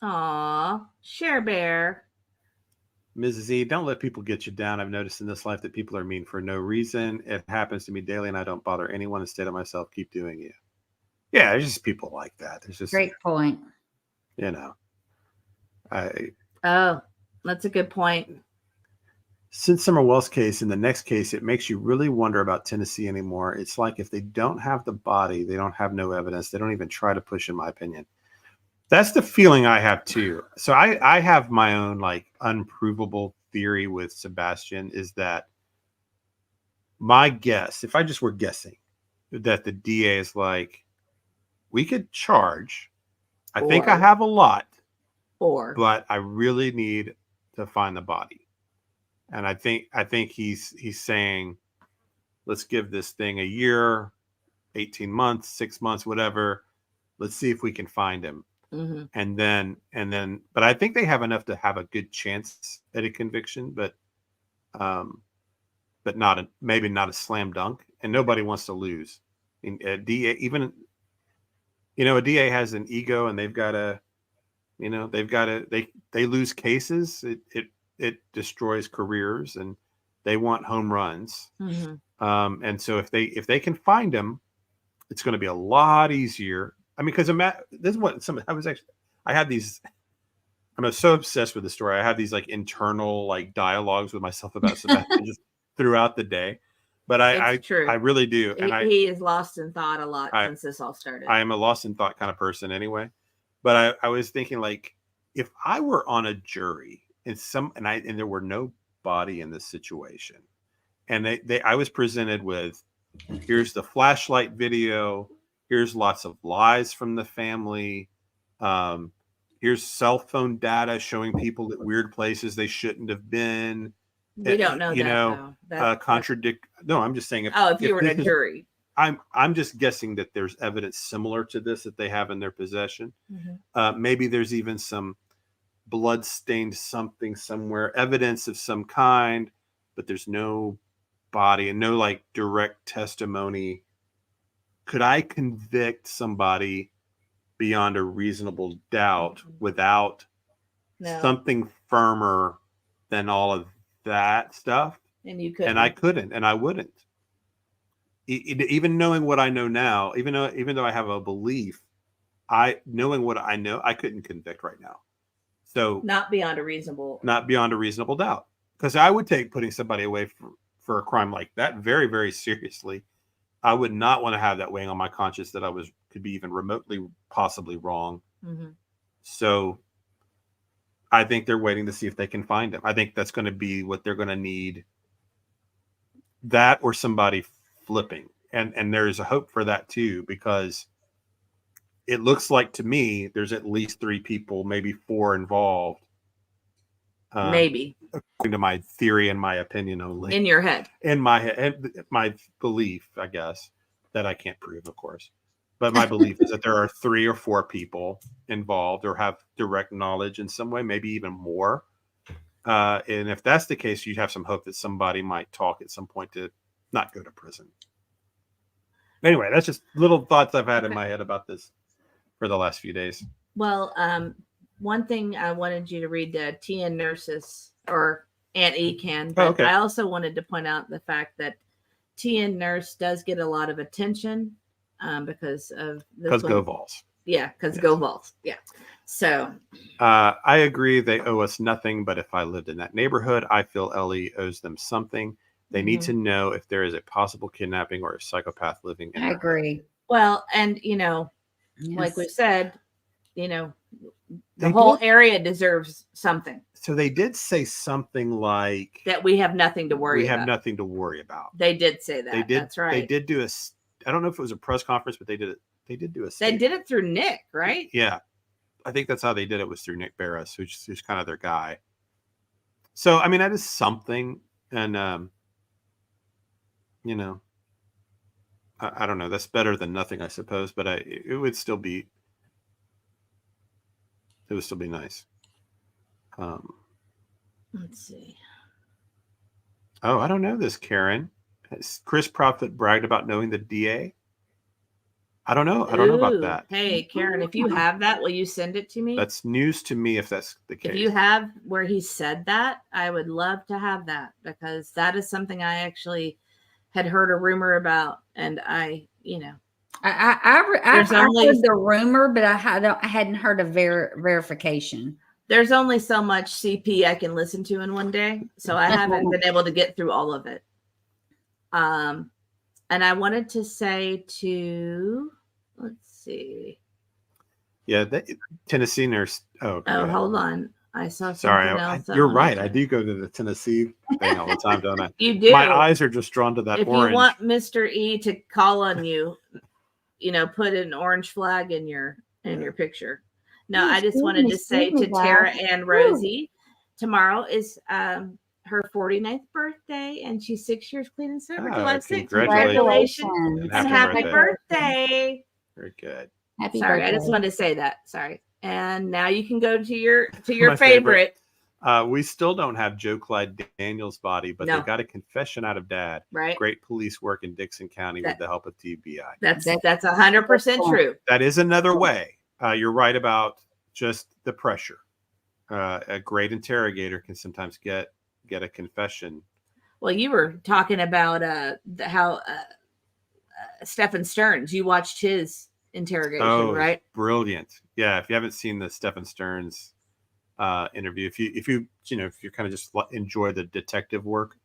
aw, Share Bear. Mrs. E, don't let people get you down. I've noticed in this life that people are mean for no reason. It happens to me daily, and I don't bother anyone. Instead of myself, keep doing you. Yeah, there's just people like that. There's just great point. That's a good point. Since Summer Wells case, in the next case, it makes you really wonder about Tennessee anymore. It's like if they don't have the body, they don't have no evidence. They don't even try to push, in my opinion. That's the feeling I have too. So I have my own like unprovable theory with Sebastian is that my guess, if I just were guessing, that the DA is like, we could charge. I think I have a lot, but I really need to find the body. And I think he's saying, let's give this thing a year, 18 months, 6 months, whatever. Let's see if we can find him. Mm-hmm. And then, but I think they have enough to have a good chance at a conviction, but maybe not a slam dunk. And nobody wants to lose. I mean, a DA, even, a DA has an ego, and they've got to, they lose cases. It destroys careers, and they want home runs. Mm-hmm. And so if they can find him, it's going to be a lot easier. I mean, because this is what I I have these. I'm so obsessed with the story. I have these like internal like dialogues with myself about Sebastian just throughout the day. But It's true. I really do, and He is lost in thought a lot since this all started. I am a lost in thought kind of person anyway. But I was thinking, like, if I were on a jury and there were no body in this situation, and I was presented with, here's the flashlight video, here's lots of lies from the family, here's cell phone data showing people at weird places they shouldn't have been. We don't know Contradict. No, I'm just saying. If you were in a jury, I'm just guessing that there's evidence similar to this that they have in their possession. Maybe there's even some blood-stained something somewhere, evidence of some kind, but there's no body and no like direct testimony. Could I convict somebody beyond a reasonable doubt without something firmer than all of that stuff? And you could, and I couldn't, and I wouldn't. Even knowing what I know now, even though I have a belief, knowing what I know, I couldn't convict right now. So not beyond a reasonable doubt, because I would take putting somebody away for a crime like that very, very seriously. I would not want to have that weighing on my conscience that could be even remotely possibly wrong. So I think they're waiting to see if they can find him. I think that's going to be what they're going to need. That or somebody flipping. And there's a hope for that too, because it looks like to me there's at least 3 people, maybe 4 involved. Maybe. According to my theory and my opinion only. In your head. In my head, my belief, I guess, that I can't prove, of course. But my belief is that there are 3 or 4 people involved or have direct knowledge in some way, maybe even more. And if that's the case, you'd have some hope that somebody might talk at some point to not go to prison. Anyway, that's just little thoughts I've had in my head about this for the last few days. Well, one thing I wanted you to read the TN Nurses or Aunt E can, but I also wanted to point out the fact that TN Nurse does get a lot of attention because of this Go Vols. Yeah, because Go Vols. Yeah. So I agree they owe us nothing, but if I lived in that neighborhood, I feel Ellie owes them something. They need to know if there is a possible kidnapping or a psychopath living in I agree. Well, and like we said, the whole area deserves something. So they did say something like that we have nothing to worry about. We have nothing to worry about. They did say that. They did. That's right. They did do I don't know if it was a press conference, but they did it. They did do a statement. They did it through Nick, right? Yeah. I think that's how they did it, was through Nick Barris, who's kind of their guy. So, I mean, that is something. And, I don't know. That's better than nothing, I suppose. But it would still be nice. Let's see. Oh, I don't know this, Karen. Has Chris Proudfoot bragged about knowing the DA? I don't know. I don't know about that. Hey, Karen, if you have that, will you send it to me? That's news to me if that's the case. If you have where he said that, I would love to have that, because that is something I actually had heard a rumor about, and I heard the rumor, but I hadn't heard a verification. There's only so much CP I can listen to in one day, so I haven't been able to get through all of it. And I wanted to say let's see. Yeah, Tennessee nurse. Oh, hold on. I saw something else. You're right. I do go to the Tennessee thing all the time, don't I? You do. My eyes are just drawn to that orange. If you want Mr. E to call on you, put an orange flag in your picture. No, I just wanted to say to Tara and Rosie, tomorrow is her 49th birthday, and she's 6 years clean and sober. July 6th. Congratulations. And happy birthday. Very good. Happy Sorry, birthday. I just wanted to say that. Sorry. And now you can go to your favorite. We still don't have Joe Clyde Daniels' body, but they got a confession out of Dad. Right. Great police work in Dixon County with the help of TBI. That's 100% true. That is another way. You're right about just the pressure. A great interrogator can sometimes get a confession. Well, you were talking about how Stephen Stearns. You watched his interrogation, right? Brilliant. Yeah, if you haven't seen the Stephen Stearns interview, if you kind of just enjoy the detective work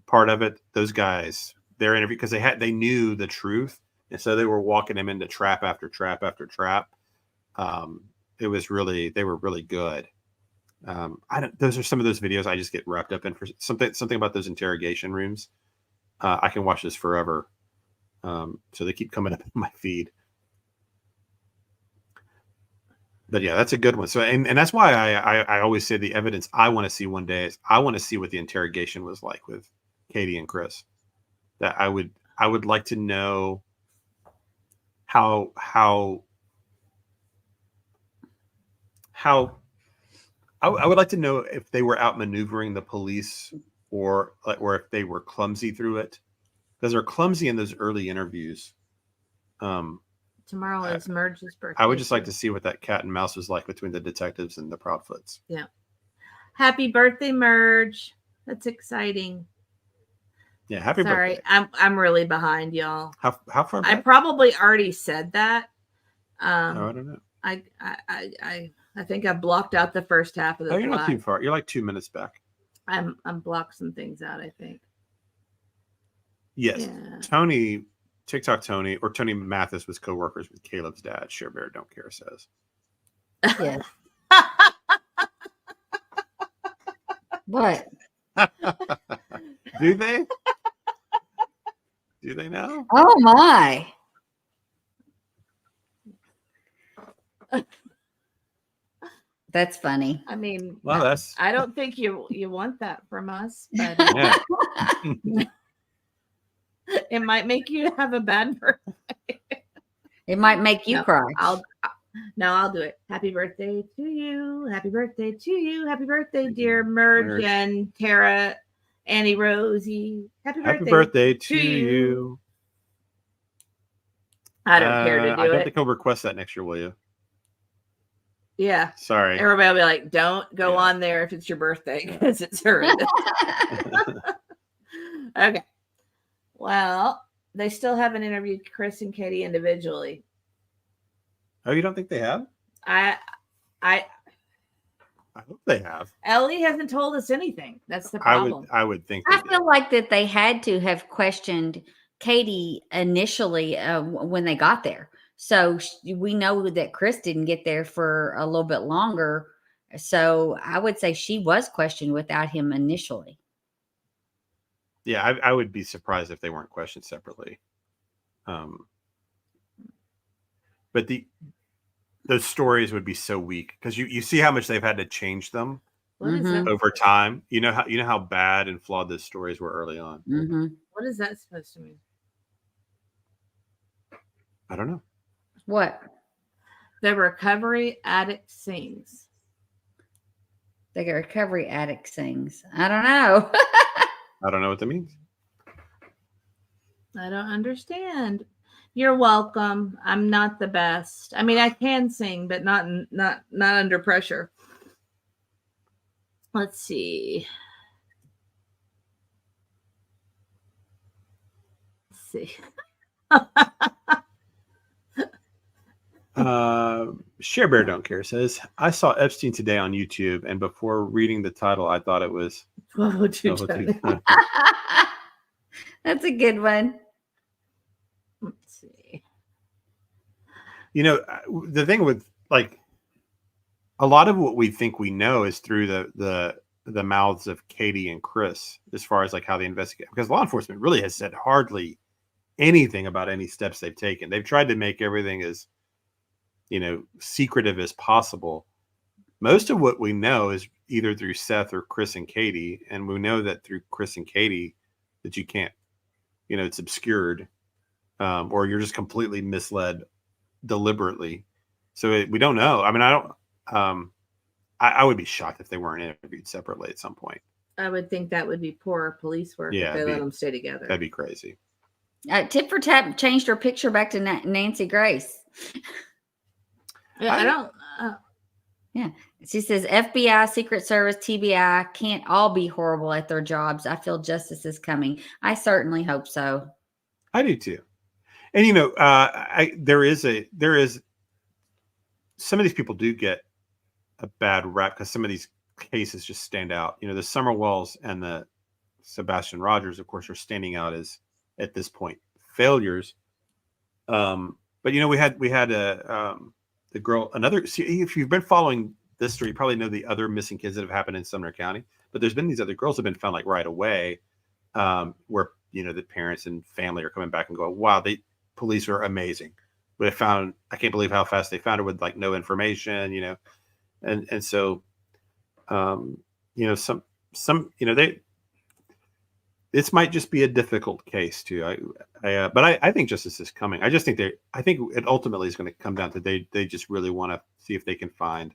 part of it, those guys, their interview, because they knew the truth, and so they were walking him into trap after trap after trap. They were really good. Those are some of those videos I just get wrapped up in for something about those interrogation rooms. I can watch this forever. So they keep coming up in my feed. But yeah, that's a good one. So, and that's why I always say the evidence I want to see one day is I want to see what the interrogation was like with Katie and Chris. That I would like to know how I would like to know if they were outmaneuvering the police or if they were clumsy through it, because they're clumsy in those early interviews. Tomorrow is Merge's birthday. I would just like to see what that cat and mouse was like between the detectives and the Proudfoots. Yeah. Happy birthday, Merge. That's exciting. Yeah, happy Sorry, birthday. I'm really behind, y'all. How far back? I probably already said that. I don't know. I think I blocked out the first half of the You're not live. too far. You're like 2 minutes back. I'm blocked some things out, I think. Yes. Yeah. TikTok Tony Mathis was co-workers with Caleb's dad. Share Bear Don't Care says. Yes. What? Do they? Do they know? Oh my. That's funny. I mean, Well, that's I don't think you want that from us, but yeah. it might make you have a bad birthday. It might make you cry. I'll do it. Happy birthday to you. Happy birthday to you. Happy birthday, dear Merge and Tara, Annie Rosie. Happy birthday to you. I don't care to do I don't it. think he'll request that next year, will you? Yeah. Sorry. Everybody will be like, don't go on there if it's your birthday because it's horrendous. Okay. Well, they still haven't interviewed Chris and Katie individually. Oh, you don't think they have? I hope they have. Ellie hasn't told us anything. That's the problem. I would think. I feel like that they had to have questioned Katie initially when they got there. So we know that Chris didn't get there for a little bit longer. So I would say she was questioned without him initially. Yeah, I would be surprised if they weren't questioned separately. But those stories would be so weak because you see how much they've had to change them over time. You know how bad and flawed those stories were early on. Mm-hmm. What is that supposed to mean? I don't know. What? The recovery addict sings. The recovery addict sings. I don't know. I don't know what that means. I don't understand. You're welcome. I'm not the best. I mean, I can sing, but not under pressure. Let's see. Share Bear Don't Care says, I saw Epstein today on YouTube, and before reading the title, I thought it was 1202. That's a good one. Let's see. You know, the thing with like a lot of what we think we know is through the mouths of Katie and Chris, as far as like how they investigate, because law enforcement really has said hardly anything about any steps they've taken. They've tried to make everything as, secretive as possible. Most of what we know is either through Seth or Chris and Katie. And we know that through Chris and Katie that you can't, it's obscured, or you're just completely misled deliberately. So we don't know. I mean, I would be shocked if they weren't interviewed separately at some point. I would think that would be poor police work if they let them stay together. That'd be crazy. Tit for Tat changed her picture back to Nancy Grace. Yeah, I don't. Yeah. She says FBI, Secret Service, TBI can't all be horrible at their jobs. I feel justice is coming. I certainly hope so. I do too. And there is some of these people do get a bad rap because some of these cases just stand out. The Summerwells and the Sebastian Rogers, of course, are standing out as at this point failures. But we had the girl, if you've been following this story, you probably know the other missing kids that have happened in Sumner County. But there's been these other girls that have been found like right away, where the parents and family are coming back and going, wow, police are amazing. But I can't believe how fast they found her with like no information, and so this might just be a difficult case too. But I think justice is coming. I think it ultimately is going to come down to they just really want to see if they can find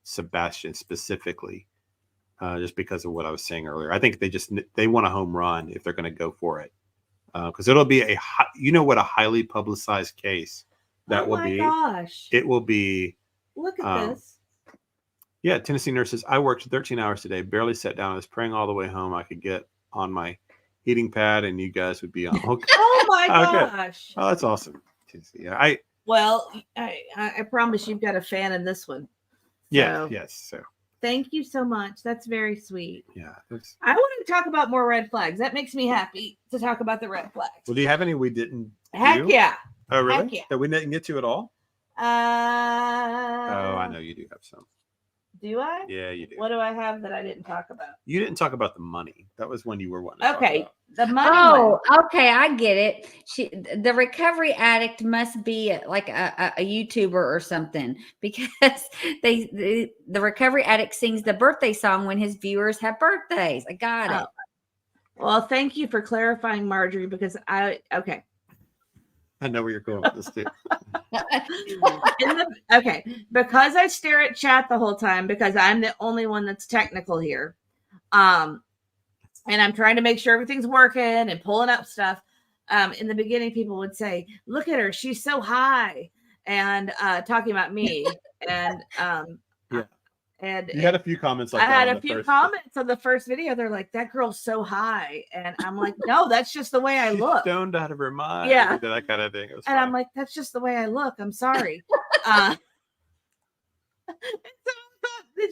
Sebastian specifically, just because of what I was saying earlier. I think they want a home run if they're going to go for it, because it'll be what a highly publicized case that will be. Gosh, it will be. Look at this. Yeah, Tennessee nurses. I worked 13 hours today, barely sat down. I was praying all the way home I could get on my heating pad, and you guys would be on. Okay. Oh my Okay. gosh! Oh, that's awesome. Yeah, I promise you've got a fan in this one. Yeah. Yes. So. Thank you so much. That's very sweet. Yeah. I wanted to talk about more red flags. That makes me happy to talk about the red flags. Well, do you have any we didn't? Heck yeah. Oh, really? Heck yeah. That we didn't get to at all? Oh, I know you do have some. Do I? Yeah, you do. What do I have that I didn't talk about? You didn't talk about the money. That was when you were wanting to talk Okay. about. The money. Oh, okay, I get it. The recovery addict must be like a YouTuber or something, because the recovery addict sings the birthday song when his viewers have birthdays. I got it. Well, thank you for clarifying, Marjorie, because okay. I know where you're going with this too. Because I stare at chat the whole time, because I'm the only one that's technical here. And I'm trying to make sure everything's working and pulling up stuff. In the beginning, people would say, look at her, she's so high, and talking about me. And and you had a few comments like I that. had a few comments on the first video. They're like, that girl's so high. And I'm like, no, that's just the way I look. Stoned out of her mind. Yeah. That kind of thing. And I'm like, that's just the way I look. I'm sorry. That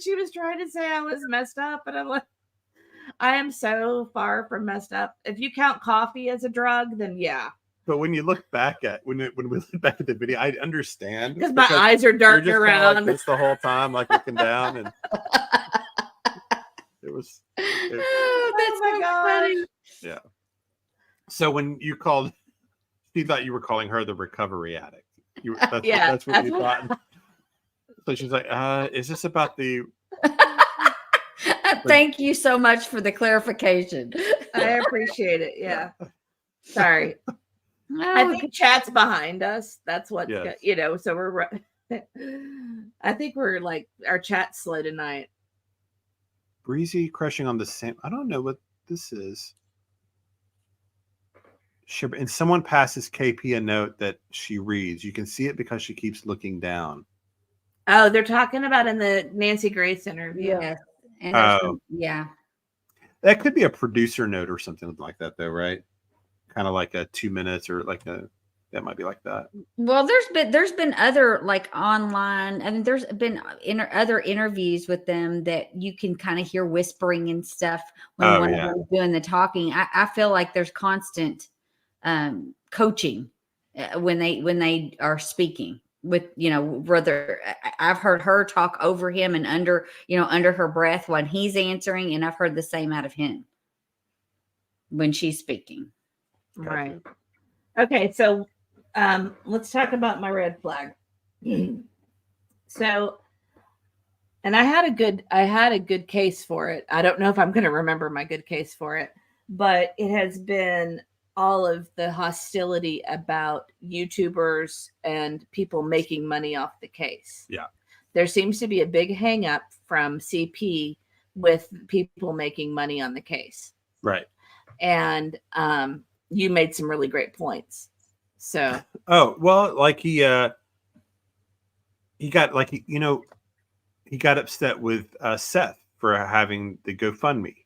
she was trying to say I was messed up. And I'm like, I am so far from messed up. If you count coffee as a drug, then yeah. But when you look back at when we look back at the video, I understand because my eyes are darting around like this the whole time, like looking down, and it was. Oh my gosh! Yeah. So when you called, she thought you were calling her the recovery addict. That's what you thought. So she's like, "Is this about the?" Thank you so much for the clarification. I appreciate it. Yeah. Sorry. Oh, I think chat's behind us. That's what, yes. So we're, I think we're like, our chat's slow tonight. Breezy crushing on the same. I don't know what this is. And someone passes KP a note that she reads. You can see it because she keeps looking down. Oh, they're talking about in the Nancy Grace interview. Yeah. And yeah. That could be a producer note or something like that, though, right? Kind of like a 2 minutes, or like that might be like that. Well, there's been other like online. I mean, there's been other interviews with them that you can kind of hear whispering and stuff when one of them is doing the talking. I feel like there's constant coaching when they are speaking with, whether I've heard her talk over him and under her breath when he's answering, and I've heard the same out of him when she's speaking. Right. Okay. So, let's talk about my red flag. So, and I had a good case for it. I don't know if I'm going to remember my good case for it, but it has been all of the hostility about YouTubers and people making money off the case. Yeah. There seems to be a big hang up from CP with people making money on the case. Right. And, you made some really great points. So, oh, well, like he got like, he got upset with Seth for having the GoFundMe.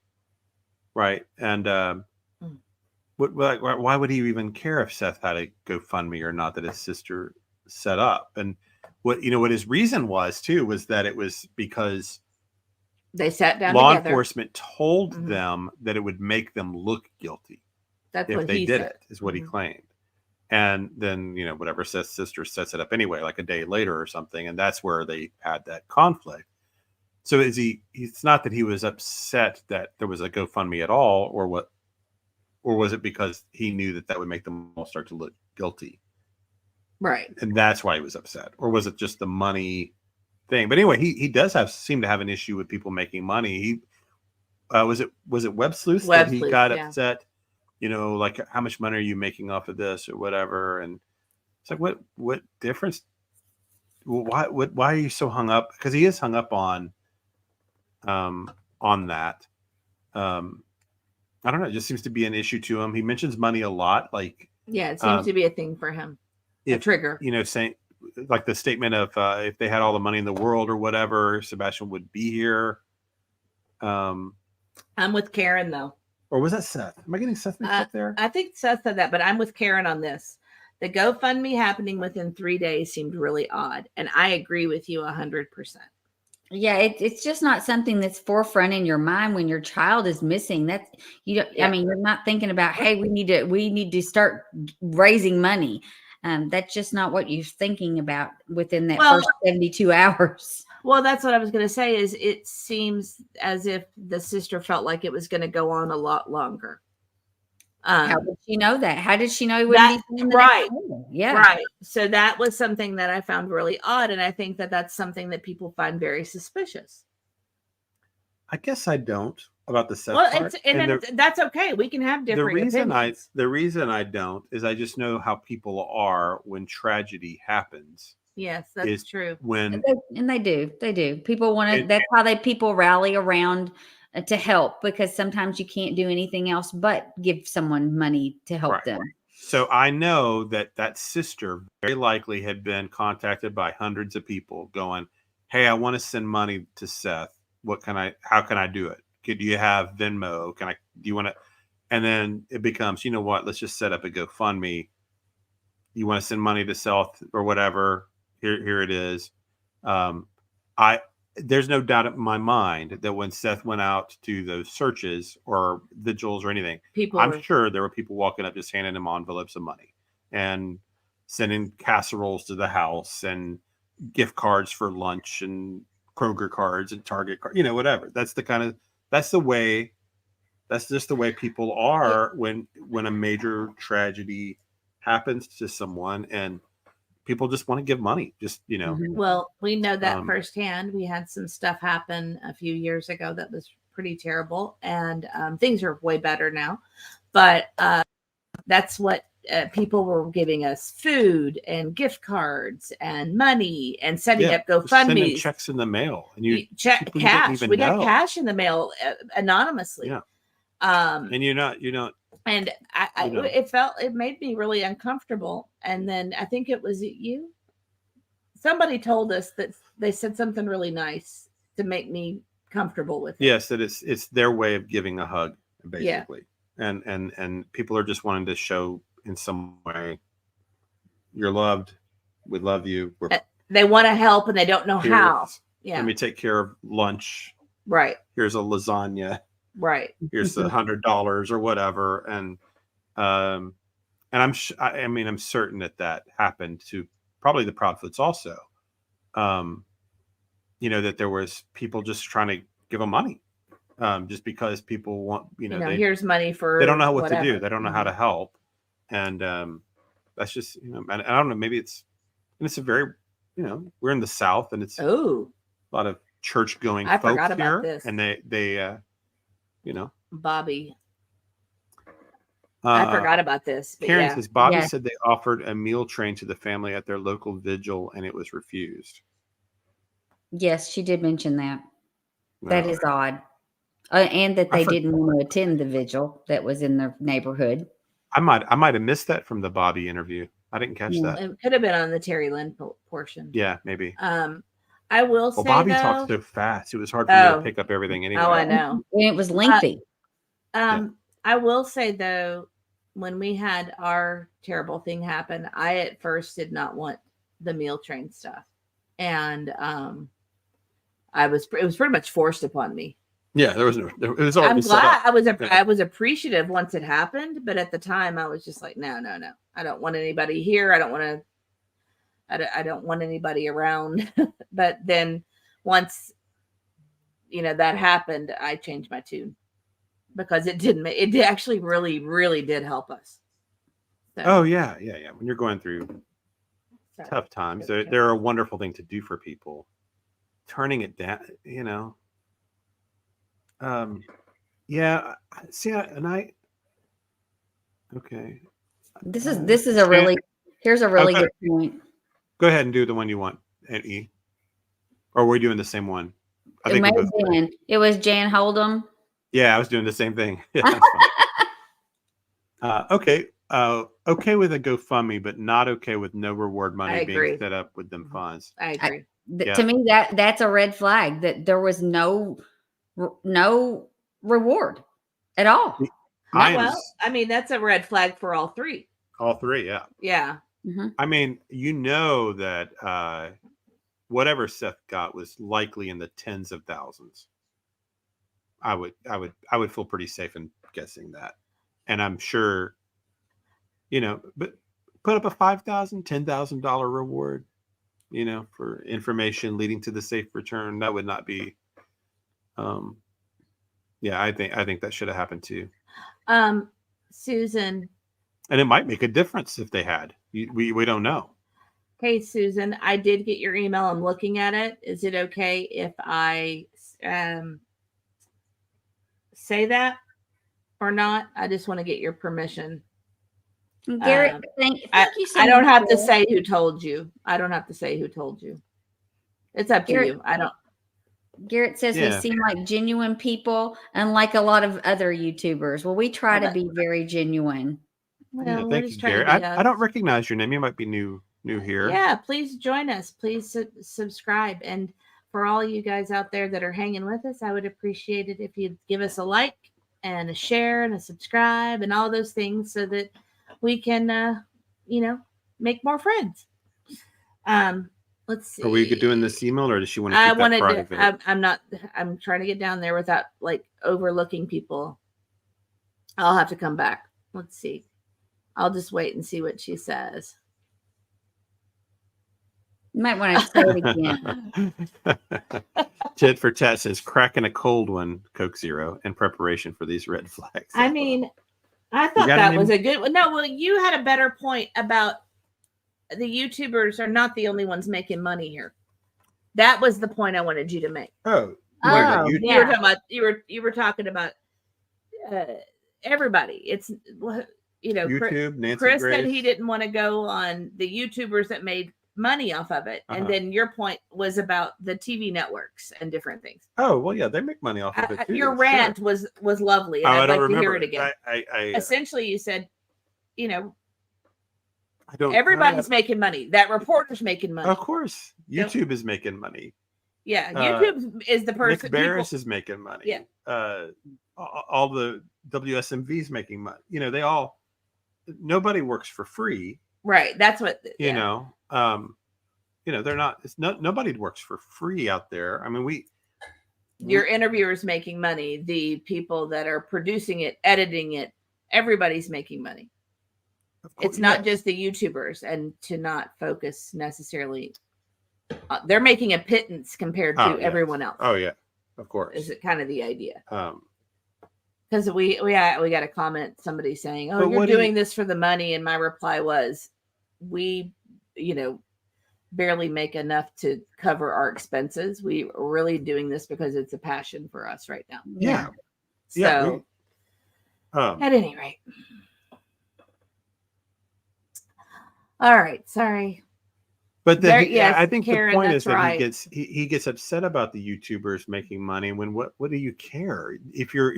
Right. And why would he even care if Seth had a GoFundMe or not that his sister set up? And what his reason was too was that it was because They sat down law together. enforcement told Mhm. them that it would make them look guilty That's if what they he did said. it, is what he Mhm. claimed. And then, whatever, Seth's sister sets it up anyway, like a day later or something. And that's where they had that conflict. So it's not that he was upset that there was a GoFundMe at all, or what, or was it because he knew that would make them all start to look guilty? Right. And that's why he was upset. Or was it just the money thing? But anyway, he does seem to have an issue with people making money. He was it Web Sleuth that he Sleuth, got yeah. upset, like how much money are you making off of this or whatever? And it's like, what difference? Why are you so hung up? Because he is hung up on that. I don't know. It just seems to be an issue to him. He mentions money a lot. Like, Yeah, it seems to be a thing for him. A trigger. Saying like the statement of if they had all the money in the world or whatever, Sebastian would be here. I'm with Karen though. Or was that Seth? Am I getting Seth mixed up there? I think Seth said that, but I'm with Karen on this. The GoFundMe happening within 3 days seemed really odd, and I agree with you 100%. Yeah, it's just not something that's forefront in your mind when your child is missing. That's I mean, you're not thinking about, hey, we need to start raising money. That's just not what you're thinking about within that first 72 hours. Well, that's what I was going to say. Is it seems as if the sister felt like it was going to go on a lot longer. How did she know that? How did she know he wouldn't be seeing the right? next day? Yeah, right. So that was something that I found really odd, and I think that that's something that people find very suspicious. I guess I don't about the Seth Well, part. that's okay. We can have different opinions. The reason I don't is I just know how people are when tragedy happens. Yes, that's true. And they do. People want to. That's how people rally around to help, because sometimes you can't do anything else but give someone money to help them. So I know that sister very likely had been contacted by hundreds of people going, "Hey, I want to send money to Seth. How can I do it? Do you have Venmo? Do you want to?" And then it becomes, you know what? Let's just set up a GoFundMe. You want to send money to Seth or whatever? Here it is. There's no doubt in my mind that when Seth went out to do those searches or vigils or anything, I'm sure there were people walking up just handing him envelopes of money and sending casseroles to the house and gift cards for lunch and Kroger cards and Target cards, whatever. That's just the way people are when a major tragedy happens to someone, and people just want to give money. Well, we know that firsthand. We had some stuff happen a few years ago that was pretty terrible, and things are way better now. But that's what people were giving us: food and gift cards and money and setting up GoFundMe, sending checks in the mail, and cash. We got cash in the mail anonymously. Yeah. And you're not. And it made me really uncomfortable. And then I think it was you. Somebody told us that they said something really nice to make me comfortable with it. Yes, that it's their way of giving a hug, basically. Yeah. And people are just wanting to show in some way, you're loved. We love you. They want to help and they don't know how. Yeah. Let me take care of lunch. Right. Here's a lasagna. Right. Here's the $100 or whatever. And I'm certain that happened to probably the Proudfoots also. That there was people just trying to give them money. Just because people want, here's money for, they don't know what whatever. to do. They don't know how to help. And that's just, and I don't know, maybe it's a very, we're in the South, and it's a lot of church going folks forgot about here. this. And they Bobby. I forgot about this. Karen says Bobby said they offered a meal train to the family at their local vigil and it was refused. Yes, she did mention that. No. That is odd. And that they didn't want to attend the vigil that was in their neighborhood. I might have missed that from the Bobby interview. I didn't catch that. It could have been on the Terry Lynn portion. Yeah, maybe. I will say, Bobby talked so fast. It was hard for me to pick up everything anyway. Oh, I know. And it was lengthy. I will say, though, when we had our terrible thing happen, I at first did not want the meal train stuff. And it was pretty much forced upon me. Yeah, it was already I'm set glad up. I was appreciative once it happened, but at the time I was just like, no. I don't want anybody here. I don't want anybody around. But then once that happened, I changed my tune because it actually really, really did help us. So, Oh yeah. When you're going through tough times, they're a wonderful thing to do for people. Turning it down, yeah. See, okay. This is a really here's a really good point. Go ahead and do the one you want, E. Or were we doing the same one? It was Jan Hold'em. Yeah, I was doing the same thing. Yeah, that's fine. Okay. Okay with a GoFundMe, but not okay with no reward money being set up with them funds. I agree. To me, that's a red flag that there was no reward at all. That's a red flag for all three. All three, yeah. Yeah. Mm-hmm. I mean, that whatever Seth got was likely in the tens of thousands. I would feel pretty safe in guessing that. And I'm sure, but put up a $5,000, $10,000 reward, for information leading to the safe return. That would not be, I think that should have happened too. Susan. And it might make a difference if they had. We don't know. Hey, Susan, I did get your email. I'm looking at it. Is it okay if I say that or not? I just want to get your permission. Garrett, thank you so much. I don't have to say who told you. It's up to you. I don't. Garrett says we seem like genuine people, unlike a lot of other YouTubers. Well, we try to be very genuine. Well, thank you, Garrett. I don't recognize your name. You might be new here. Yeah, please join us. Please subscribe. And for all you guys out there that are hanging with us, I would appreciate it if you'd give us a like and a share and a subscribe and all those things so that we can, make more friends. Let's see. Are we doing this email, or does she want to keep that private? I'm trying to get down there without overlooking people. I'll have to come back. Let's see. I'll just wait and see what she says. You might want to say it again. Ted for Tat says, cracking a cold one, Coke Zero, in preparation for these red flags. I mean, I thought that was a good one. No, well, you had a better point about the YouTubers are not the only ones making money here. That was the point I wanted you to make. You were talking about everybody. It's YouTube. Nancy Chris Grace said he didn't want to go on the YouTubers that made money off of it, and then your point was about the TV networks and different things. Oh well, yeah, they make money off of it too. Your rant was lovely. And I'd like to hear it again. Essentially, you said, everybody's making money. That reporter's making money. Of course, YouTube is making money. Yeah, YouTube is the person. Nick Barris is making money. Yeah. All the WSMV's making money. Nobody works for free. Right. That's what they're not. Nobody works for free out there. I mean, your interviewers making money. The people that are producing it, editing it, everybody's making money. It's not just the YouTubers, and to not focus necessarily. They're making a pittance compared to everyone else. Oh yeah, of course. Is it kind of the idea? Because we got a comment, somebody saying, "Oh, you're doing this for the money," and my reply was, "We, barely make enough to cover our expenses. We are really doing this because it's a passion for us right now." Yeah. So, at any rate. All right, sorry. But I think Karen, the point is that he gets upset about the YouTubers making money. When what do you care if your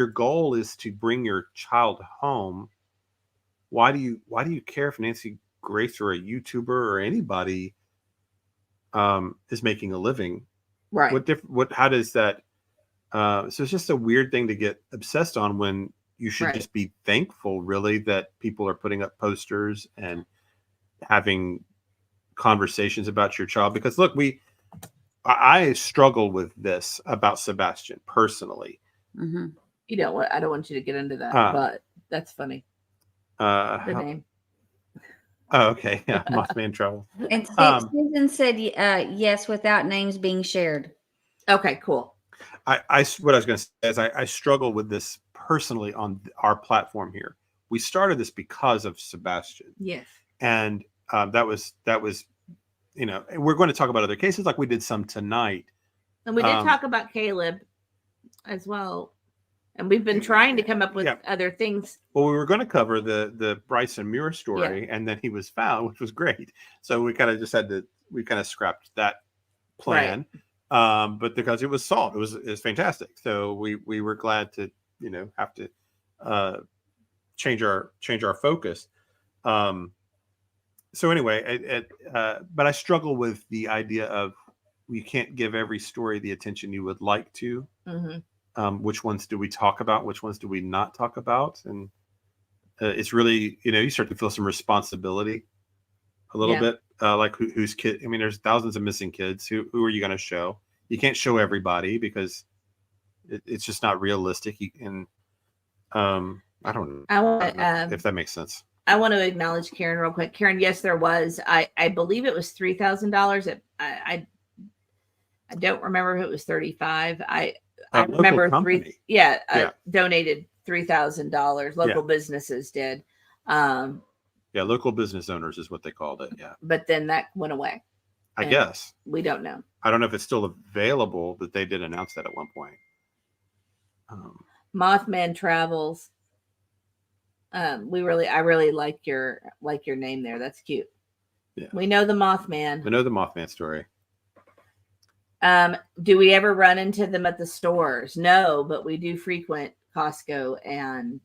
goal is to bring your child home? Why do you care if Nancy Grace or a YouTuber or anybody is making a living? Right. How does that? So it's just a weird thing to get obsessed on when you should Right. just be thankful, really, that people are putting up posters and having conversations about your child. Because look, I struggle with this about Sebastian personally. Mm-hmm. You know what? I don't want you to get into that, but that's funny. The name. Oh, okay. Yeah, Mothman Travel. And Susan said yes without names being shared. Okay, cool. What I was going to say is I struggle with this personally on our platform here. We started this because of Sebastian. Yes. And that was, you know, we're going to talk about other cases like we did some tonight. And we did talk about Caleb as well. And we've been trying to come up with other things. Well, we were going to cover the Bryson Muir story, and then he was found, which was great. So we kind of just we kind of scrapped that plan. Right. But because it was solved, it was fantastic. So we were glad to, you know, have to change our focus. So anyway, but I struggle with the idea of you can't give every story the attention you would like to. Mm-hmm. Which ones do we talk about? Which ones do we not talk about? And it's really, you know, you start to feel some responsibility a little bit. Like who's kid? I mean, there's thousands of missing kids. Who are you going to show? You can't show everybody because it's just not realistic. I don't know if that makes sense. I want to acknowledge Karen real quick. Karen, yes, there was. I believe it was $3,000. I don't remember if it was $35,000. I remember donated $3,000. Local businesses did. Local business owners is what they called it. Yeah. But then that went away. I guess. We don't know. I don't know if it's still available, but they did announce that at one point. Mothman Travels. I really like your name there. That's cute. Yeah. We know the Mothman. We know the Mothman story. Do we ever run into them at the stores? No, but we do frequent Costco and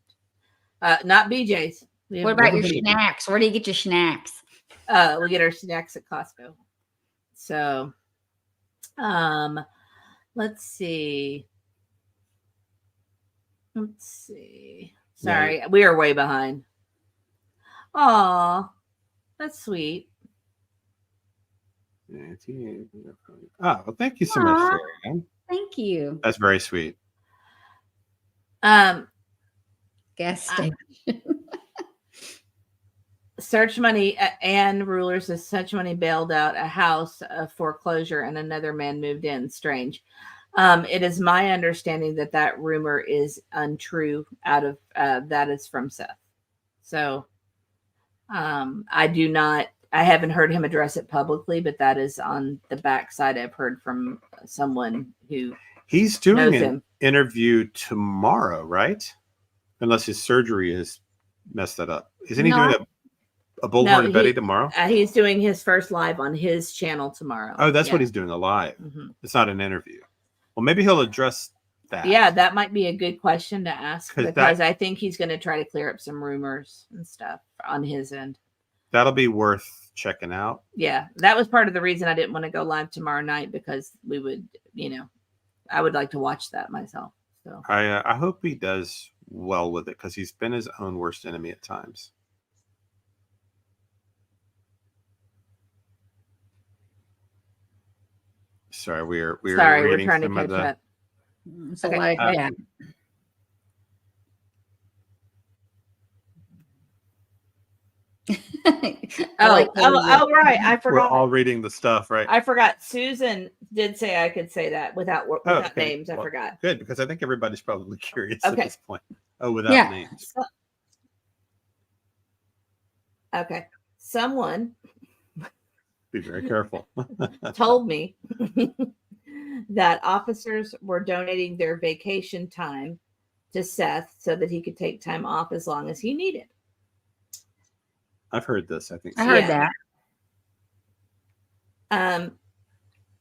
not BJ's. What about your snacks? Where do you get your snacks? We get our snacks at Costco. So, let's see. Sorry, we are way behind. Aw, that's sweet. Well, thank you so much, Sarah. Thank you. That's very sweet. Gas station. Search money. Ann Ruler says Search Money bailed out a house of foreclosure and another man moved in. Strange. It is my understanding that rumor is untrue. Out of that is from Seth. So I haven't heard him address it publicly, but that is on the backside. I've heard from someone who he's doing an interview tomorrow, right? Unless his surgery has messed that up. Isn't he doing a Bullhorn and Betty tomorrow? He's doing his first live on his channel tomorrow. Oh, that's what he's doing, a live. Mm-hmm. It's not an interview. Well, maybe he'll address that. Yeah, that might be a good question to ask because I think he's going to try to clear up some rumors and stuff on his end. That'll be worth checking out. Yeah, that was part of the reason I didn't want to go live tomorrow night because we would, I would like to watch that myself. So I hope he does well with it because he's been his own worst enemy at times. Sorry, we're trying to catch up. So okay. Yeah. Right. I forgot. We're all reading the stuff, right? I forgot. Susan did say I could say that without names. I forgot. Good, because I think everybody's probably curious at this point. Oh, without names. Okay. Someone be very careful. told me that officers were donating their vacation time to Seth so that he could take time off as long as he needed. I've heard this. I think I heard that.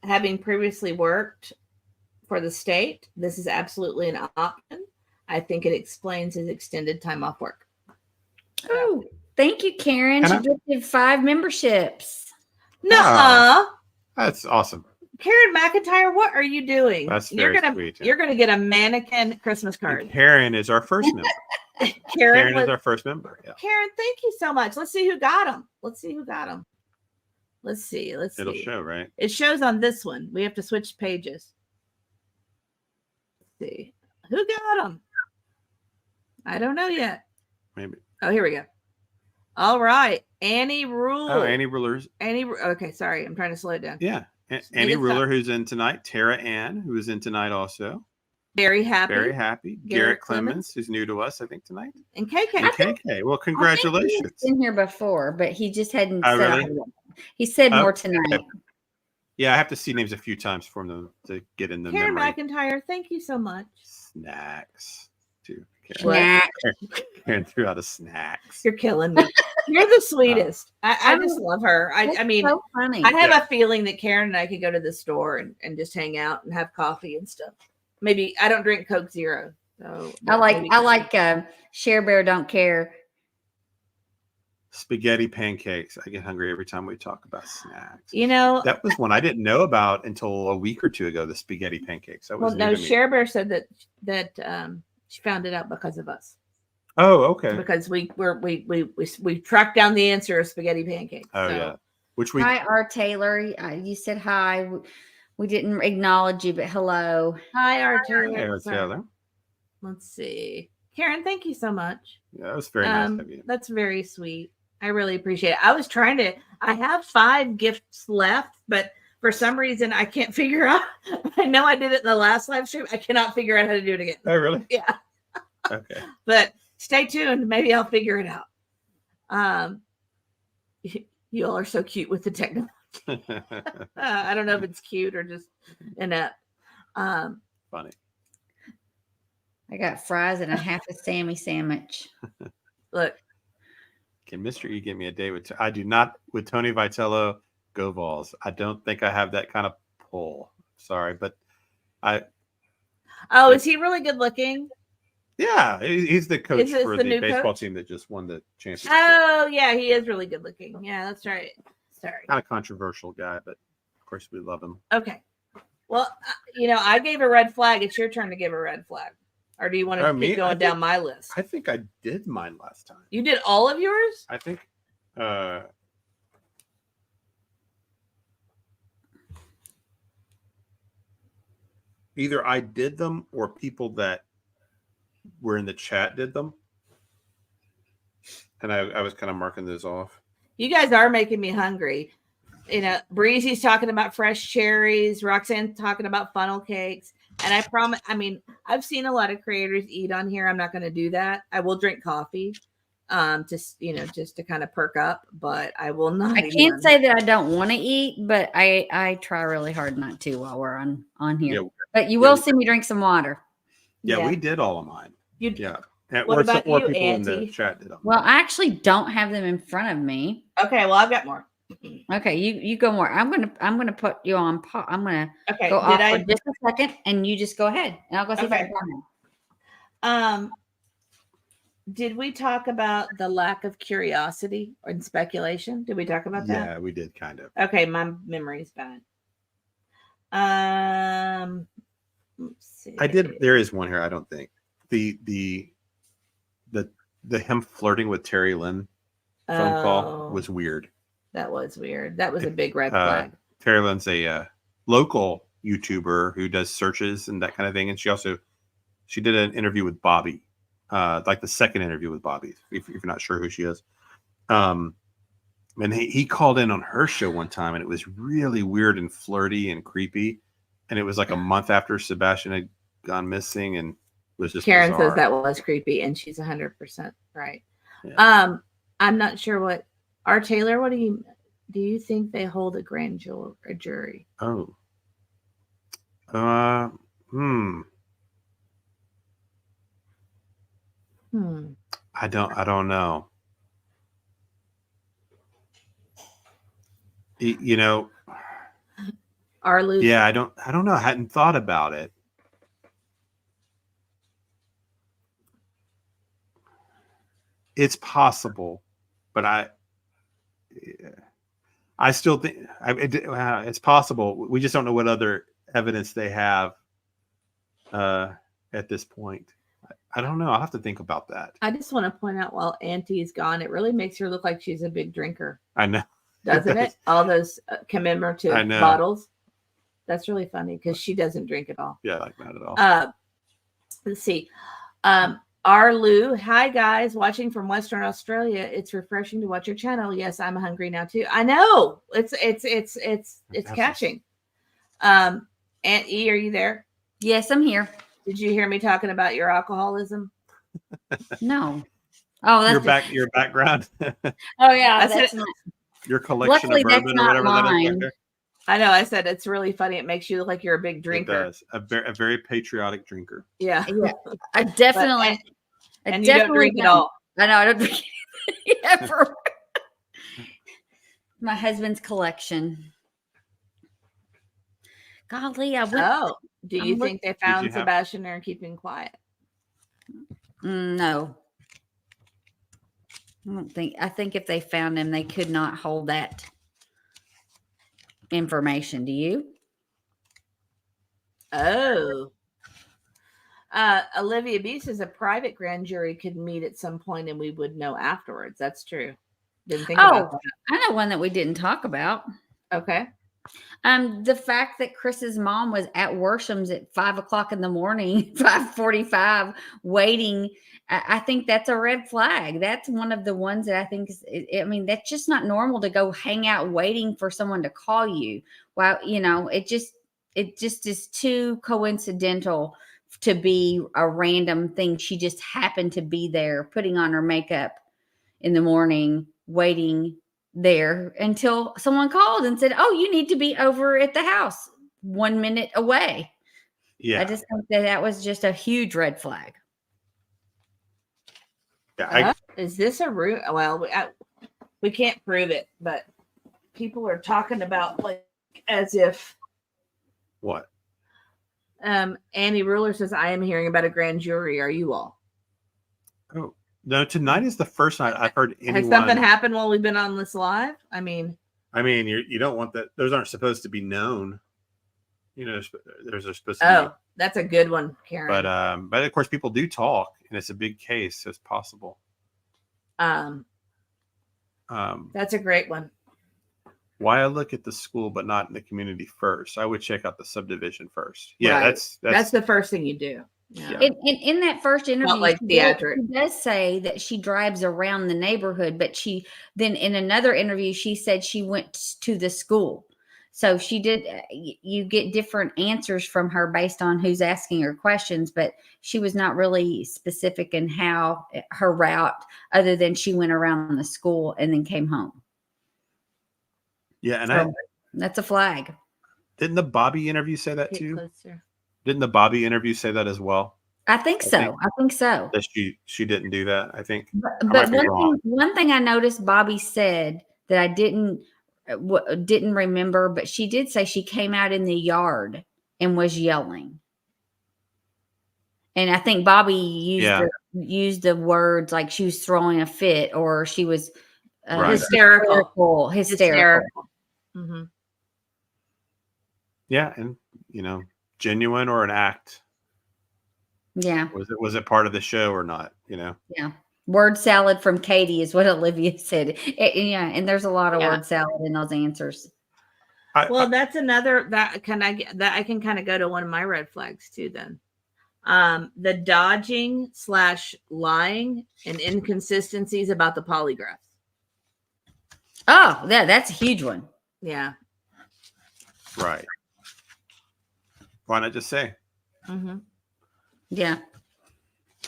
Having previously worked for the state, this is absolutely an option. I think it explains his extended time off work. Oh, thank you, Karen. She gifted 5 memberships. No, that's awesome. Karen McIntyre, what are you doing? That's very sweet. You're gonna get a mannequin Christmas card. And Karen is our first member. Karen is our first member. Yeah. Karen, thank you so much. Let's see who got them. Let's see. Let's see. It'll show, right? It shows on this one. We have to switch pages. Let's see who got them. I don't know yet. Maybe. Oh, here we go. All right, Annie Rule. Oh, Annie Ruler's. Okay, sorry, I'm trying to slow it down. Yeah, Annie Ruler, who's in tonight. Tara Ann, who is in tonight also. Very happy. Very happy. Garrett Clemens, who's new to us, I think, tonight. And KK. And KK. Well, congratulations. He's been here before, but he just hadn't Oh, said really? all of them. He said more tonight. Okay. Yeah, I have to see names a few times for them to get in the Karen memory. McIntyre, thank you so much. Snacks, too. Snack. Karen threw out a snacks. You're killing me. You're the sweetest. I just love her. I mean, so funny. I have a feeling that Karen and I could go to the store and just hang out and have coffee and stuff. Maybe I don't drink Coke Zero. So I like Share Bear Don't Care. Spaghetti pancakes. I get hungry every time we talk about snacks. You know, That was one I didn't know about until a week or two ago. The spaghetti pancakes. That was well, no, new to me. Share Bear said that she found it out because of us. Oh, okay. Because we tracked down the answer of spaghetti pancakes. Oh, So, yeah. Which we Hi, R. Taylor. You said hi. We didn't acknowledge you, but hello. Hi, our Taylor. Hey, Taylor. Let's see. Karen, thank you so much. Yeah, that was very nice of you. That's very sweet. I really appreciate it. I have 5 gifts left, but for some reason I can't figure out. I know I did it in the last live stream. I cannot figure out how to do it again. Oh, really? Yeah. Okay. But stay tuned. Maybe I'll figure it out. You all are so cute with the technology. I don't know if it's cute or just inept. Funny. I got fries and a half a Sammy sandwich. Look. Can Mr. E give me a date with? I do not with Tony Vitello. Go Vols. I don't think I have that kind of pull. Sorry, but Oh, is he really good looking? Yeah, he's the coach for the the new baseball coach? team that just won the championship. Oh, yeah, he is really good looking. Yeah, that's right. Sorry. Kind of controversial guy, but of course we love him. Okay. Well, I gave a red flag. It's your turn to give a red flag. Or do you want to keep going down my list? I think I did mine last time. You did all of yours? I think either I did them or people that were in the chat did them. And I was kind of marking those off. You guys are making me hungry. Breezy's talking about fresh cherries. Roxanne talking about funnel cakes. And I promise, I've seen a lot of creators eat on here. I'm not going to do that. I will drink coffee, just to kind of perk up, but I will not. I can't say that I don't want to eat, but I try really hard not to while we're on here. Yeah, but you will see me drink some water. Yeah, we did all of mine. Yeah. What about you, people Auntie? In the chat did them. Well, I actually don't have them in front of me. Okay, well, I've got more. Okay, you go more. I'm gonna put you on pause. I'm gonna go off for just a second, and you just go ahead, and I'll go see if I can. Did we talk about the lack of curiosity and speculation? Did we talk about that? Yeah, we did kind of. Okay, my memory's bad. Let's see. I did. There is one here. I don't think the him flirting with Terry Lynn phone call was weird. That was weird. That was a big red flag. Terry Lynn's a local YouTuber who does searches and that kind of thing. And she did an interview with Bobby, like the second interview with Bobby, if you're not sure who she is. And he called in on her show one time, and it was really weird and flirty and creepy. And it was like a month after Sebastian had gone missing, and it was just Karen bizarre. says that was creepy, and she's 100% right. Yeah. I'm not sure what. R. Taylor, what do you think they hold a grand jury? Oh. I don't know. Yeah, I don't know. I hadn't thought about it. It's possible, but I still think it's possible. We just don't know what other evidence they have at this point. I don't know. I'll have to think about that. I just want to point out while Auntie's gone, it really makes her look like she's a big drinker, I know. doesn't it? does. All those commemorative I know. bottles. That's really funny because she doesn't drink at all. Yeah, like not at all. Let's see. R. Lou, hi guys, watching from Western Australia. It's refreshing to watch your channel. Yes, I'm hungry now too. I know it's catching. Aunt E, are you there? Yes, I'm here. Did you hear me talking about your alcoholism? No. Oh, that's Your background, Oh yeah, I said that's not, your collection luckily of that's bourbon or not whatever that is. mine. Back there. I know. I said it's really funny. It makes you look like you're a big It drinker. does. A very patriotic drinker. Yeah. Yeah, I definitely. And you don't drink at all. I know I don't drink ever. My husband's collection. Golly, I went. Oh, do you I'm think they you found have- Sebastian there and keeping quiet? No. I don't think. I think if they found him, they could not hold that information. Do you? Oh. Olivia B says a private grand jury could meet at some point and we would know afterwards. That's true. Didn't think about Oh, I know one that we didn't talk about. that. Okay. The fact that Chris's mom was at Worsham's at 5:00 in the morning, 5:45, waiting. I think that's a red flag. That's one of the ones that I think is, I mean, that's just not normal to go hang out waiting for someone to call you. Well, it just is too coincidental to be a random thing. She just happened to be there putting on her makeup in the morning, waiting there until someone called and said, "Oh, you need to be over at the house 1 minute away." Yeah. I just think that was just a huge red flag. Yeah. Is this a root? Well, we can't prove it, but people are talking about like as if What? Annie Ruler says, I am hearing about a grand jury. Are you all? Oh no! Tonight is the first night I've heard anyone. Has something happened while we've been on this live? I mean, you don't want that. Those aren't supposed to be known. There's supposed to be. That's a good one, Karen. But of course, people do talk, and it's a big case, so it's possible. That's a great one. Why I look at the school but not in the community first? I would check out the subdivision first. Yeah, Right. that's the first thing you do. Yeah. In that first interview, like she theatric. does say that she drives around the neighborhood, but she then in another interview she said she went to the school. So she did. You get different answers from her based on who's asking her questions, but she was not really specific in how her route, other than she went around the school and then came home. yeah. And So that's a flag. didn't the Bobby interview say that Get too? closer. Didn't the Bobby interview say that as well? I think so. I think so. That she didn't do that. I think. But might be wrong. one thing I noticed Bobby said that I didn't remember, but she did say she came out in the yard and was yelling. And I think Bobby used the words like she was throwing a fit or she was Right. Hysterical. Hysterical. Mm-hmm. Yeah, and genuine or an act. Yeah. Was it part of the show or not? Yeah. Word salad from Katie is what Olivia said. Yeah, and there's a lot of word salad in those answers. Well, that's another that I can kind of go to one of my red flags too. Then, the dodging / lying and inconsistencies about the polygraphs. Oh, yeah, that's a huge one. Yeah. Right. Why not just say? Mm-hmm. Yeah.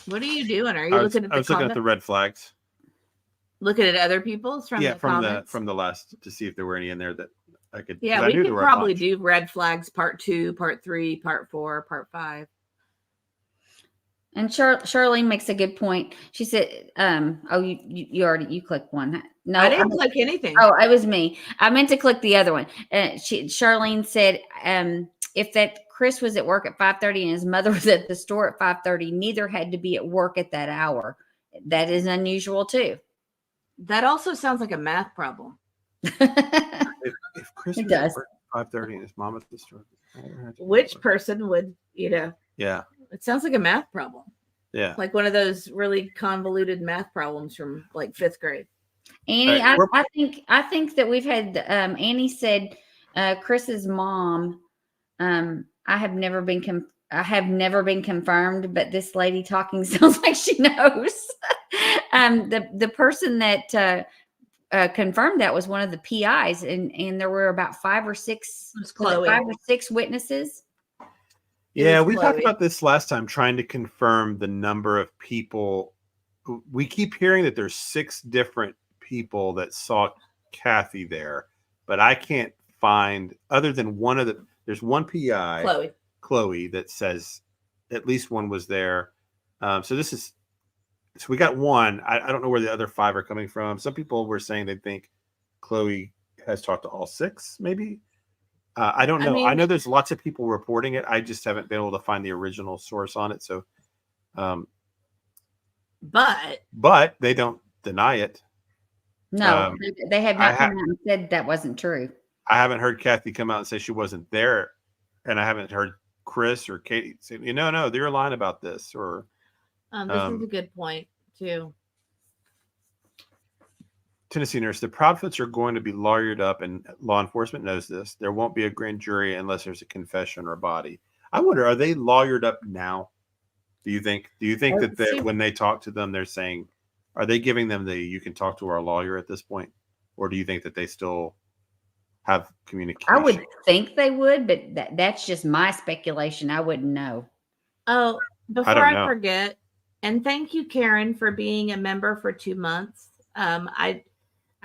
What are you doing? Are you I was looking at the red flags. looking at other people's from the comments? from the last to see if there were any in there that I could. Yeah, we could probably do red flags part 2, part 3, part 4, part 5. And Charlene makes a good point. She said, you clicked one. No, I didn't click anything. Oh, it was me. I meant to click the other one. Charlene said, if that Chris was at work at 5:30 and his mother was at the store at 5:30, neither had to be at work at that hour. That is unusual too. That also sounds like a math problem. If Chris was at work at 5:30 and his mom at the store, which person would, Yeah. It sounds like a math problem. Yeah. Like one of those really convoluted math problems from like 5th grade. Annie, Right, I think that we've had Annie said Chris's mom. I have never been confirmed, but this lady talking sounds like she knows. The person that confirmed that was one of the PIs, and there were about 5 or 6 witnesses. Yeah, we talked about this last time, trying to confirm the number of people. We keep hearing that there's 6 different people that saw Kathy there, but I can't find, other than one of the, there's one PI, Chloe, that says at least one was there. So we got one. I don't know where the other 5 are coming from. Some people were saying they think Chloe has talked to all 6, maybe. I don't know. I know there's lots of people reporting it. I just haven't been able to find the original source on it. So, but they don't deny it. No, they have not come out and said that wasn't true. I haven't heard Kathy come out and say she wasn't there, and I haven't heard Chris or Katie say, no, they're lying about this. Or this is a good point too. Tennessee nurse, the Proudfoots are going to be lawyered up, and law enforcement knows this. There won't be a grand jury unless there's a confession or a body. I wonder, are they lawyered up now? Do you think that when they talk to them, they're saying, are they giving them you can talk to our lawyer at this point? Or do you think that they still have communication? I would think they would, but that's just my speculation. I wouldn't know. Oh, before I forget, and thank you, Karen, for being a member for 2 months.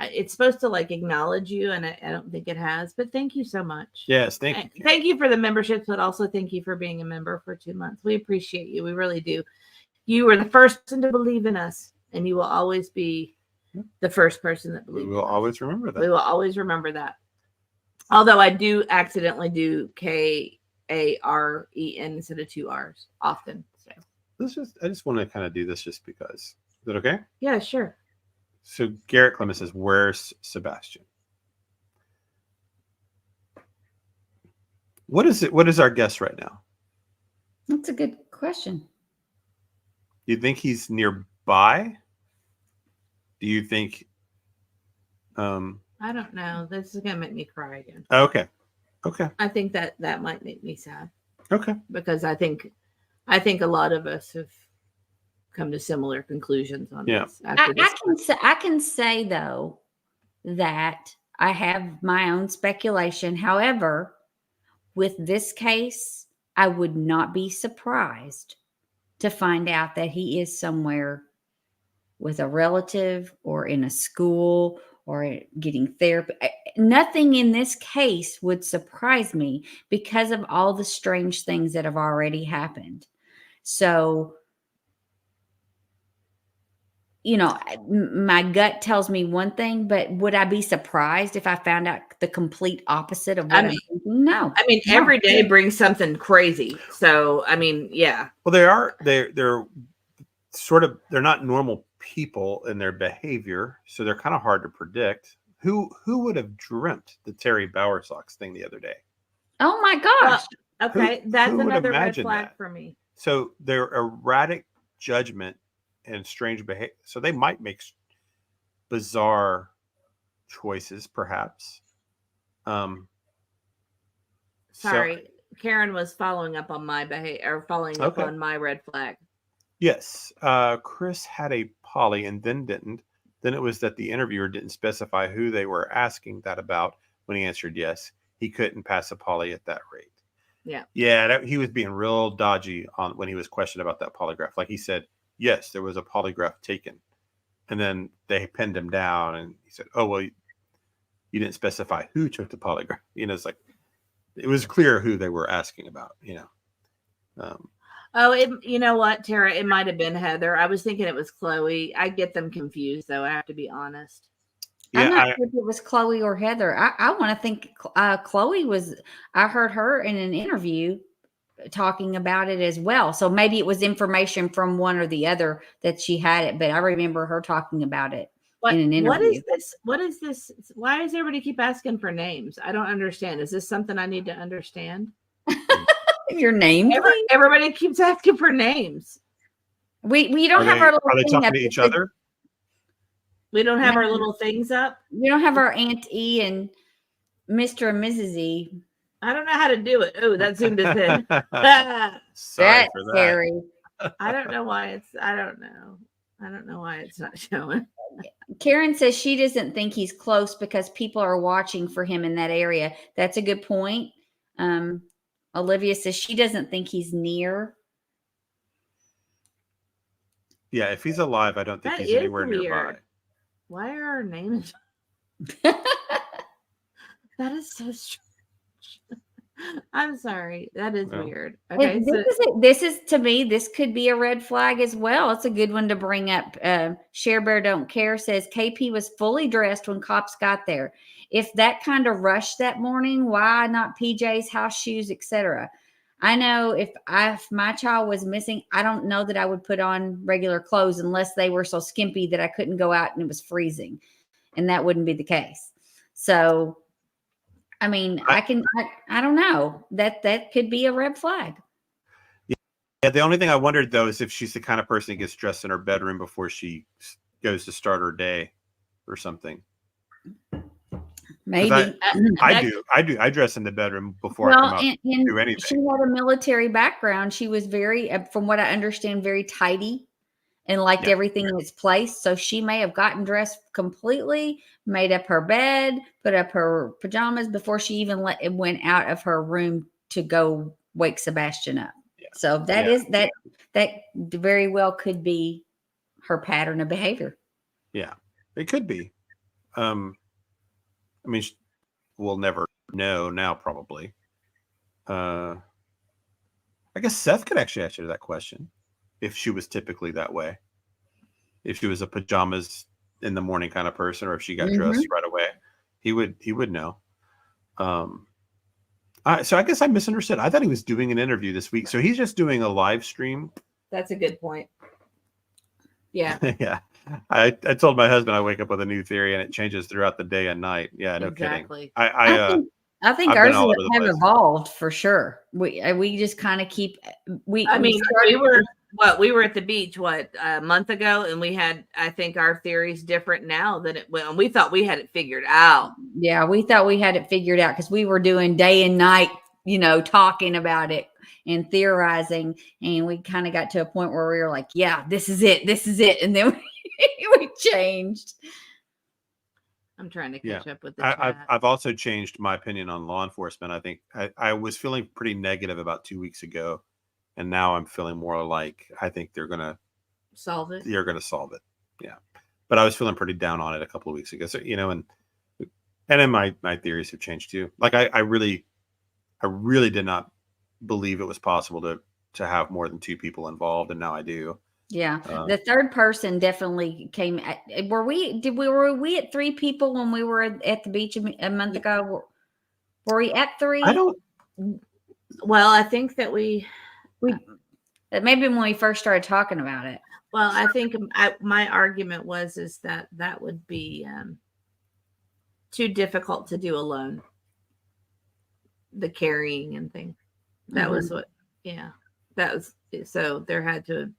It's supposed to like acknowledge you, and I don't think it has, but thank you so much. Yes, thank you. Thank you for the memberships, but also thank you for being a member for 2 months. We appreciate you. We really do. You were the first person to believe in us, and you will always be the first person that believes. We will always remember that. We will always remember that. Although I do accidentally do Karen instead of 2 R's often. So I just want to kind of do this just because. Is that okay? Yeah, sure. So Garrett Clemens says, "Where's Sebastian?" What is it? What is our guess right now? That's a good question. Do you think he's nearby? Do you think? I don't know. This is gonna make me cry again. Okay. I think that might make me sad. Okay. Because I think a lot of us have come to similar conclusions on this. I can say though that I have my own speculation. However, with this case, I would not be surprised to find out that he is somewhere with a relative or in a school or getting therapy. Nothing in this case would surprise me because of all the strange things that have already happened. So, my gut tells me one thing, but would I be surprised if I found out the complete opposite of what I'm thinking? No. Every day brings something crazy. So, yeah. Well, they're sort of, they're not normal people in their behavior, so they're kind of hard to predict. Who would have dreamt the Terry Bowersox thing the other day? Oh my gosh. Well, okay, that's another red imagine flag that? for me. So their erratic judgment and strange behavior. So they might make bizarre choices, perhaps. Sorry, Karen was following up on my behavior, or following up on my red flag. Yes, Chris had a poly and then didn't. Then it was that the interviewer didn't specify who they were asking that about. When he answered yes, he couldn't pass a poly at that rate. Yeah, he was being real dodgy when he was questioned about that polygraph. Like he said, yes, there was a polygraph taken, and then they pinned him down, and he said, "Oh well, you didn't specify who took the polygraph." It's like it was clear who they were asking about. You know what, Tara? It might have been Heather. I was thinking it was Chloe. I get them confused, though. I have to be honest. I'm not sure if it was Chloe or Heather. I want to think Chloe was. I heard her in an interview talking about it as well. So maybe it was information from one or the other that she had it, but I remember her talking about it in an interview. What is this? Why does everybody keep asking for names? I don't understand. Is this something I need to understand? Your name? Everybody keeps asking for names. We don't have our little Are they thing talking up to that each says- other? We don't have our No. little things up. We don't have our Aunt E and Mr. and Mrs. E. I don't know how to do it. Oh, that zoomed us in. Sorry That's for that. scary. I don't know why it's. I don't know. I don't know why it's not showing. Karen says she doesn't think he's close because people are watching for him in that area. That's a good point. Olivia says she doesn't think he's near. Yeah, if he's alive, I don't think That he's is anywhere nearby. weird. Why are our names? That is so strange. I'm sorry. That is Well. weird. Okay, This is to me, this could be a red flag as well. It's a good one to bring up. Share Bear Don't Care says KP was fully dressed when cops got there. If that kind of rush that morning, why not PJs, house shoes, etc.? I know if my child was missing, I don't know that I would put on regular clothes unless they were so skimpy that I couldn't go out and it was freezing, and that wouldn't be the case. So, I mean, I don't know, that could be a red flag. Yeah, the only thing I wondered though is if she's the kind of person that gets dressed in her bedroom before she goes to start her day or something. Maybe I do. I dress in the bedroom before I come out and and do anything. she had a military background. She was very, from what I understand, very tidy and liked everything in its place. So she may have gotten dressed completely, made up her bed, put up her pajamas before she even went out of her room to go wake Sebastian up. Yeah. So that very well could be her pattern of behavior. Yeah, it could be. I mean, we'll never know now, probably. I guess Seth could actually answer that question if she was typically that way. If she was a pajamas in the morning kind of person, or if she got dressed right away, he would know. So I guess I misunderstood. I thought he was doing an interview this week. So he's just doing a live stream. That's a good point. Yeah. Yeah. I told my husband I wake up with a new theory and it changes throughout the day and night. Yeah, no kidding. I think ours have evolved for sure. We just kind of keep. We were at the beach a month ago, and we had, I think, our theory's different now than it when we thought we had it figured out. Yeah, we thought we had it figured out because we were doing day and night, talking about it and theorizing, and we kind of got to a point where we were like, yeah, this is it, and then we changed. I'm trying to catch up with the chat. I've also changed my opinion on law enforcement. I think I was feeling pretty negative about 2 weeks ago, and now I'm feeling more like I think they're gonna solve it. You're gonna solve it, yeah. But I was feeling pretty down on it a couple of weeks ago. So and then my theories have changed too. Like I really did not believe it was possible to have more than 2 people involved, and now I do. Yeah, the third person definitely came. Were we at 3 people when we were at the beach a month ago? Were we at 3? I don't. Well, I think that we maybe when we first started talking about it. Well, I think my argument is that would be too difficult to do alone. The carrying and thing. That was what. Yeah, that was so. There had to.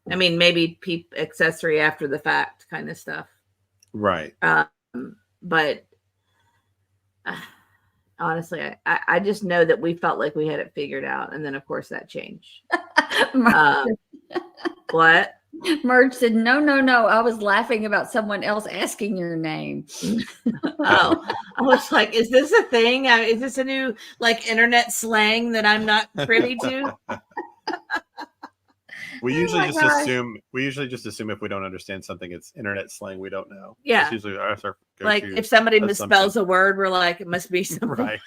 I mean, maybe accessory after the fact kind of stuff. Right. But honestly, I just know that we felt like we had it figured out. And then, of course, that changed. What? Merge said, no. I was laughing about someone else asking your name. Oh, I was like, is this a thing? Is this a new internet slang that I'm not privy to? We usually assume if we don't understand something, it's internet slang we don't know. Yeah. It's usually our if somebody misspells a word, we're like, it must be something.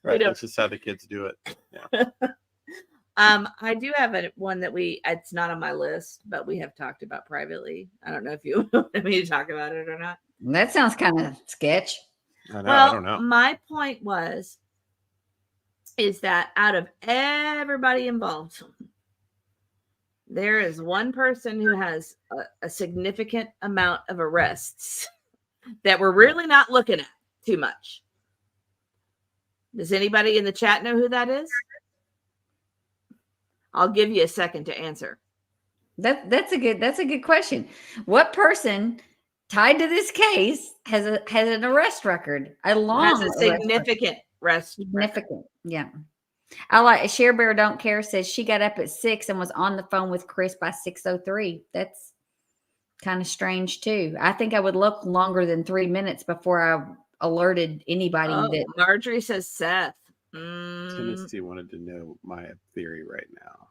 Right. That's just how the kids do it. Yeah. I do have one that it's not on my list, but we have talked about privately. I don't know if you want me to talk about it or not. That sounds kind of sketch. I don't know. My point is that out of everybody involved, there is one person who has a significant amount of arrests that we're really not looking at too much. Does anybody in the chat know who that is? I'll give you a second to answer. That's a good question. What person tied to this case has an arrest record? A long Has a arrest record. significant rest. Significant. Yeah. I like Share Bear Don't Care says she got up at 6 and was on the phone with Chris by 6:03. That's kind of strange too. I think I would look longer than 3 minutes before I alerted anybody that Marjorie says Seth. Tennessee wanted to know my theory right now.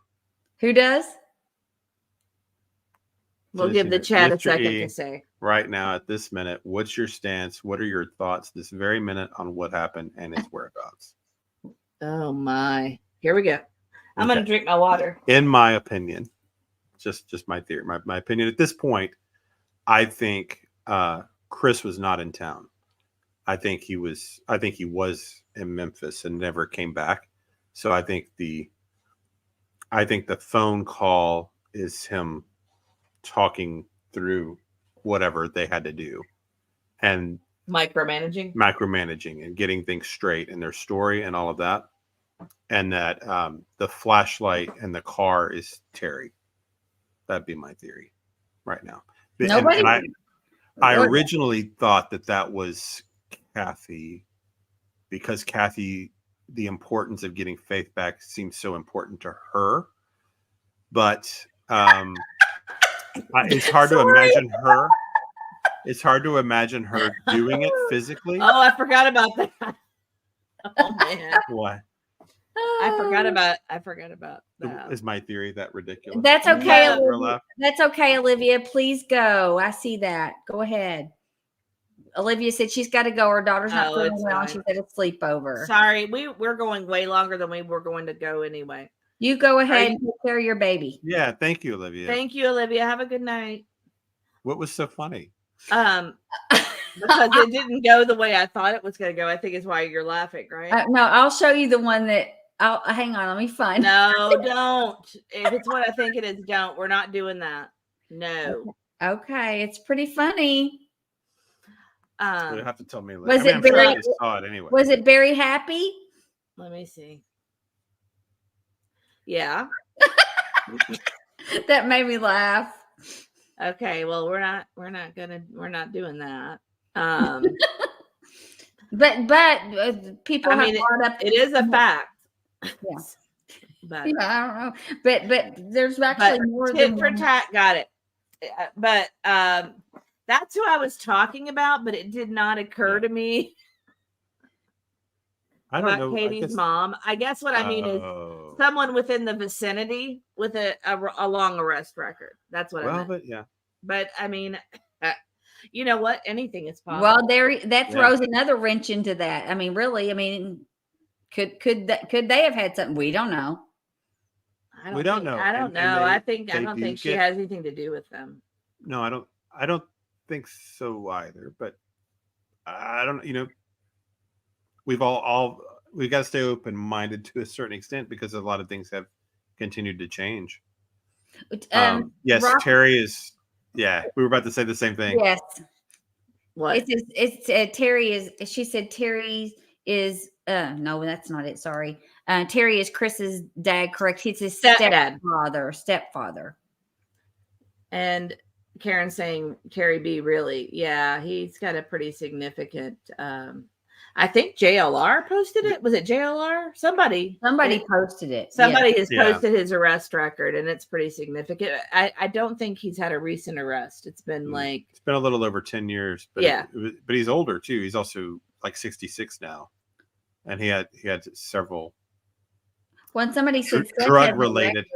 Who does? We'll give the chat a second to say. Right now, at this minute, what's your stance? What are your thoughts this very minute on what happened and its whereabouts? Oh my! Here we go. I'm gonna drink my water. In my opinion, just my theory, my opinion at this point, I think Chris was not in town. I think he was in Memphis and never came back. So I think the phone call is him talking through whatever they had to do and micromanaging and getting things straight in their story and all of that. And that the flashlight and the car is Terry. That'd be my theory right now. Nobody. And I originally thought that was Kathy, because Kathy, the importance of getting Faith back seems so important to her. But it's hard to imagine her. It's hard to imagine her doing it physically. Oh, I forgot about that. Oh man. What? I forgot about that. Is my theory that ridiculous? That's okay. Yeah. Olivia. That's okay, Olivia. Please go. I see that. Go ahead. Olivia said she's got to go. Her daughter's not feeling well. And she's at a sleepover. Sorry, we're going way longer than we were going to go anyway. You go ahead and take care of your baby. Yeah, thank you, Olivia. Thank you, Olivia. Have a good night. What was so funny? Because it didn't go the way I thought it was going to go. I think is why you're laughing, right? No, I'll show you the one that. Hang on. Let me find. No, don't. If it's what I think it is, don't. We're not doing that. No. Okay, it's pretty funny. You have to tell me. Was it very? Saw it anyway. Was it very happy? Let me see. Yeah. That made me laugh. Okay, well, we're not doing that. But people have brought up. It is a fact. Yeah. But yeah, I don't know. But there's actually more than for tat. Got it. But that's who I was talking about. But it did not occur to me. I don't know. Katie's mom. I guess what I mean is someone within the vicinity with a long arrest record. That's what I meant. But yeah. But I mean, you know what? Anything is possible. Well, that throws another wrench into that. I mean, really. I mean, could they have had something? We don't know. We don't know. I don't know. I don't think she has anything to do with them. No, I don't think so either. But I don't. We've we've got to stay open-minded to a certain extent because a lot of things have continued to change. Yes, Terry is. Yeah, we were about to say the same thing. Yes. What? It's Terry is. She said Terry is. No, that's not it. Sorry. Terry is Chris's dad. Correct. He's his stepfather. And Karen saying Terry B. Really? Yeah, he's got a pretty significant. I think JLR posted it. Was it JLR? Somebody posted it. Somebody has posted his arrest record, and it's pretty significant. I don't think he's had a recent arrest. It's been it's been a little over 10 years. But but he's older too. He's also like 66 now, and he had several. When somebody said drug related.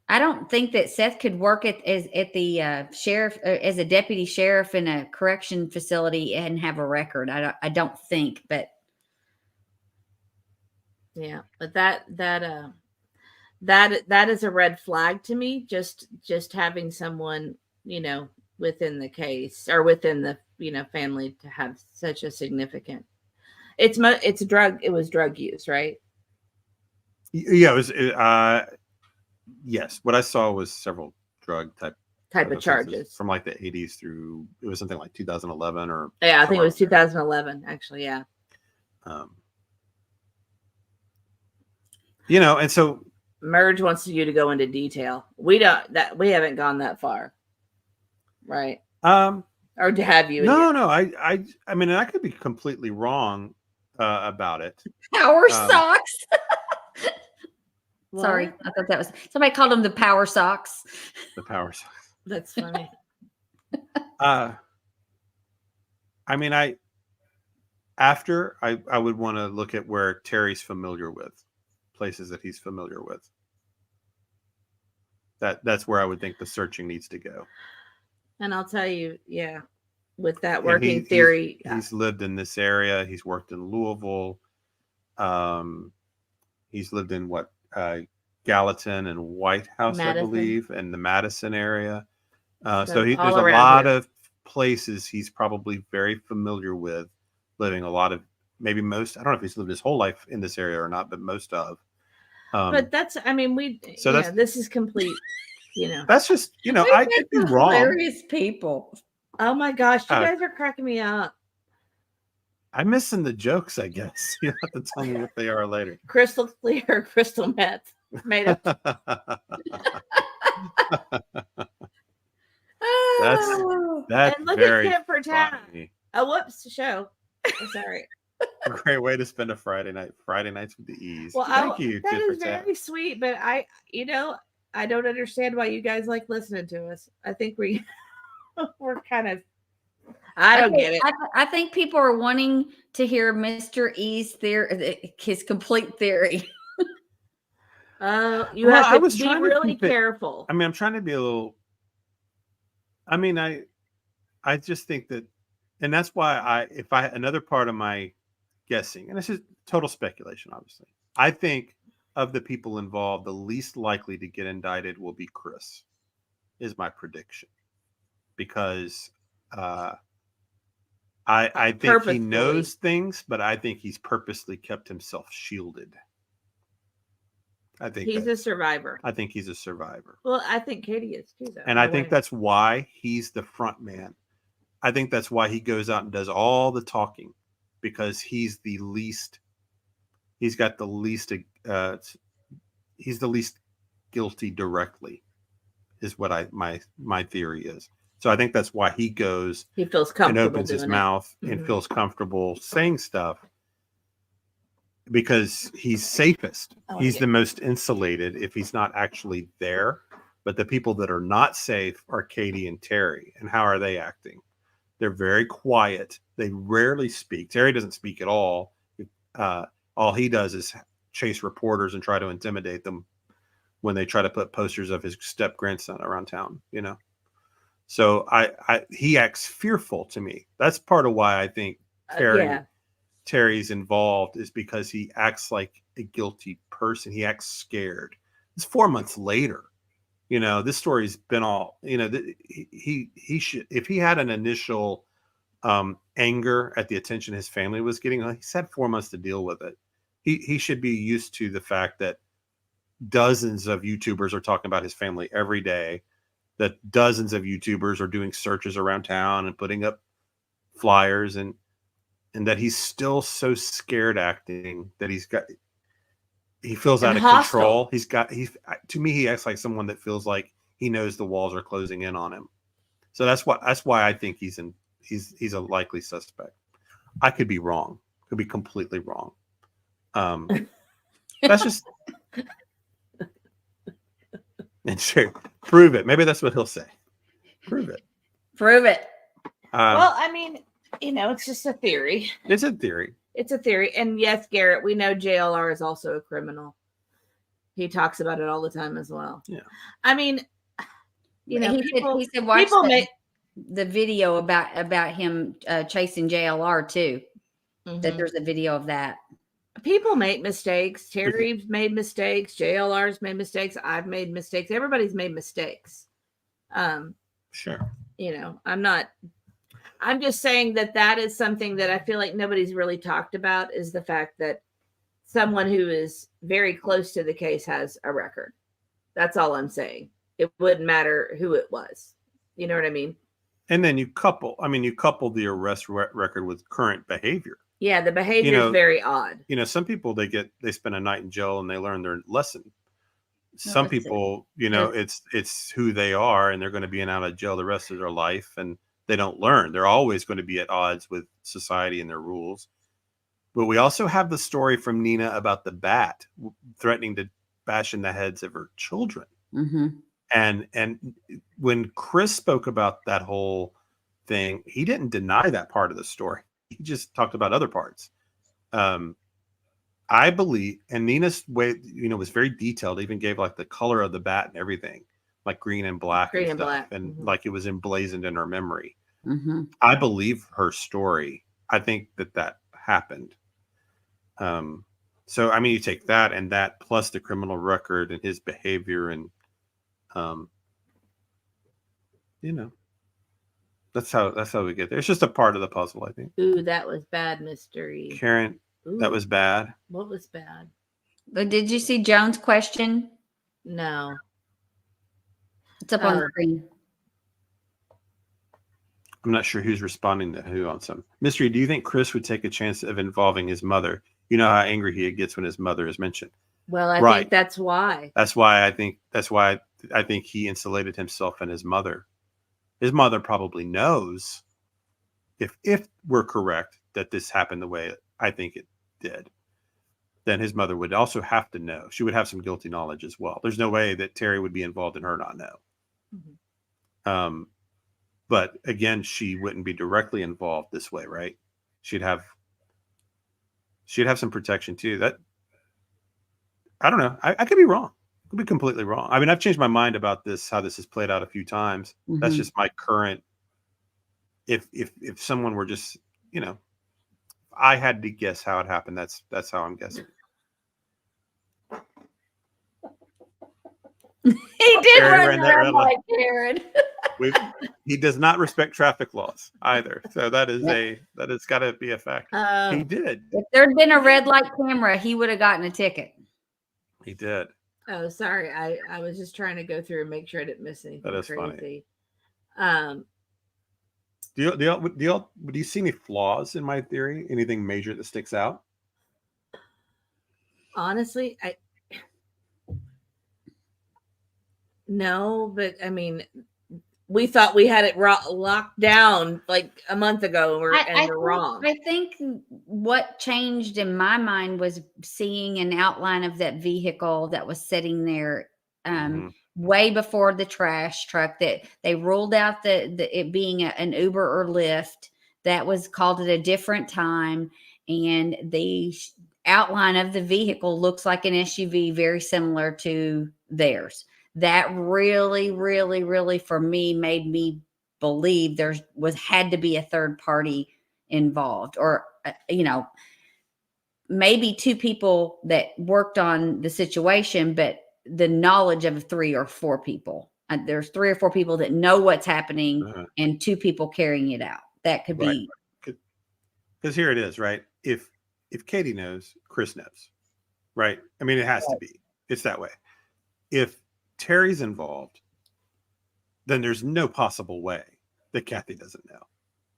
I don't think that Seth could work at the sheriff as a deputy sheriff in a correction facility and have a record. I don't think, but yeah, but that is a red flag to me. Just having someone within the case or within the family to have such a significant. It was drug use, right? Yeah, it was. Yes, what I saw was several drug type of charges from like the 80s through it was something like 2011 or I think it was 2011 actually. Yeah. And so Merge wants you to go into detail. We haven't gone that far, right? Or have you? No. I mean, I could be completely wrong about it. Power socks. What? Sorry, I thought that was somebody called them the power socks. The power socks. That's funny. I mean, I would want to look at where Terry's familiar with, places that he's familiar with. That's where I would think the searching needs to go. And I'll tell you, yeah, with that working theory, he's lived in this area. He's worked in Louisville. He's lived in Gallatin and White House, Madison. I believe, and the Madison area. So So there's all a around lot here. of places he's probably very familiar with, living a lot of, maybe most, I don't know if he's lived his whole life in this area or not, but most of. But that's, I mean, this is complete, That's just, I could be wrong. Hilarious people. Oh my gosh, you guys are cracking me up. I'm missing the jokes, I guess. You have to tell me what they are later. Crystal clear, crystal meth made up. That's and look very at Kent for town. funny. Oh, whoops, show. I'm sorry. Great way to spend a Friday night. Friday nights with the E's. Well, Thank you. that Tit is for tat. very sweet, but I don't understand why you guys like listening to us. I think we're kind of, I don't get it. I think people are wanting to hear Mr. E's theory, his complete theory. You have I to was be trying to really keep it- careful. I mean, I'm trying to be a little. I mean, I just think that, and that's why another part of my guessing, and this is total speculation, obviously. I think of the people involved, the least likely to get indicted will be Chris, is my prediction, because I think he knows things, but I think he's purposely kept himself shielded. I think he's a survivor. I think he's a survivor. Well, I think Katie is too, though. And I think that's why he's the front man. I think that's why he goes out and does all the talking, because he's the least guilty directly, is what my theory is. So I think that's why he goes, he feels and comfortable opens his doing it. mouth and Mhm. feels comfortable saying stuff, because he's safest. He's the most insulated if he's not actually there. But the people that are not safe are Katie and Terry. And how are they acting? They're very quiet. They rarely speak. Terry doesn't speak at all. All he does is chase reporters and try to intimidate them when they try to put posters of his step grandson around town, So he acts fearful to me. That's part of why I think Terry's involved, is because he acts like a guilty person. He acts scared. It's 4 months later. This story's been all, he should, if he had an initial anger at the attention his family was getting, he's had 4 months to deal with it. He should be used to the fact that dozens of YouTubers are talking about his family every day, that dozens of YouTubers are doing searches around town and putting up flyers, and that he's still so scared acting that he feels out of control. To me, he acts like someone that feels like he knows the walls are closing in on him. So that's why I think he's a likely suspect. I could be wrong. Could be completely wrong. That's just, and sure, prove it. Maybe that's what he'll say. Prove it. Well, I mean, it's just a theory. It's a theory. It's a theory. And yes, Garrett, we know JLR is also a criminal. He talks about it all the time as well. Yeah. I mean, He said watch the video about him chasing JLR too. Mhm. That there's a video of that. People make mistakes. Terry's made mistakes. JLR's made mistakes. I've made mistakes. Everybody's made mistakes. Sure. I'm just saying that is something that I feel like nobody's really talked about, is the fact that someone who is very close to the case has a record. That's all I'm saying. It wouldn't matter who it was. You know what I mean? And then you couple the arrest record with current behavior. Yeah, the behavior is very odd. Some people, they spend a night in jail and they learn their lesson. some let's see. people, it's who they are, and they're going to be in and out of jail the rest of their life, and they don't learn. They're always going to be at odds with society and their rules. But we also have the story from Nina about the bat threatening to bash in the heads of her children. Mm-hmm. And when Chris spoke about that whole thing, he didn't deny that part of the story. He just talked about other parts. I believe, and Nina's way, was very detailed. Even gave like the color of the bat and everything, like green and black Green and and stuff, black. and Mhm. like it was emblazoned in her memory. Mm-hmm. I believe her story. I think that happened. So I mean, you take that and that plus the criminal record and his behavior, and that's how we get there. It's just a part of the puzzle, I think. Ooh, that was bad mystery. Karen, Ooh, that was bad. what was bad? But did you see Joan's question? No. It's up on the screen. I'm not sure who's responding to who on some mystery. Do you think Chris would take a chance of involving his mother? You know how angry he gets when his mother is mentioned. Well, I Right. think that's why. That's why I think he insulated himself and his mother. His mother probably knows, if we're correct, that this happened the way I think it did. Then his mother would also have to know. She would have some guilty knowledge as well. There's no way that Terry would be involved and her not know. Mm-hmm. But again, she wouldn't be directly involved this way, right? She'd have some protection too. That, I don't know. I could be wrong. I could be completely wrong. I mean, I've changed my mind about this, how this has played out a few times. Mm-hmm. That's just my current. If someone were just, I had to guess how it happened. That's how I'm guessing. He did Karen run ran that red red light. light, Karen. He does not respect traffic laws either. So that has got to be a factor. He did. If there'd been a red light camera, he would have gotten a ticket. He did. Oh, sorry. I was just trying to go through and make sure I didn't miss anything That is crazy. funny. Do you see any flaws in my theory? Anything major that sticks out? Honestly, no, but I mean, we thought we had it locked down like a month ago, and we're wrong. I think what changed in my mind was seeing an outline of that vehicle that was sitting there way before the trash truck, that they ruled out it being an Uber or Lyft. That was called at a different time. And the outline of the vehicle looks like an SUV, very similar to theirs. That really, really, really, for me, made me believe had to be a third party involved, or, maybe two people that worked on the situation, but the knowledge of 3 or 4 people. There's 3 or 4 people that know what's happening, and 2 people carrying it out. That could be. Because here it is, right? If Katie knows, Chris knows, right? I mean, it has to be. It's that way. If Terry's involved, then there's no possible way that Kathy doesn't know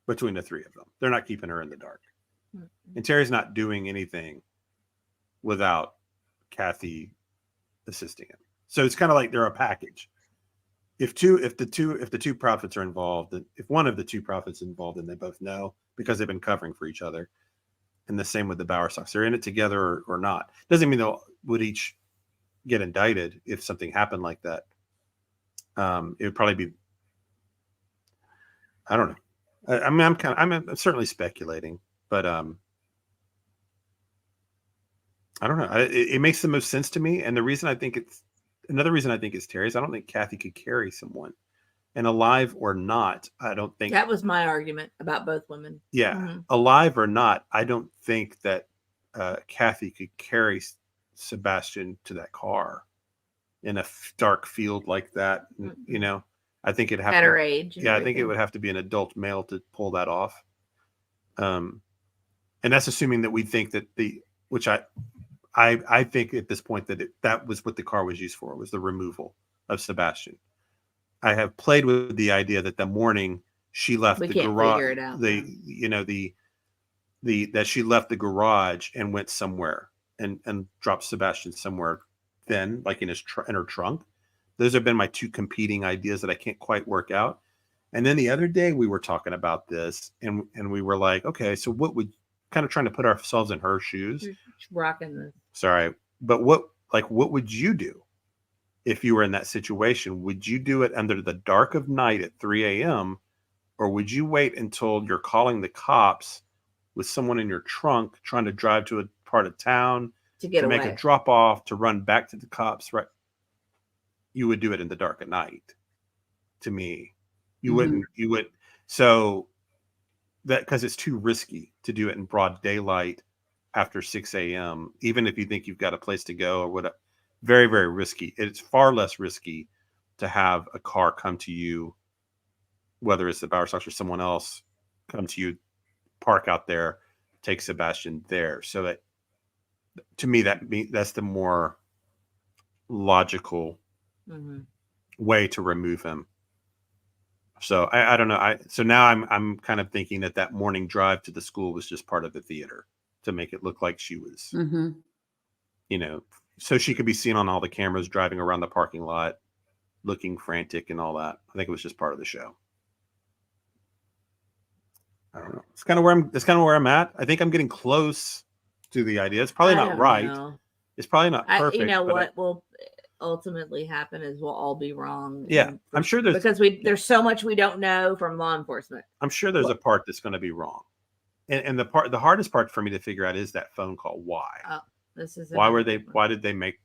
between the 3 of them. They're not keeping her in the dark. And Terry's not doing anything without Kathy assisting him. So it's kind of like they're a package. If the two prophets are involved, if one of the 2 prophets is involved, and they both know because they've been covering for each other, and the same with the Bowerstocks, they're in it together or not. Doesn't mean they would each get indicted if something happened like that. It would probably be, I don't know. I'm certainly speculating, but I don't know. It makes the most sense to me. And another reason I think it's Terry's. I don't think Kathy could carry someone, and alive or not, I don't think That was my argument about both women. Yeah, alive or not, I don't think that Kathy could carry Sebastian to that car in a dark field like that. I think it'd have at her age. Yeah, I think it would have to be an adult male to pull that off. And that's assuming that we think that which I think at this point that was what the car was used for, was the removal of Sebastian. I have played with the idea that the morning she left the garage, that she left the garage and went somewhere and dropped Sebastian somewhere then, like in in her trunk. Those have been my two competing ideas that I can't quite work out. And then the other day we were talking about this, and we were like, okay, so what would, kind of trying to put ourselves in her shoes. Rocking this. Sorry, but what would you do if you were in that situation? Would you do it under the dark of night at 3 a.m., or would you wait until you're calling the cops with someone in your trunk trying to drive to a part of town to make a drop off, to run back to the cops? Right. You would do it in the dark at night. To me, you wouldn't, you would. So that, because it's too risky to do it in broad daylight after 6 a.m., even if you think you've got a place to go or whatever. Very, very risky. It's far less risky to have a car come to you, whether it's the Bowersox or someone else, come to you, park out there, take Sebastian there. So that, to me, that's the more logical way to remove him. So I don't know. So now I'm kind of thinking that morning drive to the school was just part of the theater to make it look like she was, you know, so she could be seen on all the cameras driving around the parking lot, looking frantic and all that. I think it was just part of the show. I don't know. It's kind of where I'm at. I think I'm getting close to the idea. It's probably not right. Know. It's probably not perfect. You know what will ultimately happen is we'll all be wrong. Yeah, I'm sure there's so much we don't know from law enforcement. I'm sure there's a part that's going to be wrong, and the hardest part for me to figure out is that phone call. Why? Why did they make?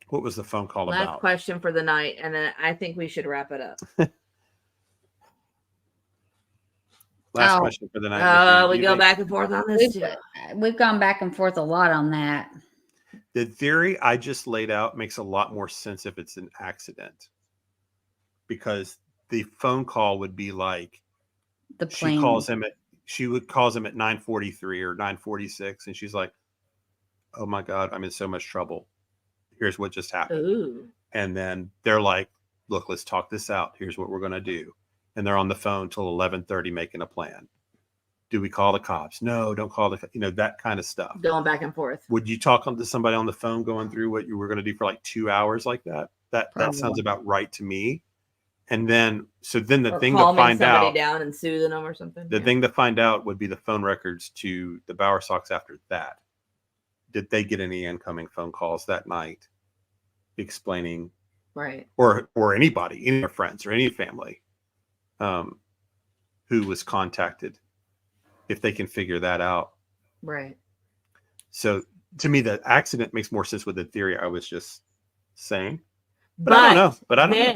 What was the phone call about? Last question for the night, and then I think we should wrap it up. Last question for the night. We go back and forth on this too. We've gone back and forth a lot on that. The theory I just laid out makes a lot more sense if it's an accident, because the phone call would be like the plane. She would calls him at 9:43 or 9:46, and she's like, "Oh my God, I'm in so much trouble. Here's what just happened." Ooh. And then they're like, "Look, let's talk this out. Here's what we're gonna do." And they're on the phone till 11:30 making a plan. Do we call the cops? No, don't call that kind of stuff. Going back and forth. Would you talk to somebody on the phone going through what you were going to do for like 2 hours like that? That sounds about right to me. And then, the thing to find out down and soothing them or something. The thing to find out would be the phone records to the Bowersox after that. Did they get any incoming phone calls that night explaining, right? Or anybody, any of their friends or any family, who was contacted, if they can figure that out. Right. So to me, the accident makes more sense with the theory I was just saying. But I don't know.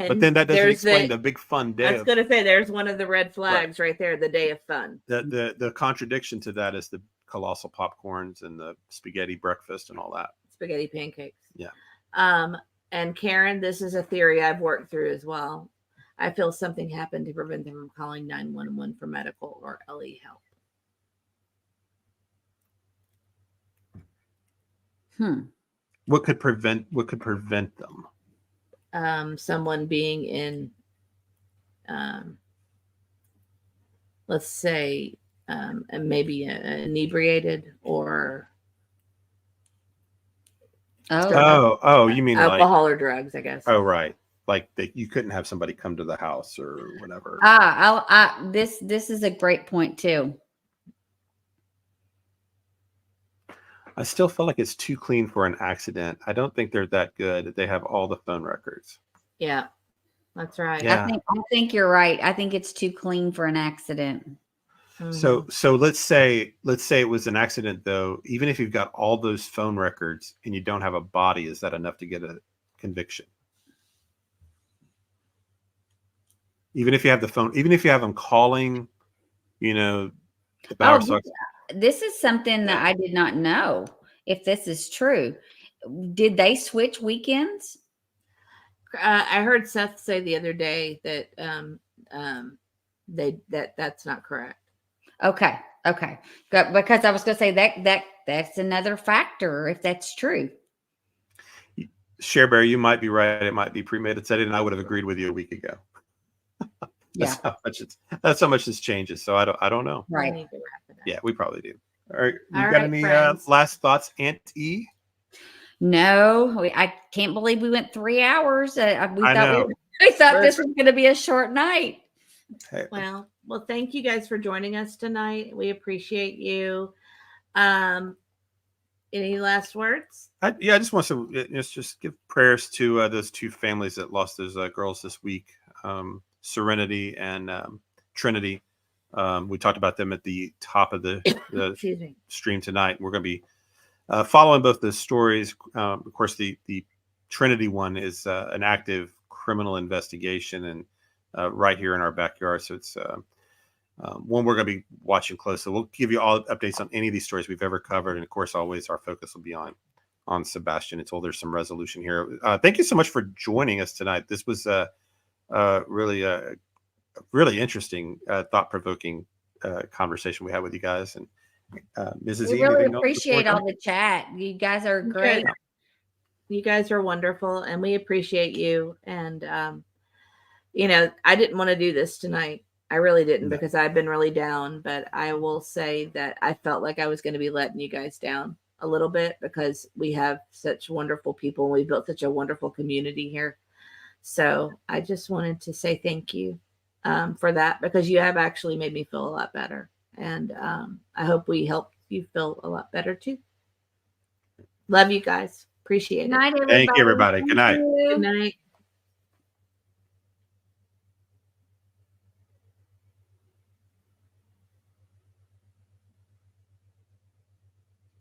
But then that doesn't explain the big fun day. I was going to say, there's one of the red flags right there, the day of fun. The contradiction to that is the colossal popcorns and the spaghetti breakfast and all that. Spaghetti pancakes. Yeah. And Karen, this is a theory I've worked through as well. I feel something happened to prevent them from calling 911 for medical or LE help. What could prevent them? Someone being in, let's say, maybe inebriated or. You mean alcohol or drugs? I guess. Oh, right. Like that, you couldn't have somebody come to the house or whatever. This is a great point too. I still feel like it's too clean for an accident. I don't think they're that good. They have all the phone records. Yeah, that's right. Yeah. I think you're right. I think it's too clean for an accident. So let's say it was an accident though. Even if you've got all those phone records and you don't have a body, is that enough to get a conviction? Even if you have the phone, even if you have them calling, the Bowersox. This is something that I did not know if this is true. Did they switch weekends? I heard Seth say the other day that that's not correct. Okay. Because I was going to say that's another factor if that's true. Sharebear, you might be right. It might be premeditated, and I would have agreed with you a week ago. That's how much this changes. So I don't know. Right. Yeah, we probably do. All right. You got any last thoughts, Aunt E? No, I can't believe we went 3 hours. We I thought know. we thought this was going to be a short night. Hey, Well, thank you guys for joining us tonight. We appreciate you. Any last words? I just want to just give prayers to those two families that lost those girls this week, Serenity and Trinity. We talked about them at the top of the Excuse me. stream tonight. We're going to be following both the stories. Of course, the Trinity one is an active criminal investigation and right here in our backyard. So it's one we're going to be watching closely. We'll give you all updates on any of these stories we've ever covered. And of course, always our focus will be on Sebastian until there's some resolution here. Thank you so much for joining us tonight. This was really interesting, thought-provoking conversation we had with you guys. And Mrs. We E, really anything else appreciate before all the chat. You guys are great. You guys are wonderful, and we appreciate you. And I didn't want to do this tonight. I really didn't, because I've been really down. But I will say that I felt like I was going to be letting you guys down a little bit, because we have such wonderful people and we built such a wonderful community here. So I just wanted to say thank you for that, because you have actually made me feel a lot better. And I hope we helped you feel a lot better too. Love you guys. Appreciate it. Good night, Thank you, everybody. Good night. Good night.